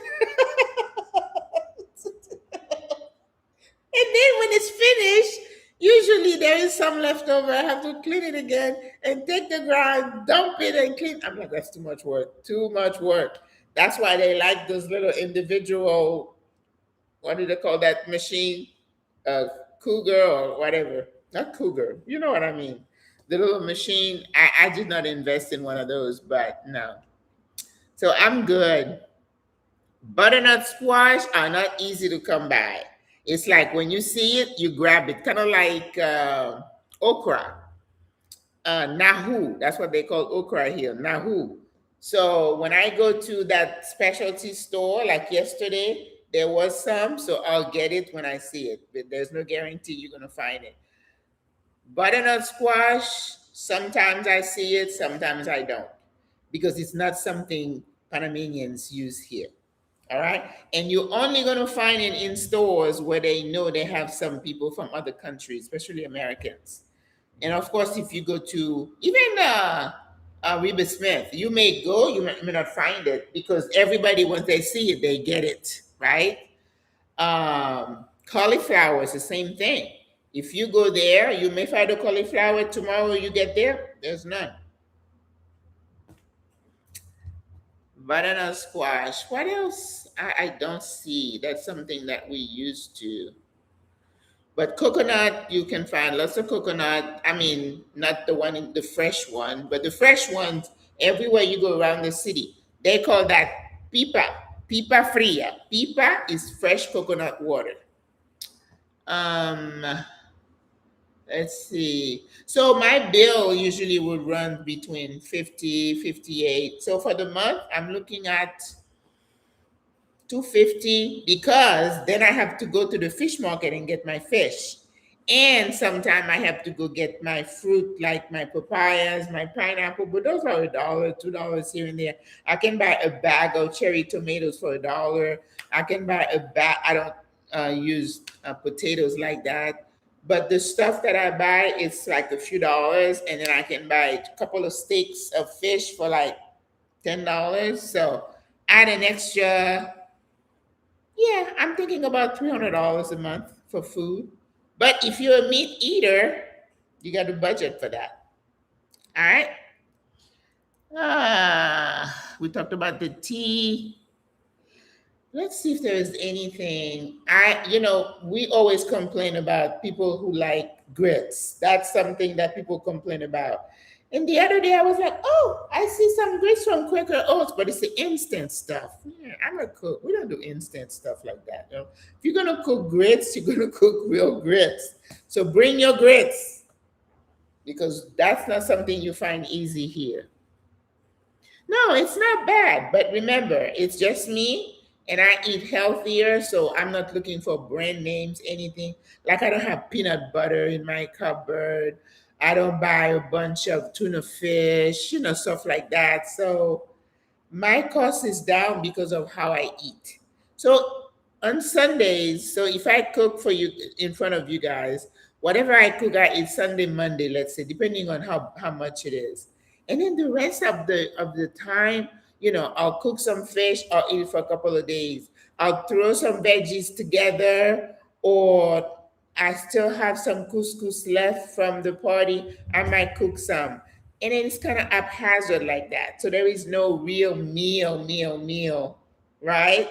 And then when it's finished, usually there is some left over. I have to clean it again and take the ground, dump it and clean. I'm like, that's too much work. Too much work. That's why they like those little individual, what do they call that machine? Uh, Cougar or whatever. Not Cougar. You know what I mean. The little machine. I did not invest in one of those, but no. So I'm good. Butternut squash are not easy to come by. It's like when you see it, you grab it, kind of like okra, nahu. That's what they call okra here, nahu. So when I go to that specialty store, like yesterday, there was some, so I'll get it when I see it. But there's no guarantee you're gonna find it. Butternut squash, sometimes I see it, sometimes I don't, because it's not something Panamanians use here. All right. And you're only going to find it in stores where they know they have some people from other countries, especially Americans. And of course, if you go to even Reba Smith, you may not find it because everybody, once they see it, they get it, right? Cauliflower is the same thing. If you go there, you may find a cauliflower. Tomorrow you get there, there's none. Banana squash. What else? I don't see. That's something that we used to. But coconut, you can find lots of coconut. I mean, not the one in the fresh one, but the fresh ones everywhere you go around the city. They call that pipa, pipa fria. Pipa is fresh coconut water. Um, let's see. So my bill usually would run between 50, 58. So for the month, I'm looking at 250 because then I have to go to the fish market and get my fish. And sometimes I have to go get my fruit like my papayas, my pineapple, but those are $1, $2 here and there. I can buy a bag of cherry tomatoes for $1. I can buy a bag. I don't use potatoes like that. But the stuff that I buy, it's like a few dollars, and then I can buy a couple of steaks of fish for like $10. So add an extra, yeah, I'm thinking about $300 a month for food. But if you're a meat eater, you got to budget for that. All right. We talked about the tea. Let's see if there is anything. We always complain about people who like grits. That's something that people complain about. And the other day I was like, oh, I see some grits from Quaker Oats, but it's the instant stuff. Yeah, I'm a cook. We don't do instant stuff like that. If you're gonna cook grits, you're gonna cook real grits. So bring your grits because that's not something you find easy here. No, it's not bad. But remember, it's just me and I eat healthier. So I'm not looking for brand names, anything. Like I don't have peanut butter in my cupboard. I don't buy a bunch of tuna fish, stuff like that. So my cost is down because of how I eat. So on Sundays, so if I cook for you in front of you guys, whatever I cook, I eat Sunday, Monday, let's say, depending on how much it is. And then the rest of the time, I'll cook some fish, I'll eat it for a couple of days. I'll throw some veggies together, or I still have some couscous left from the party. I might cook some. And then it's kind of haphazard like that. So there is no real meal, right?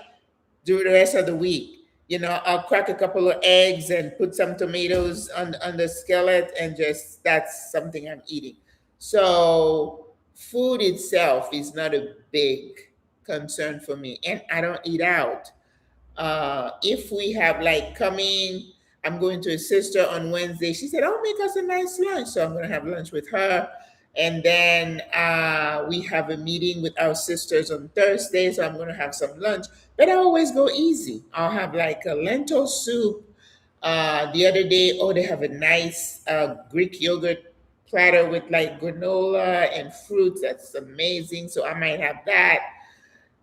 Do the rest of the week. I'll crack a couple of eggs and put some tomatoes on the skillet, and just that's something I'm eating. So food itself is not a big concern for me, and I don't eat out. If we have like coming, I'm going to a sister on Wednesday. She said, "Oh, make us a nice lunch." So I'm going to have lunch with her. And then we have a meeting with our sisters on Thursday. So I'm going to have some lunch. But I always go easy. I'll have like a lentil soup. The other day, oh, they have a nice Greek yogurt platter with like granola and fruits. That's amazing. So I might have that.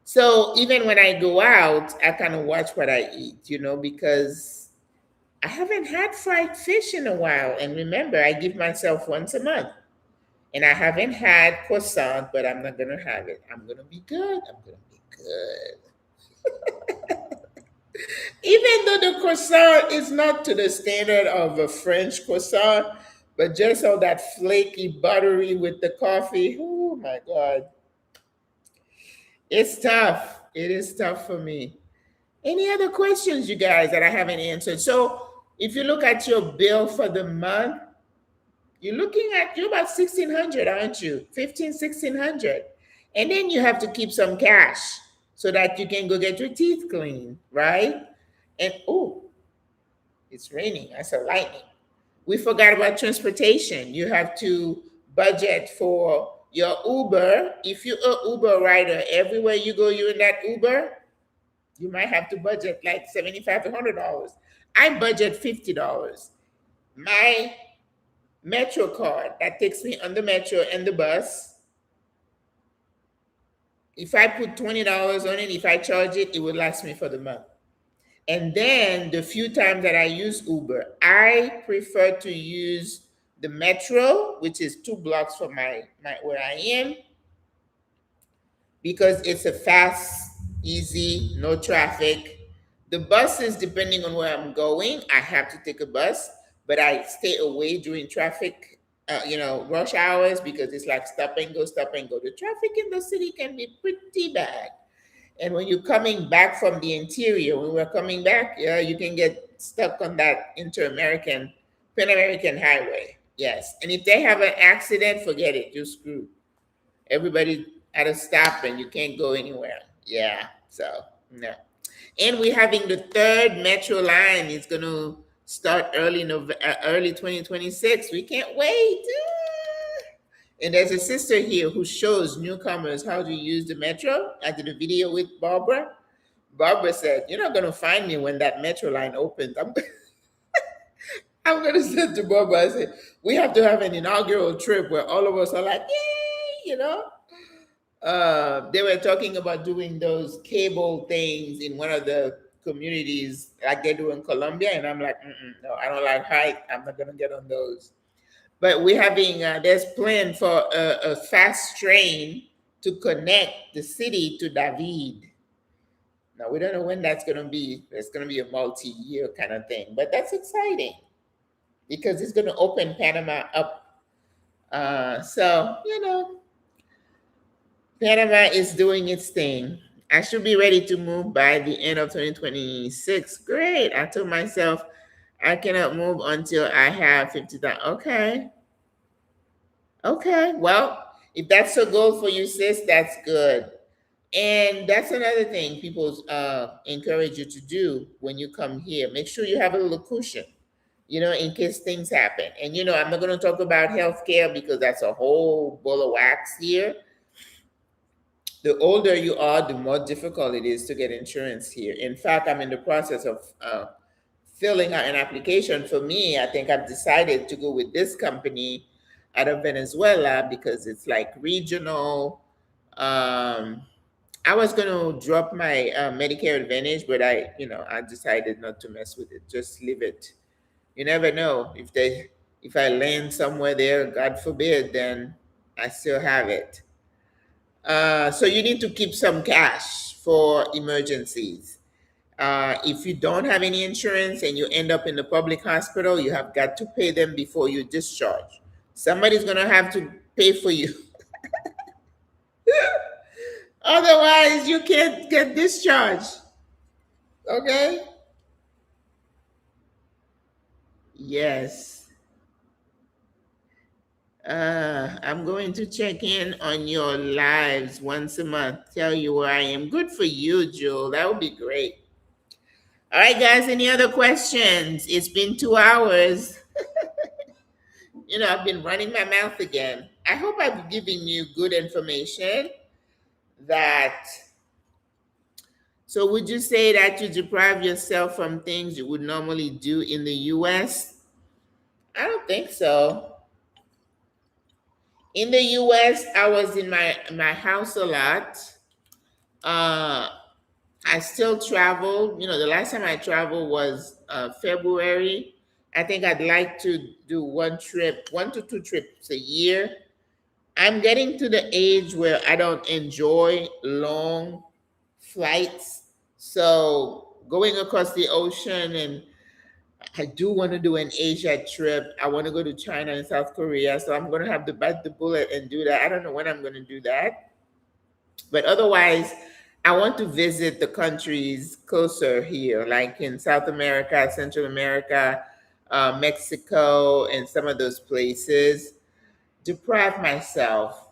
So even when I go out, I kind of watch what I eat, because I haven't had fried fish in a while. And remember, I give myself once a month. And I haven't had croissant, but I'm not going to have it. I'm going to be good. I'm going to be good. Even though the croissant is not to the standard of a French croissant, but just all that flaky, buttery with the coffee. Oh my God. It's tough. It is tough for me. Any other questions, you guys, that I haven't answered? So if you look at your bill for the month, you're about 1,600, aren't you? 15, 1,600. And then you have to keep some cash so that you can go get your teeth cleaned, right? And oh, it's raining. I saw lightning. We forgot about transportation. You have to budget for your Uber. If you're an Uber rider, everywhere you go, you're in that Uber, you might have to budget like $75 to $100. I budget $50. My Metro card that takes me on the metro and the bus, if I put $20 on it, if I charge it, it will last me for the month. And then the few times that I use Uber, I prefer to use the metro, which is 2 blocks from my where I am, because it's a fast, easy, no traffic. The buses, depending on where I'm going, I have to take a bus, but I stay away during traffic, rush hours, because it's like stop and go, stop and go. The traffic in the city can be pretty bad. And when you're coming back from the interior, when we're coming back, yeah, you can get stuck on that Pan American highway. Yes. And if they have an accident, forget it. You're screwed. Everybody at a stop and you can't go anywhere. Yeah. So, no. And we're having the third metro line. It's going to start early 2026. We can't wait. And there's a sister here who shows newcomers how to use the metro. I did a video with Barbara. Barbara said, "You're not going to find me when that metro line opens." I'm going to say to Barbara, I said, we have to have an inaugural trip where all of us are like, yay, they were talking about doing those cable things in one of the communities like they do in Colombia, and I'm like, no, I don't like height. I'm not gonna get on those. But we're having there's plan for a fast train to connect the city to David. Now we don't know when that's gonna be. It's gonna be a multi-year kind of thing, but that's exciting because it's gonna open Panama up. So Panama is doing its thing. I should be ready to move by the end of 2026. Great. I told myself I cannot move until I have 50,000. Okay. Okay. Well, if that's a goal for you, sis, that's good. And that's another thing people encourage you to do when you come here. Make sure you have a little cushion, in case things happen. And, I'm not going to talk about healthcare because that's a whole ball of wax here. The older you are, the more difficult it is to get insurance here. In fact, I'm in the process of filling out an application. For me, I think I've decided to go with this company out of Venezuela because it's like regional. I was going to drop my Medicare Advantage, but I decided not to mess with it. Just leave it. You never know if I land somewhere there, God forbid, then I still have it. So you need to keep some cash for emergencies. If you don't have any insurance and you end up in the public hospital, you have got to pay them before you discharge. Somebody's going to have to pay for you. Otherwise, you can't get discharged. Okay? Yes. I'm going to check in on your lives once a month, tell you where I am. Good for you, Jewel. That would be great. All right, guys, any other questions? It's been 2 hours. I've been running my mouth again. I hope I've given you good information that. So, would you say that you deprive yourself from things you would normally do in the US? I don't think so. In the US, I was in my house a lot. I still travel. The last time I traveled was February. I think I'd like to do 1 to 2 trips a year. I'm getting to the age where I don't enjoy long flights. So going across the ocean, and I do want to do an Asia trip. I want to go to China and South Korea. So I'm going to have to bite the bullet and do that. I don't know when I'm going to do that. But otherwise, I want to visit the countries closer here, like in South America, Central America, Mexico, and some of those places. Deprive myself.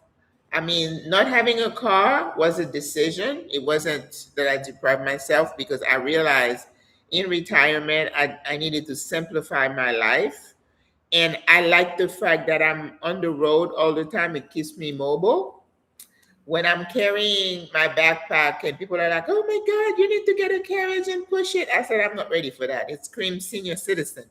I mean, not having a car was a decision. It wasn't that I deprived myself because I realized in retirement, I needed to simplify my life. And I like the fact that I'm on the road all the time. It keeps me mobile. When I'm carrying my backpack and people are like, oh my God, you need to get a carriage and push it. I said, I'm not ready for that. It screams senior citizen.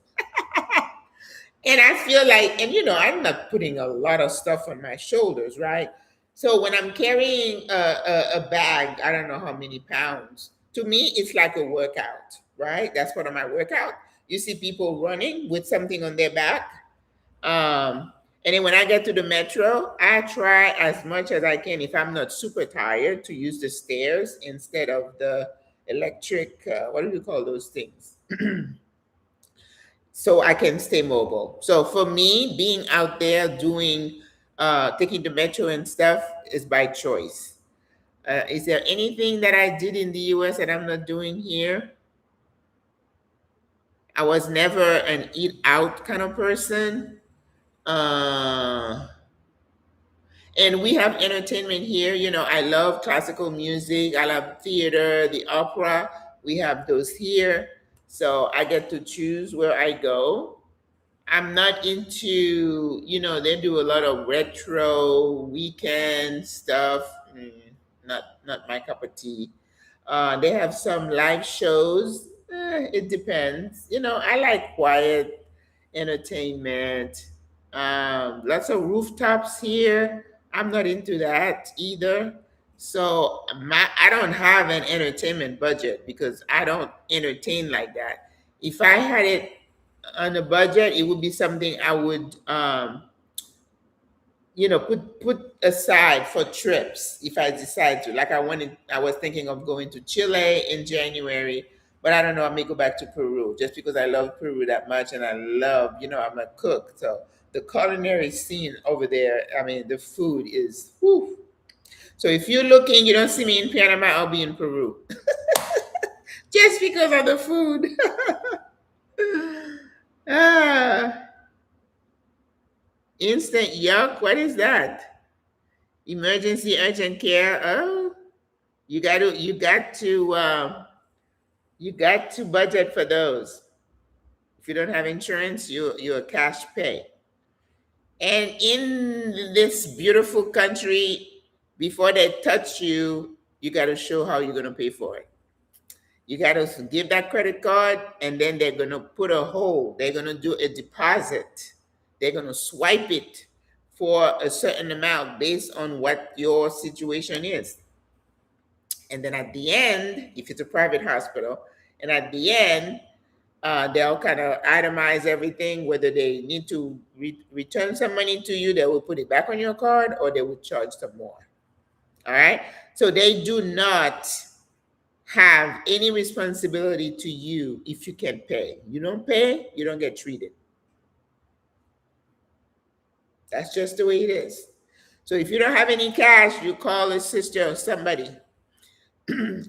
And I feel like, I'm not putting a lot of stuff on my shoulders, right? So when I'm carrying a bag, I don't know how many pounds, to me, it's like a workout, right? That's part of my workout. You see people running with something on their back. And then when I get to the metro, I try as much as I can, if I'm not super tired, to use the stairs instead of the electric, what do you call those things? So I can stay mobile. So for me, being out there doing, taking the metro and stuff is by choice. Is there anything that I did in the US that I'm not doing here? I was never an eat out kind of person. And we have entertainment here. I love classical music. I love theater, the opera. We have those here. So I get to choose where I go. I'm not into, they do a lot of retro weekend stuff. Not my cup of tea. They have some live shows. It depends. I like quiet entertainment. Lots of rooftops here. I'm not into that either. So I don't have an entertainment budget because I don't entertain like that. If I had it on a budget, it would be something I would put aside for trips if I decide to. Like I was thinking of going to Chile in January, but I don't know, I may go back to Peru just because I love Peru that much and I love, I'm a cook. So the culinary scene over there, I mean, the food is whew. So if you're looking, you don't see me in Panama, I'll be in Peru. Just because of the food. ah, instant yuck, what is that? Emergency urgent care. Oh, you got to budget for those. If you don't have insurance, you're cash pay. And in this beautiful country, before they touch you, you got to show how you're going to pay for it. You got to give that credit card, and then they're going to put a hold. They're going to do a deposit. They're going to swipe it for a certain amount based on what your situation is. And then at the end, if it's a private hospital, and at the end, they'll kind of itemize everything, whether they need to return some money to you, they will put it back on your card, or they will charge some more. All right. So they do not have any responsibility to you if you can pay. You don't pay, you don't get treated. That's just the way it is. So if you don't have any cash, you call a sister or somebody.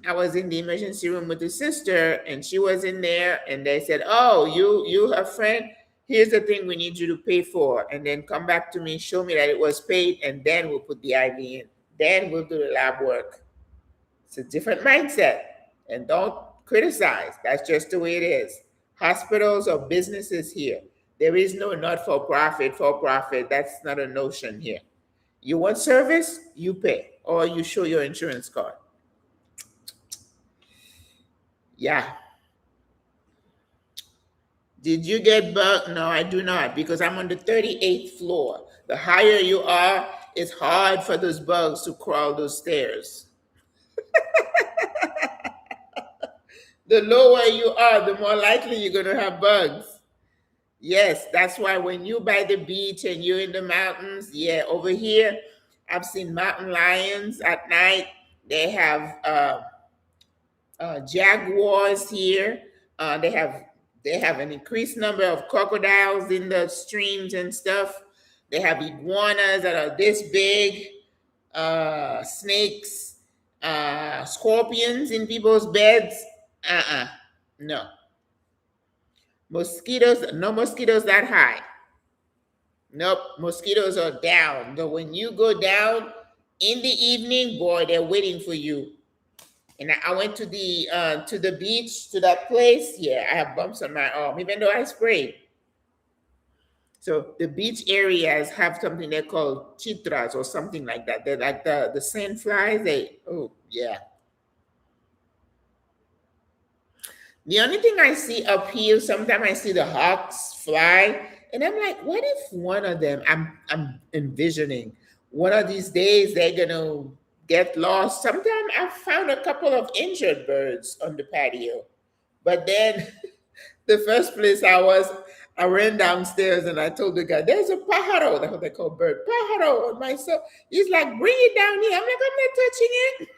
I was in the emergency room with a sister, and she was in there, and they said, "Oh, you her friend. Here's the thing we need you to pay for, and then come back to me, show me that it was paid, and then we'll put the IV in. Then we'll do the lab work." It's a different mindset, and don't criticize. That's just the way it is. Hospitals or businesses here, there is no not for profit, for profit. That's not a notion here. You want service, you pay, or you show your insurance card. Yeah. Did you get bugged? No, I do not, because I'm on the 38th floor. The higher you are, it's hard for those bugs to crawl those stairs. The lower you are, the more likely you're going to have bugs. Yes, that's why when you by the beach and you're in the mountains, yeah, over here, I've seen mountain lions at night. They have jaguars here. They have an increased number of crocodiles in the streams and stuff. They have iguanas that are this big, snakes, scorpions in people's beds. No. Mosquitoes, no mosquitoes that high. Nope, mosquitoes are down. So when you go down in the evening, boy, they're waiting for you. And I went to the beach, to that place. Yeah, I have bumps on my arm, even though I sprayed. So the beach areas have something they call chitras or something like that. They're like the sand flies. Oh yeah. The only thing I see up here, sometimes I see the hawks fly, and I'm like, what if one of them? I'm envisioning one of these days they're gonna get lost. Sometimes I've found a couple of injured birds on the patio, but then the first place I ran downstairs and I told the guy, "There's a pájaro." That's what they call bird, pájaro on my so. He's like, "Bring it down here." I'm like, "I'm not touching it."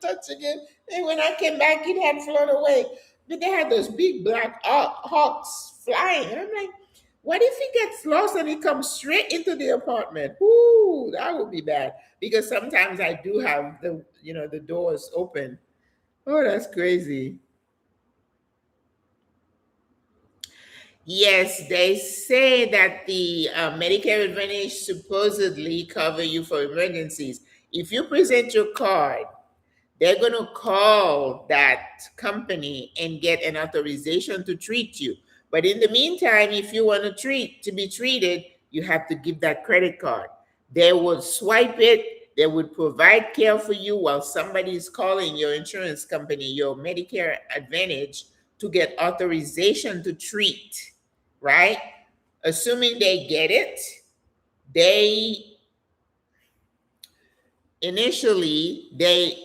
Touching it. And when I came back, it had flown away. But they had those big black hawks flying. And I'm like, what if he gets lost and he comes straight into the apartment? Ooh, that would be bad. Because sometimes I do have the doors open. Oh, that's crazy. Yes, they say that the Medicare Advantage supposedly cover you for emergencies. If you present your card, they're going to call that company and get an authorization to treat you. But in the meantime, if you want to be treated, you have to give that credit card. They would swipe it. They would provide care for you while somebody is calling your insurance company, your Medicare Advantage, to get authorization to treat, right? Assuming they get it, they initially they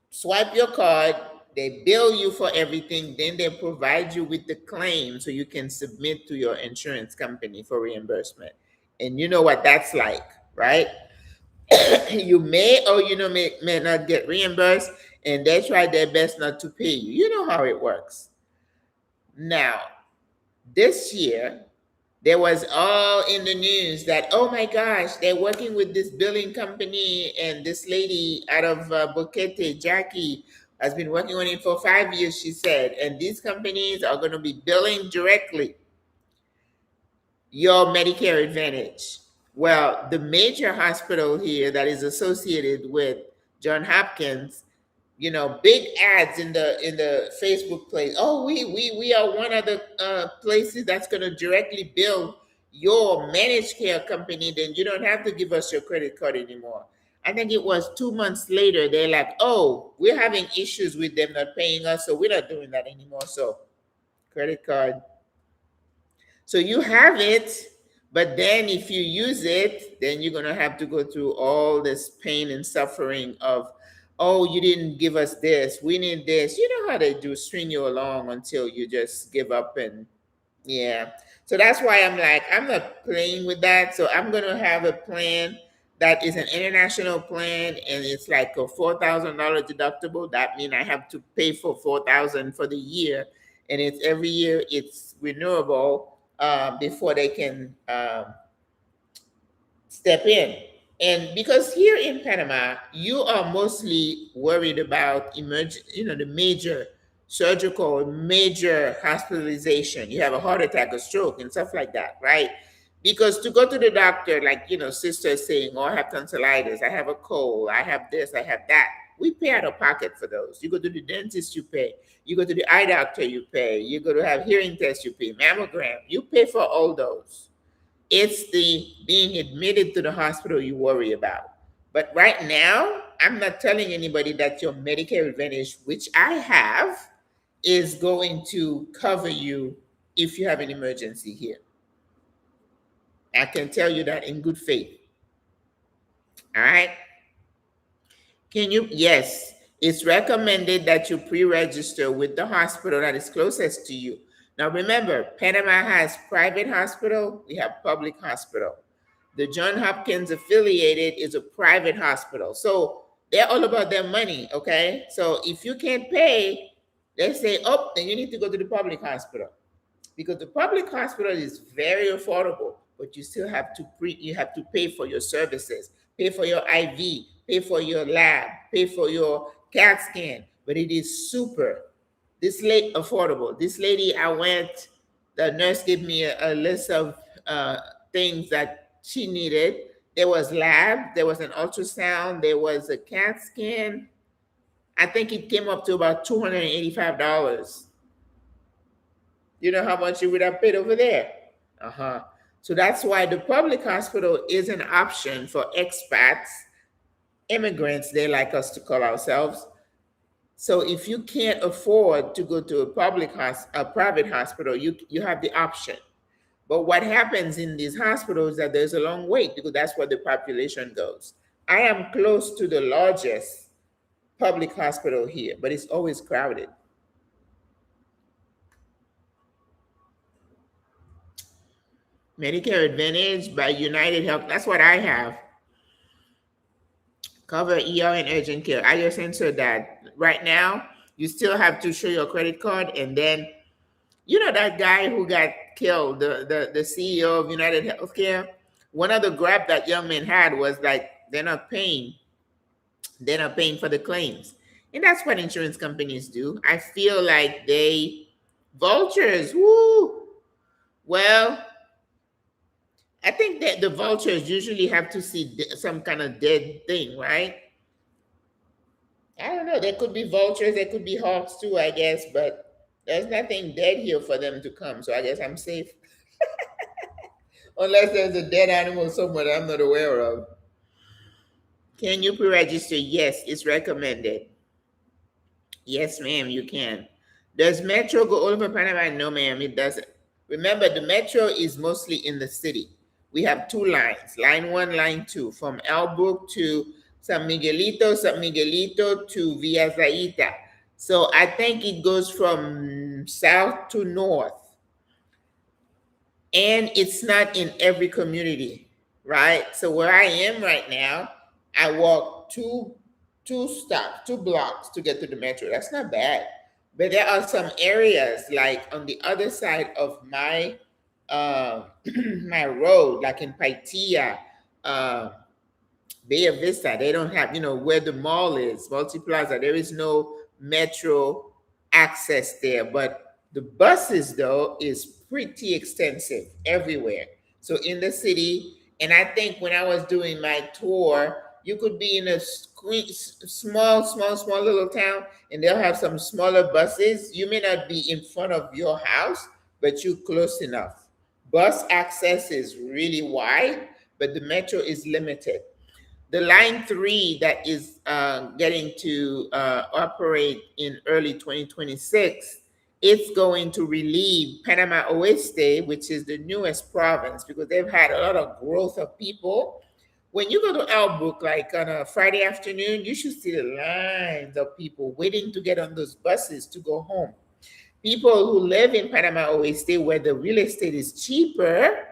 swipe your card, they bill you for everything, then they provide you with the claim so you can submit to your insurance company for reimbursement. And you know what that's like, right? You may or may not get reimbursed, and they try their best not to pay you. You know how it works. Now, this year, there was all in the news that, oh my gosh, they're working with this billing company, and this lady out of Boquete, Jackie, has been working on it for 5 years, she said, and these companies are going to be billing directly your Medicare Advantage. Well, the major hospital here that is associated with John Hopkins, big ads in the Facebook place. Oh, we are one of the places that's going to directly bill your managed care company. Then you don't have to give us your credit card anymore. I think it was 2 months later. They're like, oh, we're having issues with them not paying us, so we're not doing that anymore. So, credit card. So you have it, but then if you use it, then you're going to have to go through all this pain and suffering of, oh, you didn't give us this, we need this. You know how they do, string you along until you just give up. And yeah. So that's why I'm like, I'm not playing with that. So I'm going to have a plan that is an international plan, and it's like a $4,000 deductible. That means I have to pay for $4,000 for the year, and it's every year it's renewable before they can step in. And because here in Panama, you are mostly worried about the major surgical, major hospitalization. You have a heart attack, a stroke, and stuff like that, right? Because to go to the doctor, like, sister is saying, oh, I have tonsillitis, I have a cold, I have this, I have that. We pay out of pocket for those. You go to the dentist, you pay. You go to the eye doctor, you pay. You go to have hearing tests, you pay. Mammogram, you pay for all those. It's the being admitted to the hospital you worry about. But right now, I'm not telling anybody that your Medicare Advantage, which I have, is going to cover you if you have an emergency here. I can tell you that in good faith. All right? Yes, it's recommended that you pre-register with the hospital that is closest to you. Now remember, Panama has private hospital, we have public hospital. The John Hopkins affiliated is a private hospital. So they're all about their money, okay? So if you can't pay, they say, oh, then you need to go to the public hospital. Because the public hospital is very affordable, but you still have to pay for your services, pay for your IV, pay for your lab, pay for your CAT scan, but it is super affordable. This lady, the nurse gave me a list of things that she needed. There was lab, there was an ultrasound, there was a CAT scan. I think it came up to about $285. You know how much you would have paid over there? So that's why the public hospital is an option for expats, immigrants, they like us to call ourselves. So if you can't afford to go to a private hospital, you have the option. But what happens in these hospitals is that there's a long wait, because that's where the population goes. I am close to the largest public hospital here, but it's always crowded. Medicare Advantage by United Health, that's what I have. Cover ER and urgent care. I just answered that. Right now, you still have to show your credit card, and then, that guy who got killed, the CEO of United Healthcare, one of the grab that young man had was like, they're not paying for the claims. And that's what insurance companies do. I feel like vultures, woo. Well, I think that the vultures usually have to see some kind of dead thing, right? I don't know. There could be vultures, there could be hawks too, I guess, but there's nothing dead here for them to come, so I guess I'm safe. Unless there's a dead animal somewhere that I'm not aware of. Can you pre-register? Yes, it's recommended. Yes, ma'am, you can. Does Metro go all over Panama? No, ma'am, it doesn't. Remember, the Metro is mostly in the city. We have two lines, line 1, line 2, from Albrook to San Miguelito to Villa Zaita. So I think it goes from south to north, and it's not in every community, right? So where I am right now, I walk two blocks to get to the metro. That's not bad. But there are some areas like on the other side of my my road, like in Paitia, uh, Bay Vista, they don't have, where the mall is, Multiplaza, there is no metro access there. But the buses, though, is pretty extensive everywhere. So in the city, and I think when I was doing my tour, you could be in a small little town, and they'll have some smaller buses. You may not be in front of your house, but you're close enough. Bus access is really wide, but the metro is limited. The line 3 that is getting to operate in early 2026, it's going to relieve Panama Oeste, which is the newest province, because they've had a lot of growth of people. When you go to Albrook, like on a Friday afternoon, you should see the lines of people waiting to get on those buses to go home. People who live in Panama Oeste, where the real estate is cheaper,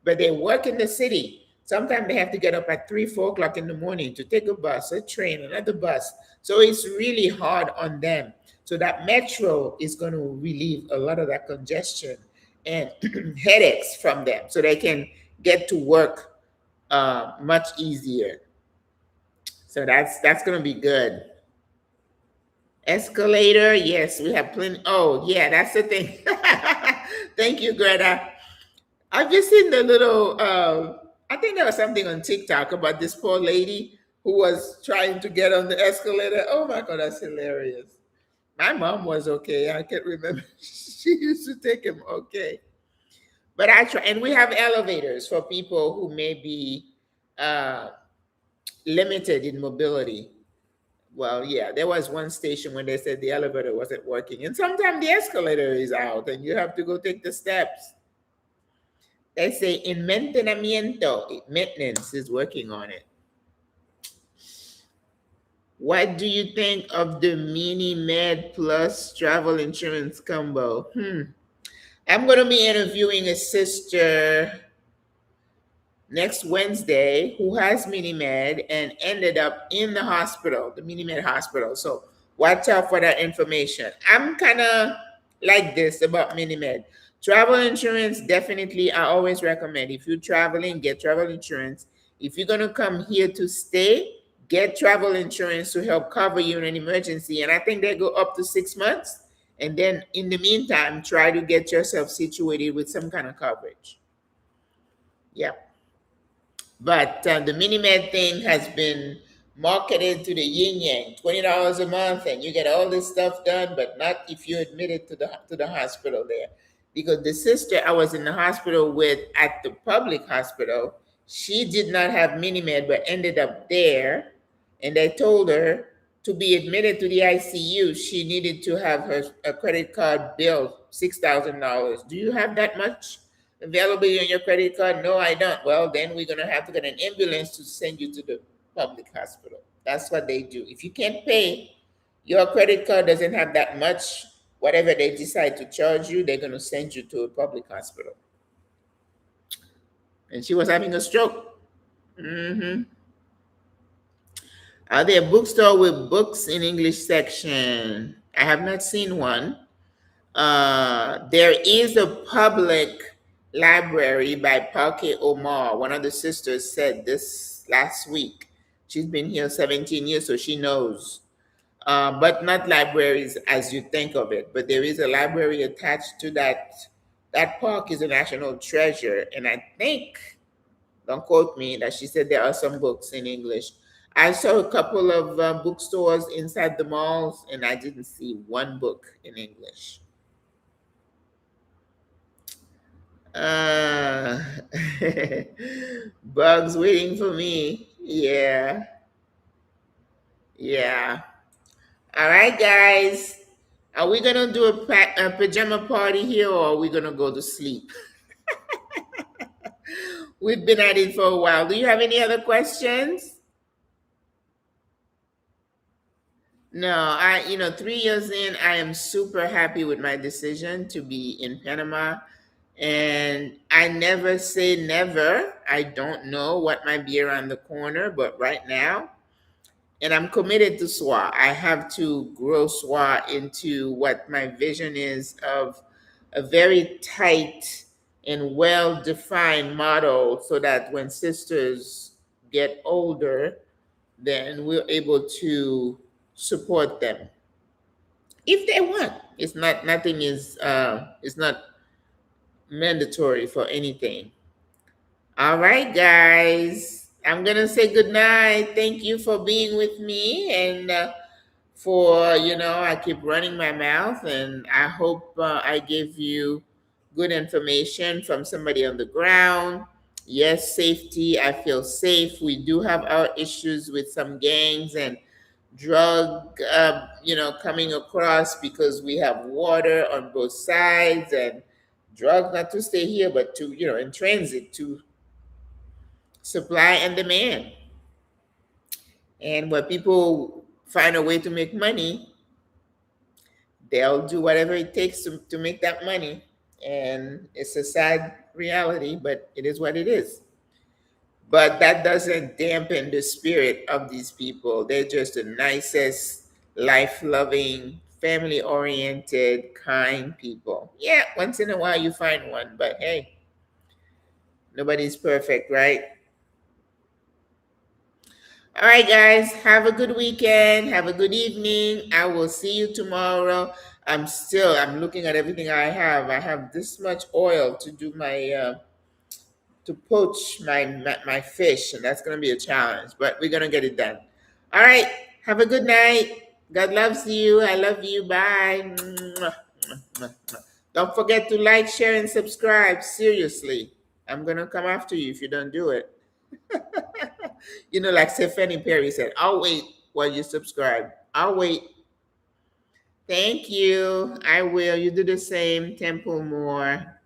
but they work in the city. Sometimes they have to get up at 3, 4 o'clock in the morning to take a bus, a train, another bus. So it's really hard on them. So that metro is going to relieve a lot of that congestion and headaches from them, so they can get to work much easier. So that's going to be good. Escalator, yes, we have plenty. Oh, yeah, that's the thing. Thank you, Greta. I've just seen the little, I think there was something on TikTok about this poor lady who was trying to get on the escalator. Oh my God, that's hilarious. My mom was okay. I can't remember. She used to take him okay. But I try, and we have elevators for people who may be limited in mobility. Well, yeah, there was one station when they said the elevator wasn't working, and sometimes the escalator is out and you have to go take the steps. They say in mantenimiento, maintenance is working on it. What do you think of the Mini Med Plus travel insurance combo? I'm going to be interviewing a sister next Wednesday who has Mini Med and ended up in the hospital, the Mini Med hospital. So watch out for that information. I'm kind of like this about Mini Med. Travel insurance, definitely, I always recommend. If you're traveling, get travel insurance. If you're going to come here to stay, get travel insurance to help cover you in an emergency. And I think they go up to 6 months. And then in the meantime, try to get yourself situated with some kind of coverage. Yeah. But the Mini-Med thing has been marketed to the yin yang, $20 a month, and you get all this stuff done, but not if you're admitted to the hospital there. Because the sister I was in the hospital with at the public hospital, she did not have Mini-Med, but ended up there, and they told her to be admitted to the ICU, she needed to have a credit card bill, $6,000. Do you have that much available on your credit card? No, I don't. Well, then we're going to have to get an ambulance to send you to the public hospital. That's what they do. If you can't pay, your credit card doesn't have that much, whatever they decide to charge you, they're going to send you to a public hospital. And she was having a stroke. Are there bookstore with books in English section? I have not seen one. There is a public library by Parke Omar. One of the sisters said this last week. She's been here 17 years, so she knows. But not libraries as you think of it. But there is a library attached to that. That park is a national treasure. And I think, don't quote me, that she said there are some books in English. I saw a couple of bookstores inside the malls, and I didn't see one book in English. Bugs waiting for me. Yeah. All right, guys. Are we going to do a pajama party here, or are we going to go to sleep? We've been at it for a while. Do you have any other questions? No, 3 years in, I am super happy with my decision to be in Panama. And I never say never. I don't know what might be around the corner, but right now, and I'm committed to SWRA. I have to grow SWRA into what my vision is of a very tight and well defined model so that when sisters get older, then we're able to support them if they want. It's not nothing is it's not mandatory for anything. All right, guys. I'm gonna say good night. Thank you for being with me, and I keep running my mouth, and I hope I gave you good information from somebody on the ground. Yes, safety. I feel safe. We do have our issues with some gangs and drug, coming across because we have water on both sides and drugs not to stay here, but to, in transit to supply and demand. And when people find a way to make money, they'll do whatever it takes to make that money. And it's a sad reality, but it is what it is. But that doesn't dampen the spirit of these people. They're just the nicest, life loving, family oriented, kind people. Yeah, once in a while you find one, but hey, nobody's perfect, right? All right, guys, have a good weekend. Have a good evening. I will see you tomorrow. I'm looking at everything I have. I have this much oil to do to poach my fish, and that's gonna be a challenge, but we're gonna get it done. All right, have a good night. God loves you. I love you. Bye. Don't forget to like, share, and subscribe. Seriously, I'm gonna come after you if you don't do it. Like Stephanie Perry said, I'll wait while you subscribe. I'll wait. Thank you. I will. You do the same. Temple Moore,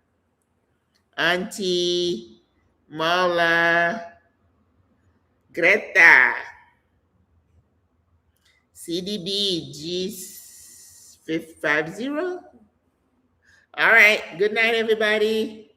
Auntie, Marla, Greta, CDB G550. All right. Good night, everybody.